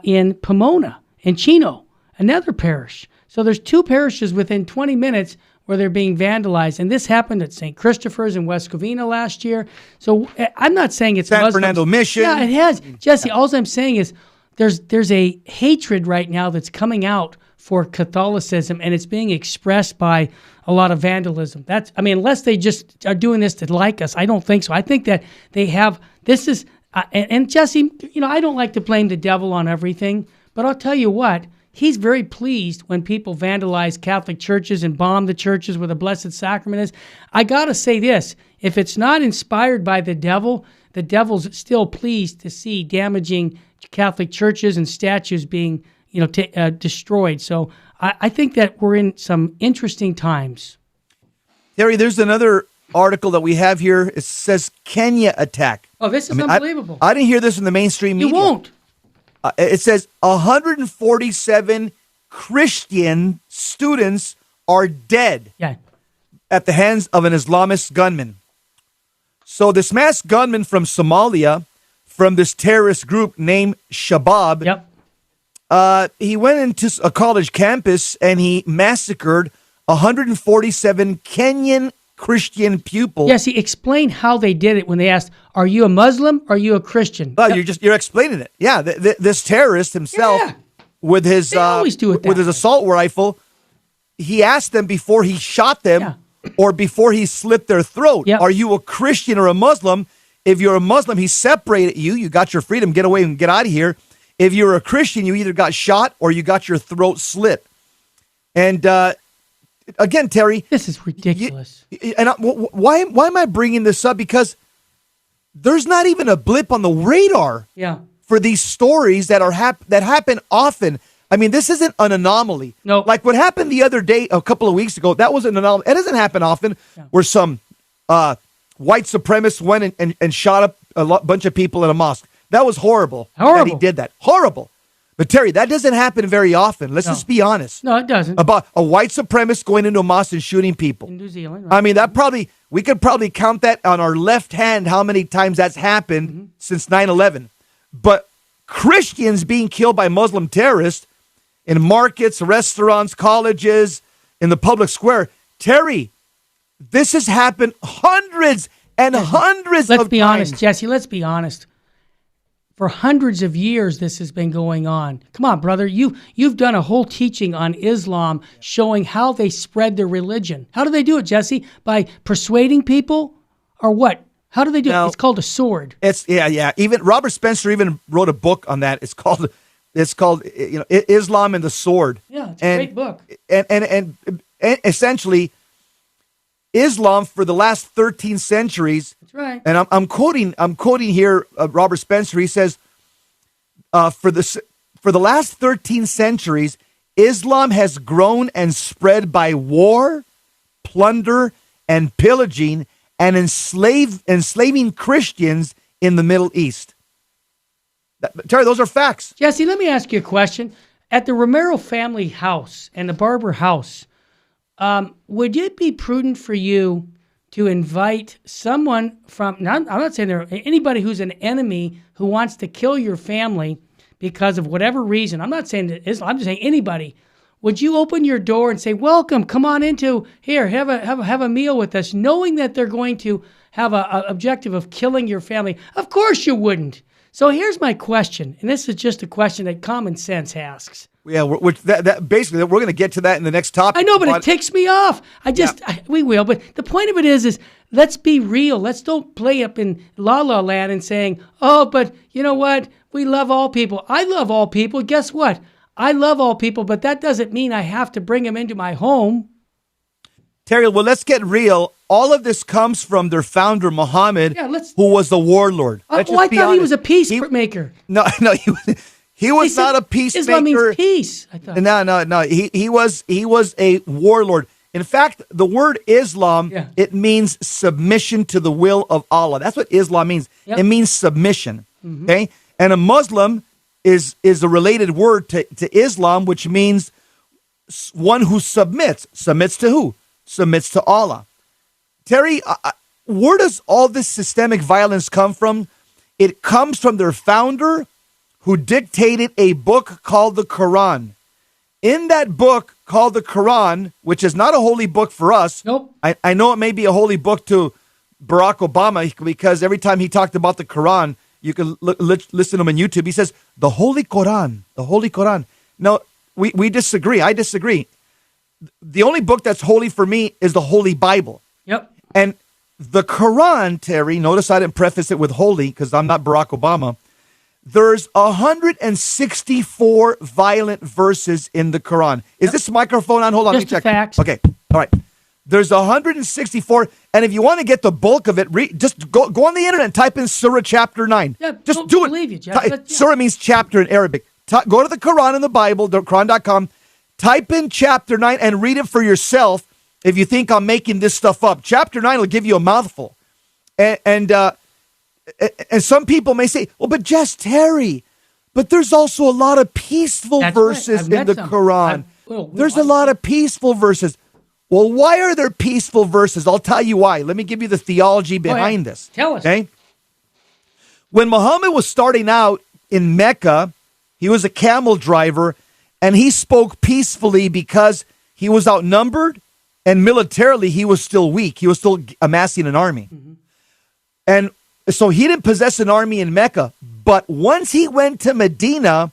in Pomona, in Chino, another parish. So there's 2 parishes within 20 minutes where they're being vandalized. And this happened at St. Christopher's in West Covina last year. So I'm not saying it's San Muslims. Fernando Mission. Yeah, it has. Jesse, all I'm saying is there's a hatred right now that's coming out for Catholicism, and it's being expressed by a lot of vandalism. Unless they just are doing this to like us, I don't think so. I think that they have, this is, and Jesse, I don't like to blame the devil on everything, but I'll tell you what, he's very pleased when people vandalize Catholic churches and bomb the churches where the Blessed Sacrament is. I got to say this, if it's not inspired by the devil, the devil's still pleased to see damaging Catholic churches and statues being, destroyed. So I think that we're in some interesting times. Terry, there's another article that we have here. It says Kenya attack. Oh, this is unbelievable. I didn't hear this in the mainstream media. You won't. It says 147 Christian students are dead at the hands of an Islamist gunman. So this masked gunman from Somalia, from this terrorist group named Shabab, he went into a college campus and he massacred 147 Kenyan Christian pupils. Yes, he explained how they did it when they asked, "Are you a Muslim? Or are you a Christian?" Oh, you're explaining it. Yeah, this terrorist himself with his his assault rifle, he asked them before he shot them or before he slit their throat, "Are you a Christian or a Muslim?" If you're a Muslim, he separated you. You got your freedom. Get away and get out of here. If you're a Christian, you either got shot or you got your throat slit. And again, Terry, this is ridiculous. Why am I bringing this up? Because there's not even a blip on the radar for these stories that happen often. I mean, this isn't an anomaly. No, like what happened the other day, a couple of weeks ago. That was an anomaly. It doesn't happen often. Where some white supremacists went and shot up a bunch of people in a mosque. That was horrible. That he did that. Horrible. But Terry, that doesn't happen very often. Let's just be honest. No, it doesn't. About a white supremacist going into a mosque and shooting people. In New Zealand, right? I mean, we could probably count that on our left hand how many times that's happened since 9/11. But Christians being killed by Muslim terrorists in markets, restaurants, colleges, in the public square. Terry, this has happened hundreds and hundreds of times. Let's be honest, Jesse. Let's be honest. For hundreds of years, this has been going on. Come on, brother. You've done a whole teaching on Islam showing how they spread their religion. How do they do it, Jesse? By persuading people, or what? How do they do it? It's called a sword. Even Robert Spencer even wrote a book on that. It's called Islam and the Sword. Yeah, it's a great book. And essentially, Islam for the last 13 centuries. That's right. And I'm quoting here Robert Spencer. He says, for the last 13 centuries, Islam has grown and spread by war, plunder, and pillaging, and enslaving Christians in the Middle East. Terry, those are facts. Jesse, let me ask you a question. At the Romero family house and the Barber house, would it be prudent for you to invite someone from, I'm not saying anybody who's an enemy who wants to kill your family because of whatever reason? I'm not saying that Islam, I'm just saying anybody. Would you open your door and say, "Welcome, come on into here, have a meal with us," knowing that they're going to have an objective of killing your family? Of course you wouldn't. So here's my question, and this is just a question that common sense asks. Yeah, basically, we're going to get to that in the next topic. I know, but it ticks me off. We will. But the point of it is let's be real. Let's don't play up in la la land and saying, "Oh, but you know what? We love all people." I love all people. Guess what? I love all people, but that doesn't mean I have to bring them into my home. Terry, well, let's get real. All of this comes from their founder, Muhammad, who was the warlord. I thought he was a peacemaker. No, he was not a peacemaker. Islam means peace. I thought. No. He was a warlord. In fact, the word Islam, it means submission to the will of Allah. That's what Islam means. Yep. It means submission. Mm-hmm. Okay, and a Muslim is a related word to Islam, which means one who submits. Submits to who? Submits to Allah. Terry, where does all this systemic violence come from? It comes from their founder, who dictated a book called the Quran. In that book called the Quran, which is not a holy book for us. Nope. I know it may be a holy book to Barack Obama, because every time he talked about the Quran, you can listen to him on YouTube. He says, the Holy Quran, the Holy Quran. No, we disagree. I disagree. The only book that's holy for me is the Holy Bible. Yep. And the Quran, Terry, notice I didn't preface it with holy because I'm not Barack Obama. There's 164 violent verses in the Quran. Is this microphone on? Hold on, let me check. Facts. Okay, all right. There's 164, and if you want to get the bulk of it, just go on the internet and type in Surah chapter 9. Yeah, just do it. Believe you, Jeff, Surah means chapter in Arabic. Go to the Quran and the Bible, Quran.com, type in chapter 9 and read it for yourself if you think I'm making this stuff up. Chapter 9 will give you a mouthful. And some people may say, well, but just Terry, but there's also a lot of peaceful verses in the Quran. There's a lot of peaceful verses. Well, why are there peaceful verses? I'll tell you why. Let me give you the theology behind this. Tell us. Okay? When Muhammad was starting out in Mecca, he was a camel driver, and he spoke peacefully because he was outnumbered, and militarily he was still weak. He was still amassing an army. Mm-hmm. And so he didn't possess an army in Mecca. But once he went to Medina,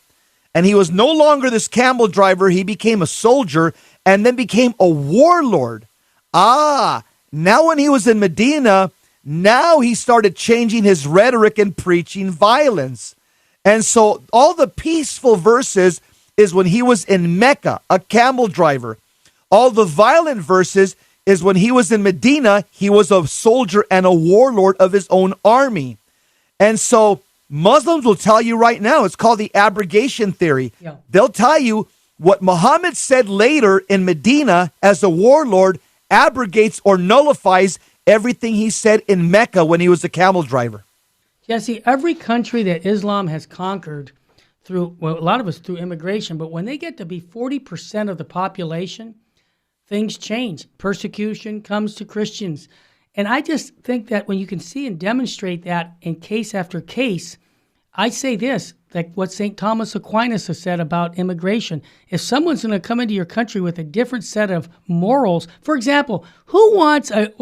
and he was no longer this camel driver, he became a soldier, and then became a warlord. Now when he was in Medina, now he started changing his rhetoric and preaching violence. And so all the peaceful verses is when he was in Mecca, a camel driver. All the violent verses is when he was in Medina, he was a soldier and a warlord of his own army. And so Muslims will tell you right now, it's called the abrogation theory. Yeah. They'll tell you what Muhammad said later in Medina as a warlord abrogates or nullifies everything he said in Mecca when he was a camel driver. Yeah, see, every country that Islam has conquered through, well, a lot of it's through immigration, but when they get to be 40% of the population, things change. Persecution comes to Christians. And I just think that when you can see and demonstrate that in case after case, I say this, like what St. Thomas Aquinas has said about immigration. If someone's going to come into your country with a different set of morals, for example, who wants a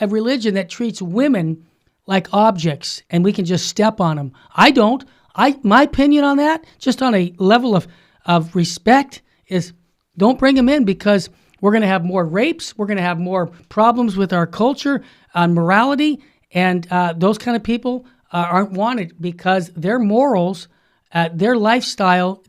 religion that treats women like objects and we can just step on them? I don't. My opinion on that, just on a level of respect, is don't bring them in, because we're going to have more rapes. We're going to have more problems with our culture, morality, and those kind of people aren't wanted because their morals, their lifestyle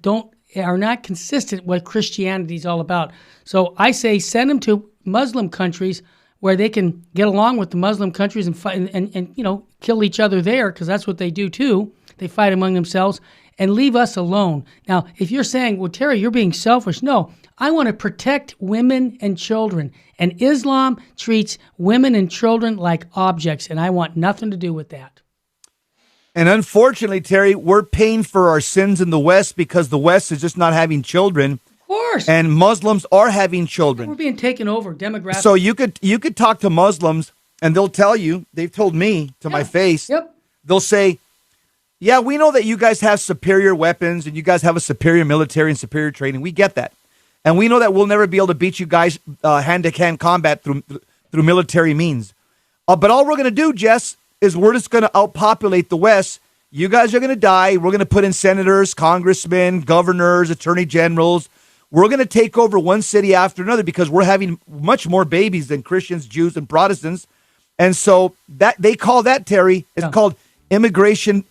are not consistent with what Christianity is all about. So I say send them to Muslim countries where they can get along with the Muslim countries and fight and kill each other there, because that's what they do too. They fight among themselves, and leave us alone. Now, if you're saying, well, Terry, you're being selfish. No, I want to protect women and children. And Islam treats women and children like objects, and I want nothing to do with that. And unfortunately, Terry, we're paying for our sins in the West because the West is just not having children. Of course. And Muslims are having children. We're being taken over demographically. So you could talk to Muslims, and they'll tell you, they've told me to my face, they'll say, yeah, we know that you guys have superior weapons and you guys have a superior military and superior training. We get that. And we know that we'll never be able to beat you guys hand-to-hand combat through military means. But all we're going to do, Jess, is we're just going to outpopulate the West. You guys are going to die. We're going to put in senators, congressmen, governors, attorney generals. We're going to take over one city after another because we're having much more babies than Christians, Jews, and Protestants. And so that they call that, Terry, it's called immigration,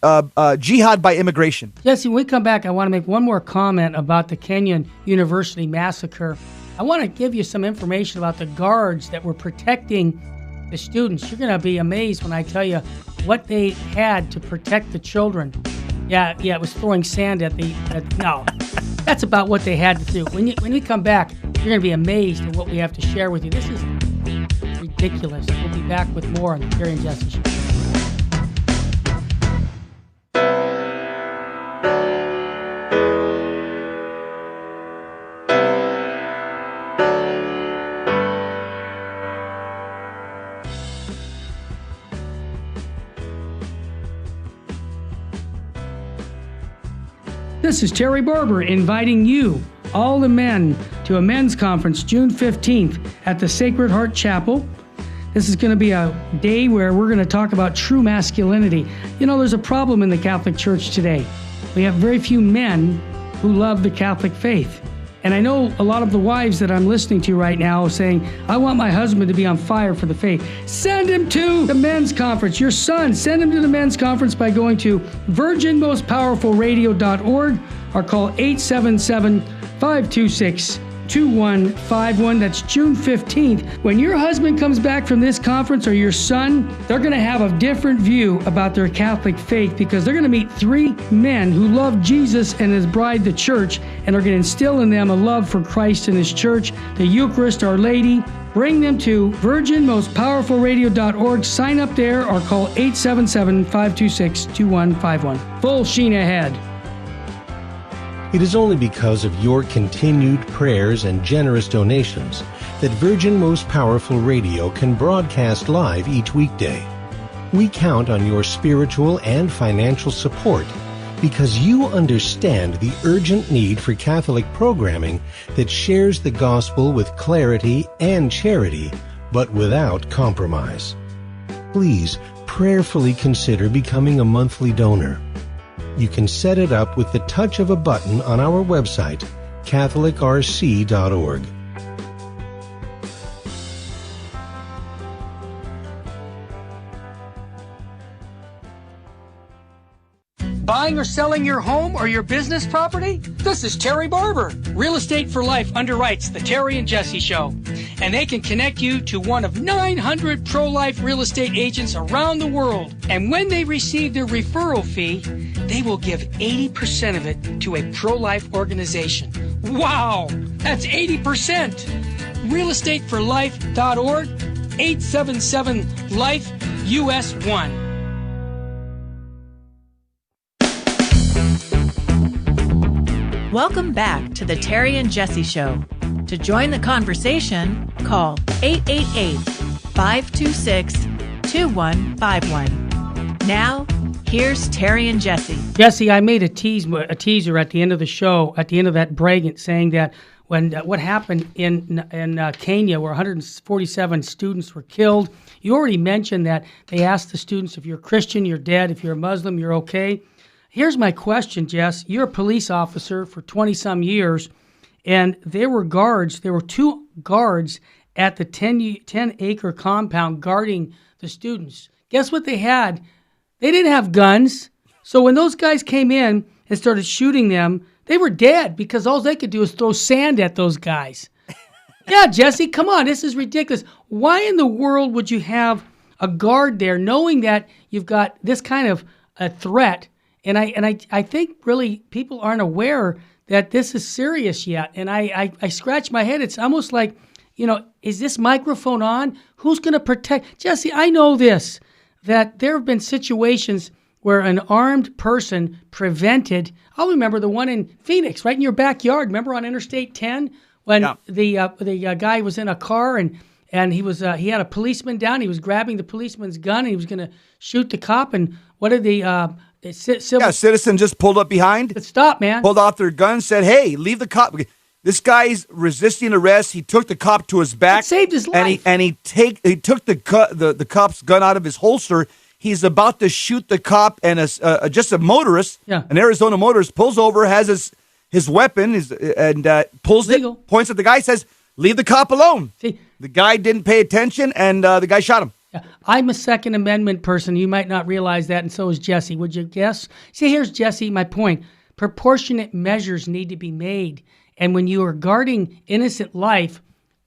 jihad by immigration. Jesse, when we come back, I want to make one more comment about the Kenyan University massacre. I want to give you some information about the guards that were protecting the students. You're going to be amazed when I tell you what they had to protect the children. Yeah, it was throwing sand at no. That's about what they had to do. When we come back, you're going to be amazed at what we have to share with you. This is ridiculous. We'll be back with more on the Terry and Jesse Show. This is Terry Barber inviting you, all the men, to a men's conference June 15th at the Sacred Heart Chapel. This is going to be a day where we're going to talk about true masculinity. You know, there's a problem in the Catholic Church today. We have very few men who love the Catholic faith. And I know a lot of the wives that I'm listening to right now saying, I want my husband to be on fire for the faith. Send him to the men's conference. Your son, send him to the men's conference by going to virginmostpowerfulradio.org or call 877-526 2151. That's June 15th. When your husband comes back from this conference, or your son, they're going to have a different view about their Catholic faith, because they're going to meet 3 men who love Jesus and his bride, the church, and are going to instill in them a love for Christ and his church, the Eucharist, Our Lady. Bring them to virginmostpowerfulradio.org. Sign up there or call 877-526-2151. Full sheen ahead. It is only because of your continued prayers and generous donations that Virgin Most Powerful Radio can broadcast live each weekday. We count on your spiritual and financial support because you understand the urgent need for Catholic programming that shares the gospel with clarity and charity, but without compromise. Please prayerfully consider becoming a monthly donor. You can set it up with the touch of a button on our website, catholicrc.org. Buying or selling your home or your business property? This is Terry Barber. Real Estate for Life underwrites the Terry and Jesse Show. And they can connect you to one of 900 pro-life real estate agents around the world. And when they receive their referral fee, they will give 80% of it to a pro-life organization. Wow! That's 80%! realestateforlife.org, 877-LIFE-US1. Welcome back to the Terry and Jesse Show. To join the conversation, call 888-526-2151. Now, here's Terry and Jesse. Jesse, I made a teaser at the end of the show, at the end of that break, saying that when what happened in Kenya, where 147 students were killed. You already mentioned that they asked the students, if you're Christian, you're dead. If you're a Muslim, you're okay. Here's my question, Jess. You're a police officer for 20-some years, and there were guards. There were 2 guards at the 10-acre compound guarding the students. Guess what they had? They didn't have guns. So when those guys came in and started shooting them, they were dead because all they could do is throw sand at those guys. Yeah, Jesse, come on. This is ridiculous. Why in the world would you have a guard there knowing that you've got this kind of a threat? And I think really people aren't aware that this is serious yet. And I scratch my head. It's almost like, is this microphone on? Who's going to protect? Jesse, I know this, that there have been situations where an armed person prevented. I'll remember the one in Phoenix, right in your backyard. Remember on Interstate 10 when the guy was in a car and he had a policeman down. He was grabbing the policeman's gun and he was going to shoot the cop. And what did the citizen just pulled up behind. Stop, man. Pulled out their gun, said, "Hey, leave the cop." This guy's resisting arrest. He took the cop to his back. It saved his life. And he took the cop's gun out of his holster. He's about to shoot the cop, and just a motorist, an Arizona motorist, pulls over, has his weapon, pulls Legal. it, points at the guy, says, "Leave the cop alone." See, the guy didn't pay attention, and the guy shot him. Yeah. I'm a Second Amendment person. You might not realize that, and so is Jesse. Would you guess? See, here's Jesse, my point. Proportionate measures need to be made. And when you are guarding innocent life,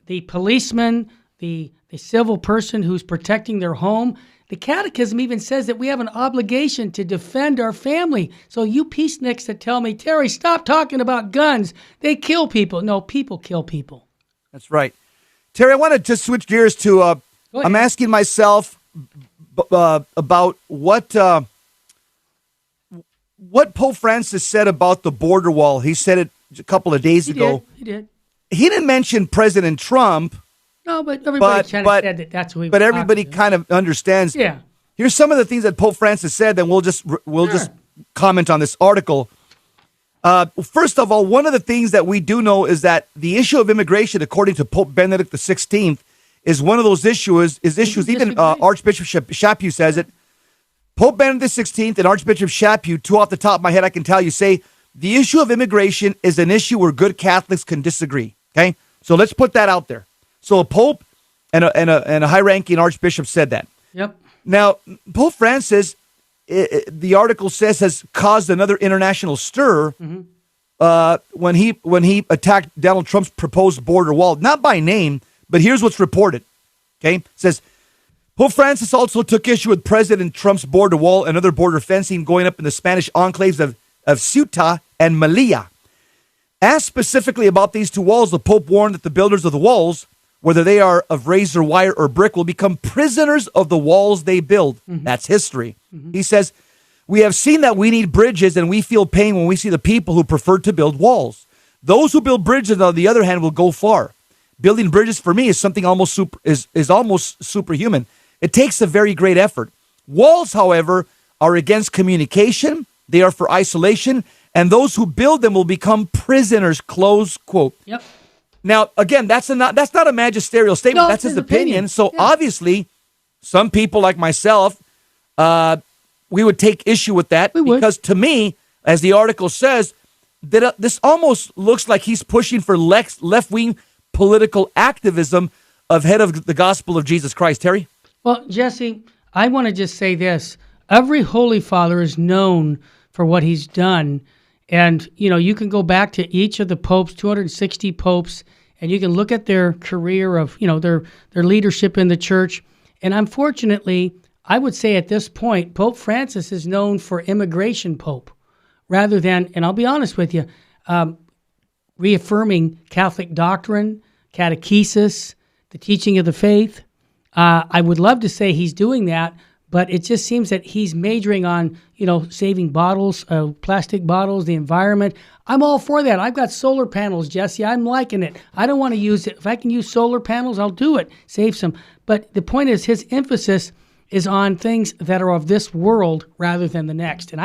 the policeman, the civil person who's protecting their home, the Catechism even says that we have an obligation to defend our family. So you peaceniks that tell me, Terry, stop talking about guns. They kill people. No, people kill people. That's right. Terry, I wanted to switch gears to... I'm asking myself about what Pope Francis said about the border wall. He said it a couple of days ago. He did. He didn't mention President Trump. No, but everybody kind of said that's who he was. But everybody kind of understands. Yeah. Here's some of the things that Pope Francis said. Then we'll just comment on this article. First of all, one of the things that we do know is that the issue of immigration, according to Pope Benedict XVI, is one of those issues. Even Archbishop Chaput says it. Pope Benedict XVI and Archbishop Chaput, 2 off the top of my head, I can tell you, say the issue of immigration is an issue where good Catholics can disagree. Okay, so let's put that out there. So a Pope and a high-ranking Archbishop said that. Yep. Now Pope Francis, the article says, has caused another international stir when he attacked Donald Trump's proposed border wall, not by name, but here's what's reported. Okay, it says Pope Francis also took issue with President Trump's border wall and other border fencing going up in the Spanish enclaves of Ceuta and Melilla. Asked specifically about these two walls, the Pope warned that the builders of the walls, whether they are of razor wire or brick, will become prisoners of the walls they build. Mm-hmm. That's history. Mm-hmm. He says, we have seen that we need bridges, and we feel pain when we see the people who prefer to build walls. Those who build bridges, on the other hand, will go far. Building bridges for me is something almost superhuman. It takes a very great effort. Walls, however, are against communication. They are for isolation, and those who build them will become prisoners, close quote. Yep. Now, again, that's not a magisterial statement. No, that's his opinion. So obviously, some people like myself, we would take issue with that because to me, as the article says, that this almost looks like he's pushing for left-wing political activism ahead of the gospel of Jesus Christ. Terry? Well, Jesse, I want to just say this. Every Holy Father is known for what he's done. And, you can go back to each of the popes, 260 popes, and you can look at their career of, their leadership in the church. And unfortunately, I would say at this point, Pope Francis is known for immigration pope rather than, and I'll be honest with you, reaffirming Catholic doctrine, catechesis, the teaching of the faith. I would love to say he's doing that, but it just seems that he's majoring on, saving bottles, plastic bottles, the environment. I'm all for that. I've got solar panels, Jesse. I'm liking it. I don't want to use it. If I can use solar panels, I'll do it. Save some. But the point is his emphasis is on things that are of this world rather than the next. And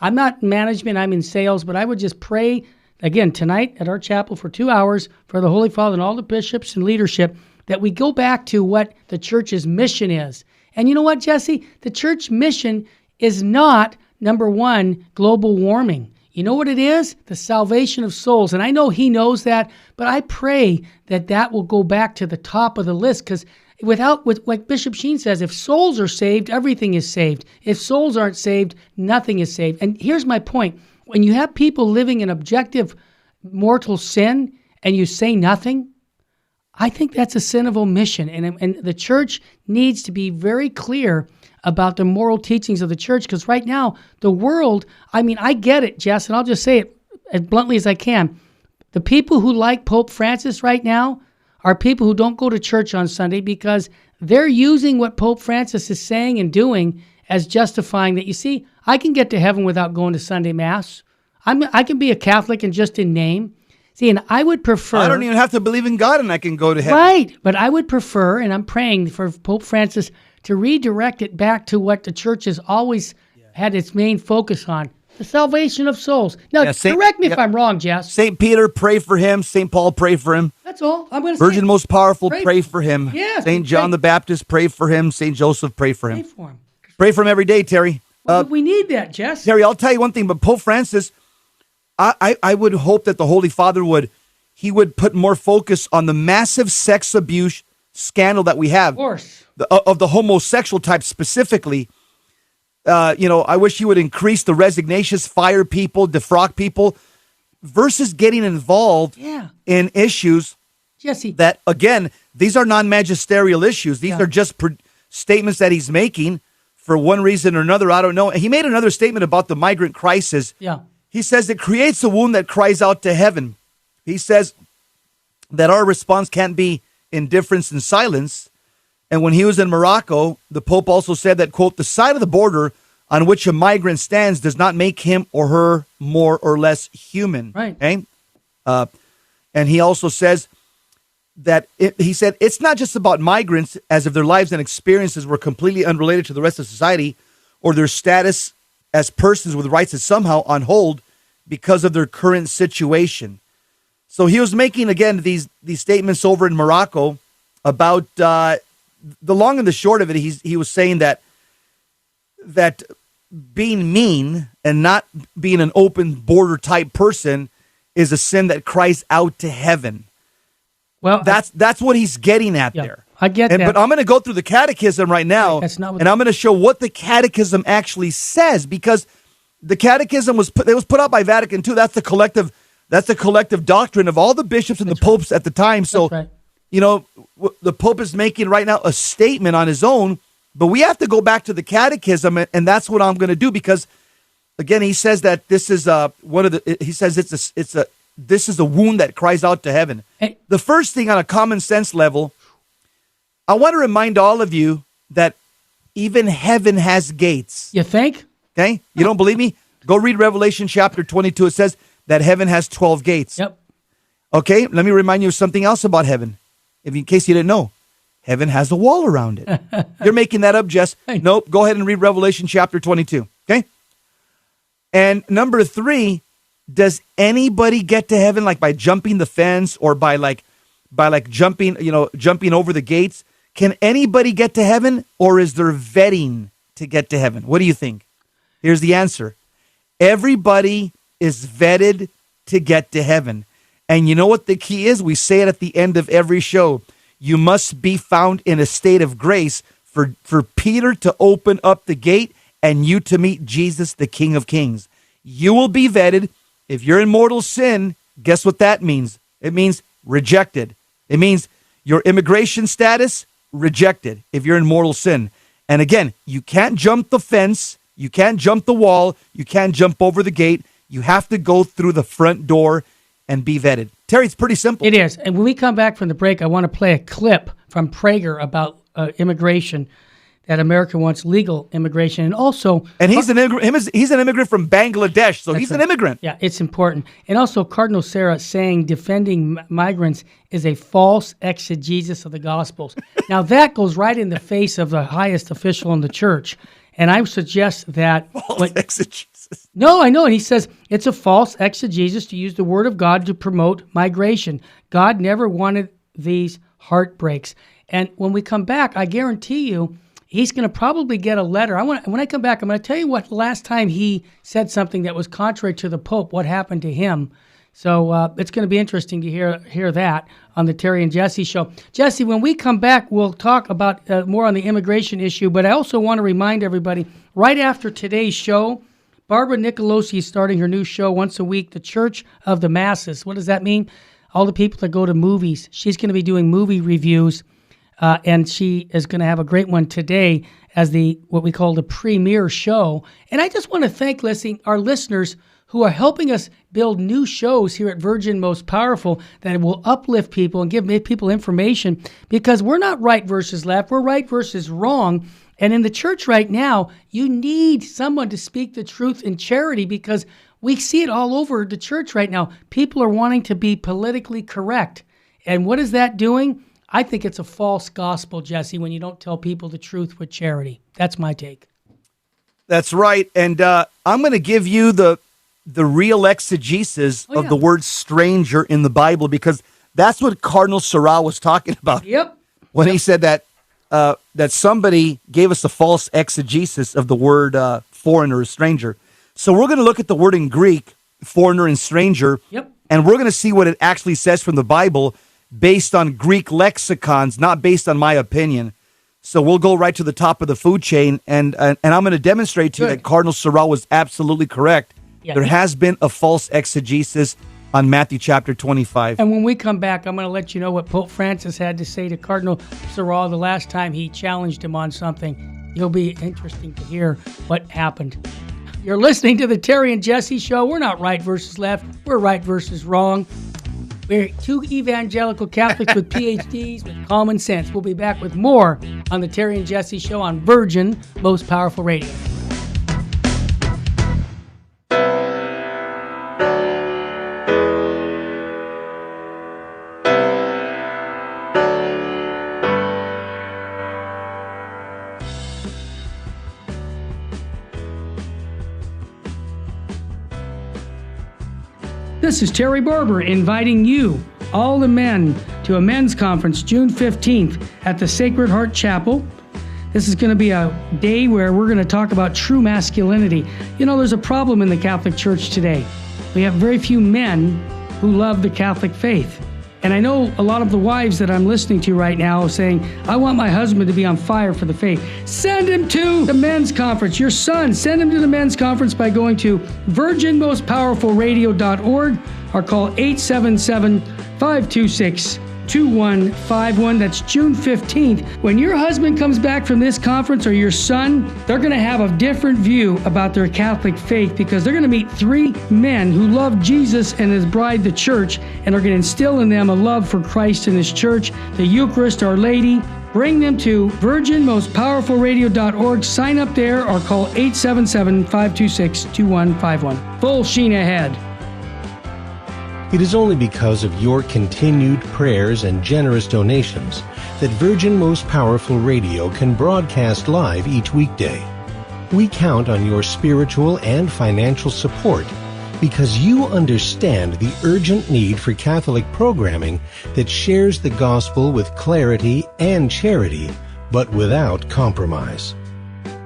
I'm not in management, I'm in sales, but I would just pray, again, tonight at our chapel for 2 hours for the Holy Father and all the bishops and leadership that we go back to what the church's mission is. And you know what, Jesse? The church mission is not, number one, global warming. You know what it is? The salvation of souls. And I know he knows that, but I pray that will go back to the top of the list because like Bishop Sheen says, if souls are saved, everything is saved. If souls aren't saved, nothing is saved. And here's my point. When you have people living in objective mortal sin and you say nothing, I think that's a sin of omission. And the church needs to be very clear about the moral teachings of the church because right now, the world, I get it, Jess, and I'll just say it as bluntly as I can. The people who like Pope Francis right now are people who don't go to church on Sunday because they're using what Pope Francis is saying and doing as justifying that, you see, I can get to heaven without going to Sunday Mass. I can be a Catholic and just in name. See, and I would prefer... I don't even have to believe in God and I can go to heaven. Right, but I would prefer, and I'm praying for Pope Francis to redirect it back to what the church has always had its main focus on, the salvation of souls. Now, correct me if I'm wrong, Jess. St. Peter, pray for him. St. Paul, pray for him. That's all. I'm going to say. Virgin Most Powerful, pray for him. Yes. St. John the Baptist, pray for him. St. Joseph, pray for him. Pray for him. Pray for him every day, Terry. Well, we need that, Jess. Terry, I'll tell you one thing, but Pope Francis, I would hope that the Holy Father would put more focus on the massive sex abuse scandal that we have. Of course. Of the homosexual type specifically. I wish he would increase the resignations, fire people, defrock people, versus getting involved in issues Jesse. That, again, these are non-magisterial issues. These are just statements that he's making for one reason or another. I don't know. He made another statement about the migrant crisis. Yeah. He says it creates a wound that cries out to heaven. He says that our response can't be indifference and silence. And when he was in Morocco, the Pope also said that, quote, the side of the border on which a migrant stands does not make him or her more or less human. Right. Okay? And he also says that he said it's not just about migrants as if their lives and experiences were completely unrelated to the rest of society or their status as persons with rights is somehow on hold because of their current situation. So he was making, again, these statements over in Morocco about the long and the short of it. He was saying that being mean and not being an open border type person is a sin that cries out to heaven. Well, that's what he's getting at there. I get that. But I'm going to go through the catechism right now, That's not what and I'm going to show what the catechism actually says, because The catechism was put out by Vatican II. That's the collective doctrine of all the bishops and the popes at the time. So, right. The Pope is making right now a statement on his own, but we have to go back to the catechism, and that's what I'm going to do, because again, he says that this is this is a wound that cries out to heaven. Hey. The first thing on a common sense level, I want to remind all of you that even heaven has gates. You think? Okay? You don't believe me? Go read Revelation chapter 22. It says that heaven has 12 gates. Yep. Okay, let me remind you of something else about heaven, in case you didn't know. Heaven has a wall around it. You're making that up, Jess. Nope, go ahead and read Revelation chapter 22, okay? And number 3, does anybody get to heaven like by jumping the fence or by jumping over the gates? Can anybody get to heaven, or is there vetting to get to heaven? What do you think? Here's the answer. Everybody is vetted to get to heaven. And you know what the key is? We say it at the end of every show. You must be found in a state of grace for Peter to open up the gate and you to meet Jesus, the King of Kings. You will be vetted. If you're in mortal sin, guess what that means? It means rejected. It means your immigration status, rejected if you're in mortal sin. And again, you can't jump the fence. You can't jump the wall. You can't jump over the gate. You have to go through the front door and be vetted. Terry, it's pretty simple. It is. And when we come back from the break, I want to play a clip from Prager about immigration, that America wants legal immigration. And also... And he's an immigrant from Bangladesh, so he's an immigrant. Yeah, it's important. And also Cardinal Sarah saying defending migrants is a false exegesis of the Gospels. Now that goes right in the face of the highest official in the church. And I suggest that... False exegesis. No, I know. And he says it's a false exegesis to use the word of God to promote migration. God never wanted these heartbreaks. And when we come back, I guarantee you, he's going to probably get a letter. When I come back, I'm going to tell you what last time he said something that was contrary to the Pope, what happened to him. So it's going to be interesting to hear that on the Terry and Jesse show. Jesse, when we come back, we'll talk about more on the immigration issue, but I also want to remind everybody, right after today's show, Barbara Nicolosi is starting her new show once a week, The Church of the Masses. What does that mean? All the people that go to movies. She's going to be doing movie reviews, and she is going to have a great one today as what we call the premiere show. And I just want to thank our listeners who are helping us build new shows here at Virgin Most Powerful that will uplift people and give people information, because we're not right versus left, we're right versus wrong. And in the church right now, you need someone to speak the truth in charity, because we see it all over the church right now. People are wanting to be politically correct. And what is that doing? I think it's a false gospel, Jesse, when you don't tell people the truth with charity. That's my take. That's right. And I'm going to give you the real exegesis of the word stranger in the Bible, because that's what Cardinal Sarah was talking about. Yep. When he said that somebody gave us a false exegesis of the word foreigner or stranger. So we're going to look at the word in Greek, foreigner and stranger, and we're going to see what it actually says from the Bible based on Greek lexicons, not based on my opinion. So we'll go right to the top of the food chain, and I'm going to demonstrate to you that Cardinal Sarah was absolutely correct. Yeah. There has been a false exegesis on Matthew chapter 25. And when we come back, I'm going to let you know what Pope Francis had to say to Cardinal Sarah the last time he challenged him on something. It'll be interesting to hear what happened. You're listening to the Terry and Jesse show. We're not right versus left. We're right versus wrong. We're two evangelical Catholics with PhDs with common sense. We'll be back with more on the Terry and Jesse show on Virgin Most Powerful Radio. This is Terry Barber inviting you, all the men, to a men's conference June 15th at the Sacred Heart Chapel. This is going to be a day where we're going to talk about true masculinity. You know, there's a problem in the Catholic Church today. We have very few men who love the Catholic faith. And I know a lot of the wives that I'm listening to right now saying, I want my husband to be on fire for the faith. Send him to the men's conference. Your son, send him to the men's conference by going to virginmostpowerfulradio.org or call 877-526-2151. That's June 15th. When your husband comes back from this conference, or your son, they're going to have a different view about their Catholic faith, because they're going to meet 3 men who love Jesus and his bride, the church, and are going to instill in them a love for Christ and his church, the Eucharist, Our Lady. Bring them to virginmostpowerfulradio.org. Sign up there or call 877-526-2151. Full sheen ahead. It is only because of your continued prayers and generous donations that Virgin Most Powerful Radio can broadcast live each weekday. We count on your spiritual and financial support because you understand the urgent need for Catholic programming that shares the gospel with clarity and charity, but without compromise.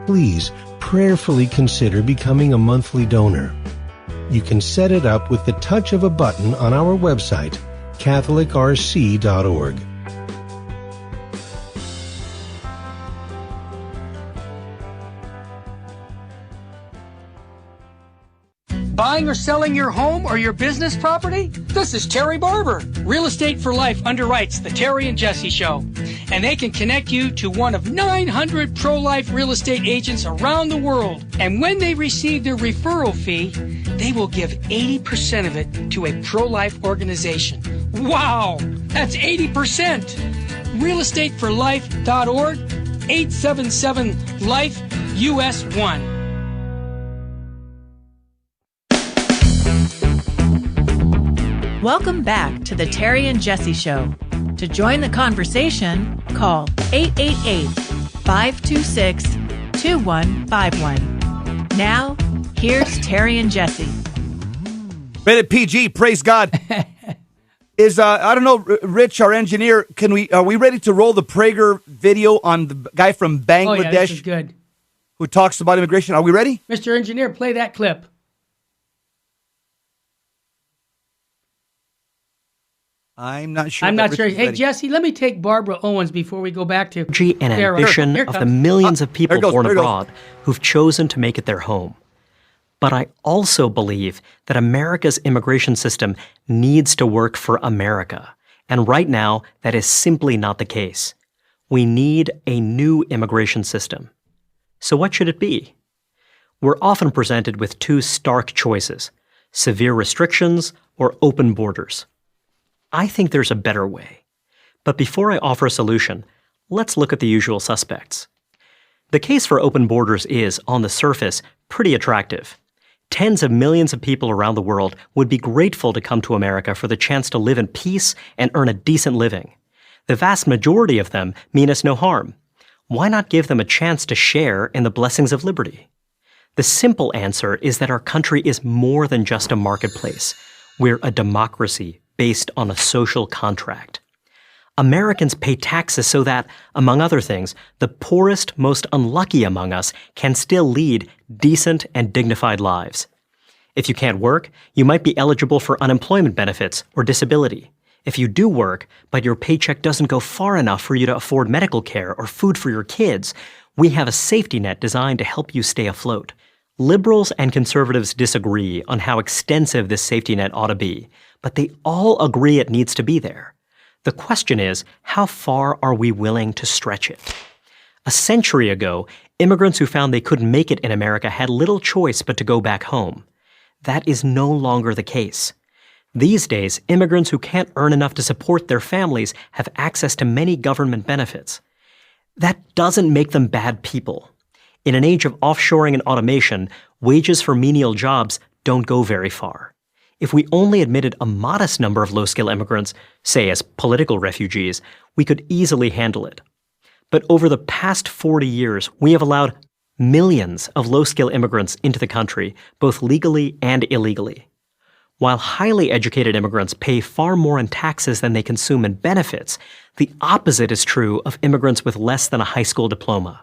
Please prayerfully consider becoming a monthly donor. You can set it up with the touch of a button on our website, catholicrc.org. Buying or selling your home or your business property? This is Terry Barber. Real Estate for Life underwrites the Terry and Jesse Show. And they can connect you to one of 900 pro-life real estate agents around the world. And when they receive their referral fee, they will give 80% of it to a pro-life organization. Wow! That's 80%! realestateforlife.org, 877-LIFE-US1. Welcome back to the Terry and Jesse Show. To join the conversation, call 888-526-2151. Now, here's Terry and Jesse. Rated PG, praise God. Is I don't know, Rich, our engineer, are we ready to roll the Prager video on the guy from Bangladesh? Oh, yeah, this is good. Who talks about immigration? Are we ready? Mr. Engineer, play that clip. I'm not sure. Hey, Jesse, let me take Barbara Owens before we go back to and ambition of the millions of people born abroad who've chosen to make it their home. But I also believe that America's immigration system needs to work for America. And right now, that is simply not the case. We need a new immigration system. So what should it be? We're often presented with 2 stark choices: severe restrictions or open borders. I think there's a better way. But before I offer a solution, let's look at the usual suspects. The case for open borders is, on the surface, pretty attractive. Tens of millions of people around the world would be grateful to come to America for the chance to live in peace and earn a decent living. The vast majority of them mean us no harm. Why not give them a chance to share in the blessings of liberty? The simple answer is that our country is more than just a marketplace. We're a democracy based on a social contract. Americans pay taxes so that, among other things, the poorest, most unlucky among us can still lead decent and dignified lives. If you can't work, you might be eligible for unemployment benefits or disability. If you do work, but your paycheck doesn't go far enough for you to afford medical care or food for your kids, we have a safety net designed to help you stay afloat. Liberals and conservatives disagree on how extensive this safety net ought to be, but they all agree it needs to be there. The question is, how far are we willing to stretch it? A century ago, immigrants who found they couldn't make it in America had little choice but to go back home. That is no longer the case. These days, immigrants who can't earn enough to support their families have access to many government benefits. That doesn't make them bad people. In an age of offshoring and automation, wages for menial jobs don't go very far. If we only admitted a modest number of low-skill immigrants, say as political refugees, we could easily handle it. But over the past 40 years, we have allowed millions of low-skill immigrants into the country, both legally and illegally. While highly educated immigrants pay far more in taxes than they consume in benefits, the opposite is true of immigrants with less than a high school diploma.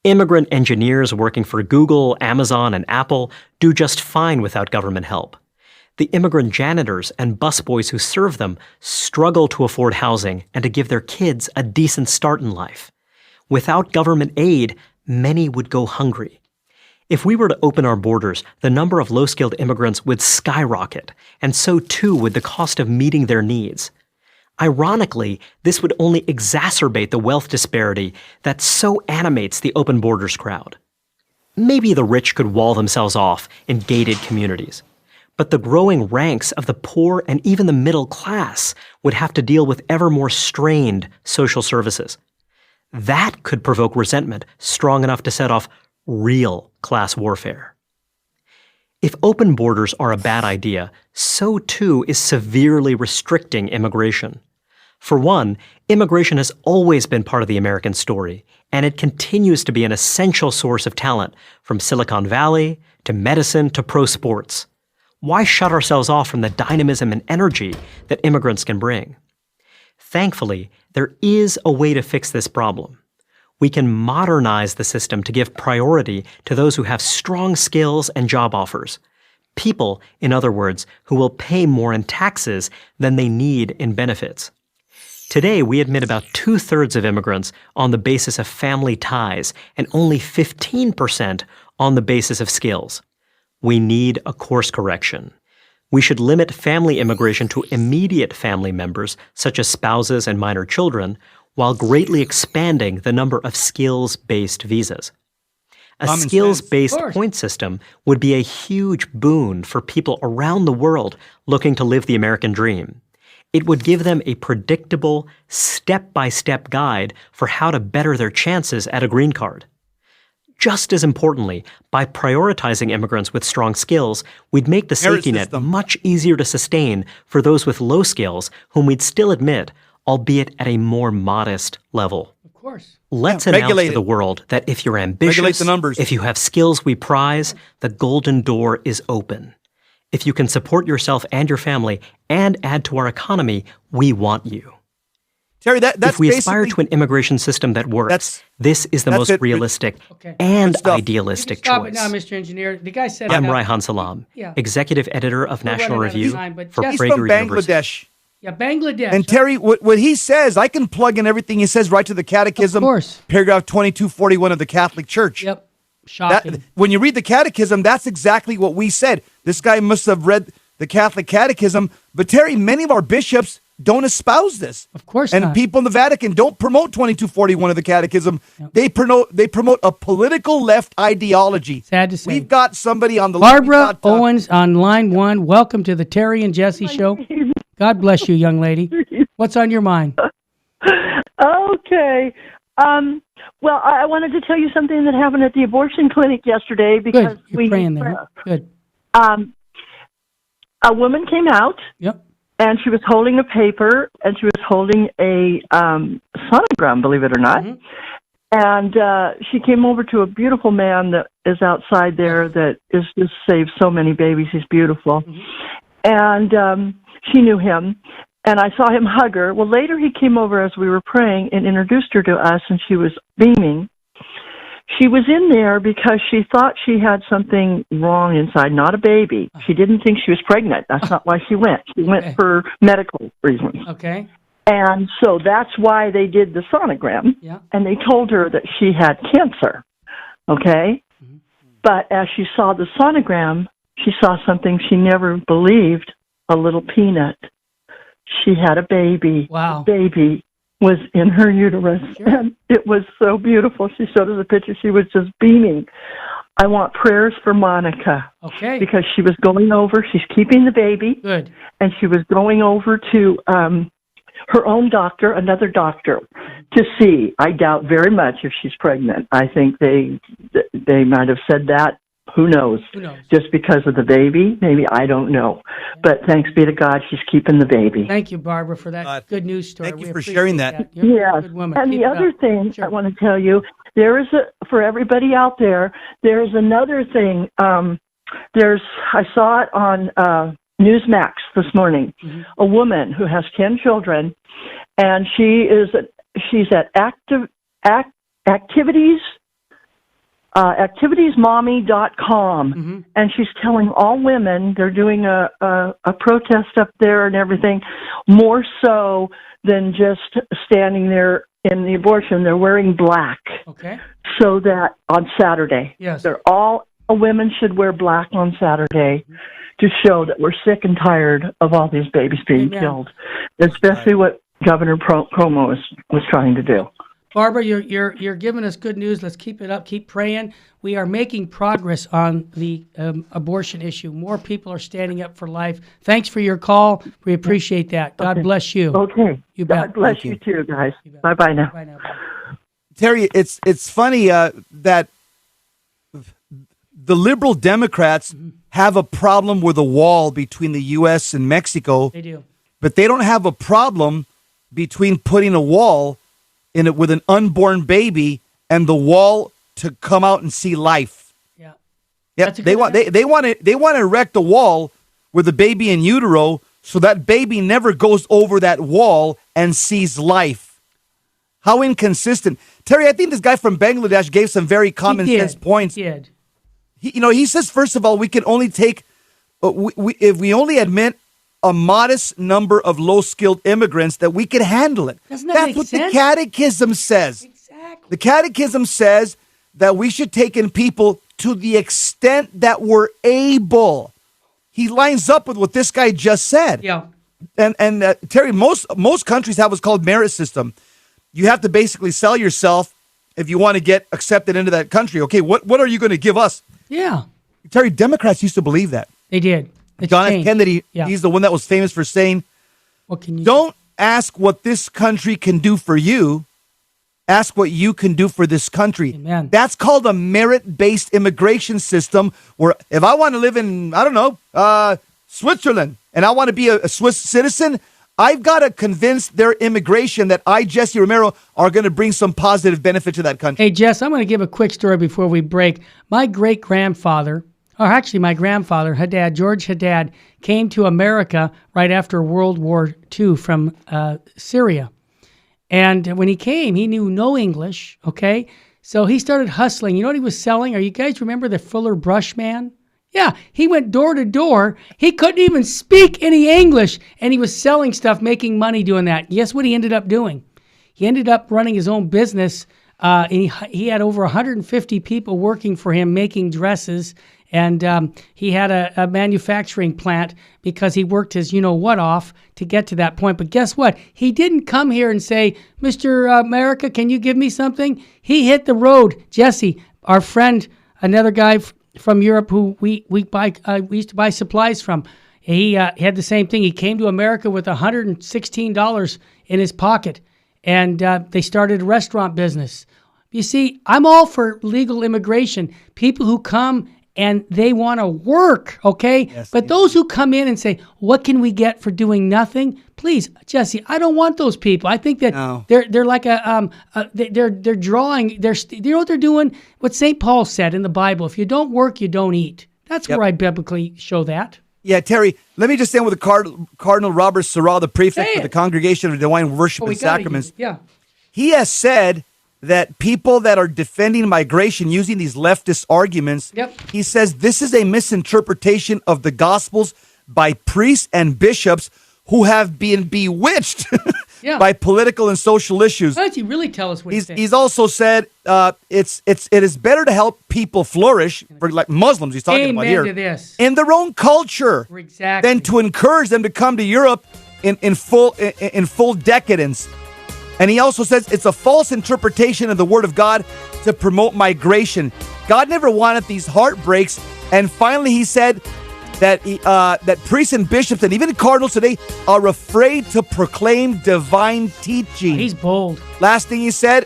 Immigrant engineers working for Google, Amazon, and Apple do just fine without government help. The immigrant janitors and busboys who serve them struggle to afford housing and to give their kids a decent start in life. Without government aid, many would go hungry. If we were to open our borders, the number of low-skilled immigrants would skyrocket, and so too would the cost of meeting their needs. Ironically, this would only exacerbate the wealth disparity that so animates the open borders crowd. Maybe the rich could wall themselves off in gated communities, but the growing ranks of the poor and even the middle class would have to deal with ever more strained social services. That could provoke resentment strong enough to set off real class warfare. If open borders are a bad idea, so too is severely restricting immigration. For one, immigration has always been part of the American story, and it continues to be an essential source of talent, from Silicon Valley to medicine to pro sports. Why shut ourselves off from the dynamism and energy that immigrants can bring? Thankfully, there is a way to fix this problem. We can modernize the system to give priority to those who have strong skills and job offers. People, in other words, who will pay more in taxes than they need in benefits. Today, we admit about 2/3 of immigrants on the basis of family ties and only 15% on the basis of skills. We need a course correction. We should limit family immigration to immediate family members, such as spouses and minor children, while greatly expanding the number of skills-based visas. A skills-based point system would be a huge boon for people around the world looking to live the American dream. It would give them a predictable, step-by-step guide for how to better their chances at a green card. Just as importantly, by prioritizing immigrants with strong skills, we'd make the safety net much easier to sustain for those with low skills whom we'd still admit, albeit at a more modest level. Of course. Let's announce to the world that if you're ambitious, if you have skills we prize, the golden door is open. If you can support yourself and your family and add to our economy, we want you. Terry, that's if we aspire to an immigration system that works, this is the most realistic and idealistic choice. Stop it now, Mr. Engineer. The guy said I'm Raihan Salam, executive editor of National Review for He's Prager from University. Bangladesh. Yeah, Bangladesh. And Terry, what he says, I can plug in everything he says right to the Catechism. Of course. Paragraph 2241 of the Catholic Church. Yep. Shocking. When you read the Catechism, that's exactly what we said. This guy must have read the Catholic Catechism. But Terry, many of our bishops don't espouse this. Of course and not. People in the Vatican don't promote 2241 of the Catechism. Yep. They promote a political left ideology. Sad to say. We've got somebody on the Barbara Owens on line 1. Welcome to the Terry and Jesse Show. God bless you, young lady. What's on your mind? Okay. Well, I wanted to tell you something that happened at the abortion clinic yesterday because You're praying there. Good. A woman came out. Yep. And she was holding a paper, and she was holding a sonogram, believe it or not. Mm-hmm. And she came over to a beautiful man that is outside there that is just saved so many babies. He's beautiful. Mm-hmm. And she knew him, and I saw him hug her. Well, later he came over as we were praying and introduced her to us, and she was beaming. She was in there because she thought she had something wrong inside, not a baby. She didn't think she was pregnant. That's not why she went. She went for medical reasons. Okay. And so that's why they did the sonogram. Yeah. And they told her that she had cancer. Okay? Mm-hmm. But as she saw the sonogram, she saw something she never believed, a little peanut. She had a baby. Wow. The baby was in her uterus, and it was so beautiful. She showed us a picture. She was just beaming. I want prayers for Monica. Okay. Because she was going over, she's keeping the baby. Good. And she was going over to her own doctor, another doctor, to see. I doubt very much if she's pregnant. I think they might have said that. Who knows? Just because of the baby? Maybe, I don't know. But thanks be to God, she's keeping the baby. Thank you, Barbara, for that good news story. Thank you for sharing that. You're a good woman. And the other thing I want to tell you, there is for everybody out there, there's another thing. I saw it on Newsmax this morning. Mm-hmm. A woman who has 10 children, and she's at activities. activitiesmommy.com, and she's telling all women, they're doing a protest up there and everything, more so than just standing there in the abortion. They're wearing black. Okay. So that on Saturday, they're all women should wear black on Saturday to show that we're sick and tired of all these babies being killed, especially what Governor Cuomo was trying to do. Barbara, you're giving us good news. Let's keep it up. Keep praying. We are making progress on the abortion issue. More people are standing up for life. Thanks for your call. We appreciate that. God bless you. Okay. You bet. God bless you too, guys. Bye-bye now. Bye now. Terry, it's funny that the liberal Democrats have a problem with a wall between the U.S. and Mexico. They do. But they don't have a problem between putting a wall in it with an unborn baby and the wall to come out and see life. Yeah. Yep. They want to erect a wall with a baby in utero so that baby never goes over that wall and sees life. How inconsistent. Terry, I think this guy from Bangladesh gave some very common sense points. He did. He says, first of all, we can only take, if we only admit a modest number of low-skilled immigrants, that we can handle it. Doesn't that That's make what sense? the Catechism says. Exactly. The Catechism says that we should take in people to the extent that we're able. He lines up with what this guy just said. Yeah. And Terry, most countries have what's called merit system. You have to basically sell yourself if you want to get accepted into that country. Okay, what are you going to give us? Yeah. Terry, Democrats used to believe that. They did. John F. Kennedy, he's the one that was famous for saying, don't ask what this country can do for you. Ask what you can do for this country. Amen. That's called a merit-based immigration system where if I want to live in, I don't know, Switzerland, and I want to be a Swiss citizen, I've got to convince their immigration that I, Jesse Romero, are going to bring some positive benefit to that country. Hey, Jess, I'm going to give a quick story before we break. My great-grandfather, or actually my grandfather, Haddad, George Haddad, came to America right after World War II from Syria. And when he came, he knew no English, okay? So he started hustling. You know what he was selling? Are you guys remember the Fuller Brush Man? Yeah, he went door to door. He couldn't even speak any English, and he was selling stuff, making money doing that. Guess what he ended up doing? He ended up running his own business. And he had over 150 people working for him making dresses, and he had a manufacturing plant because he worked his you-know-what off to get to that point. But guess what? He didn't come here and say, Mr. America, can you give me something? He hit the road. Jesse, our friend, another guy from Europe who we used to buy supplies from, he had the same thing. He came to America with $116 in his pocket, and they started a restaurant business. You see, I'm all for legal immigration. People who come and they want to work, okay? Yes, but those who come in and say, what can we get for doing nothing? Please, Jesse, I don't want those people. I think that they're like they're drawing, you know what they're doing? What St. Paul said in the Bible, if you don't work, you don't eat. That's where I biblically show that. Yeah, Terry, let me just end with Cardinal Robert Serral, the prefect of the Congregation of Divine Worship and Sacraments. He has said that people that are defending migration using these leftist arguments, he says this is a misinterpretation of the Gospels by priests and bishops who have been bewitched by political and social issues. Why don't you really tell us what he's saying? He's also said it is better to help people flourish, for like Muslims he's talking about here, to this. in their own culture than to encourage them to come to Europe in full decadence. And he also says it's a false interpretation of the Word of God to promote migration. God never wanted these heartbreaks. And finally, he said that that priests and bishops and even cardinals today are afraid to proclaim divine teaching. He's bold. Last thing he said,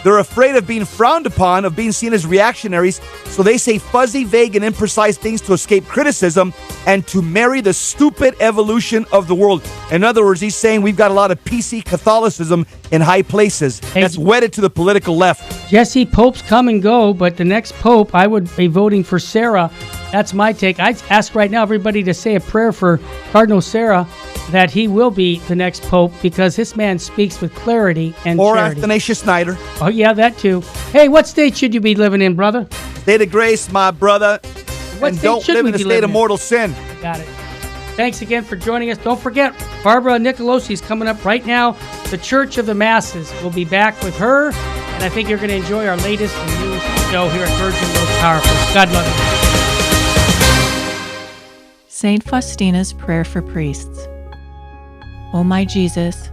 they're afraid of being frowned upon, of being seen as reactionaries, so they say fuzzy, vague, and imprecise things to escape criticism and to marry the stupid evolution of the world. In other words, he's saying we've got a lot of PC Catholicism in high places that's wedded to the political left. Jesse, popes come and go, but the next pope, I would be voting for Sarah. That's my take. I ask right now everybody to say a prayer for Cardinal Sarah, that he will be the next pope, because this man speaks with clarity and or charity. Athanasius Snyder. Oh, yeah, that too. Hey, what state should you be living in, brother? State of grace, my brother. What And state don't should live we in a be state living of in? mortal sin. Got it. Thanks again for joining us. Don't forget, Barbara Nicolosi is coming up right now. The Church of the Masses. We'll be back with her, and I think you're going to enjoy our latest and newest show here at Virgin Most Powerful. God love you. Saint Faustina's Prayer for Priests. O my Jesus,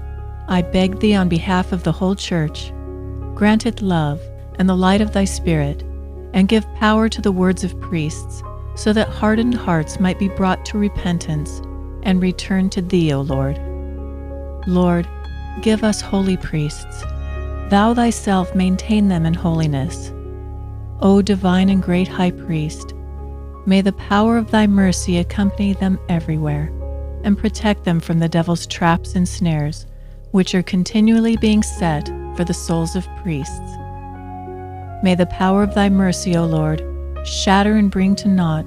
I beg thee on behalf of the whole Church, grant it love and the light of thy Spirit, and give power to the words of priests, so that hardened hearts might be brought to repentance and return to thee, O Lord. Lord, give us holy priests. Thou thyself maintain them in holiness. O divine and great High Priest, may the power of thy mercy accompany them everywhere, and protect them from the devil's traps and snares, which are continually being set for the souls of priests. May the power of thy mercy, O Lord, shatter and bring to naught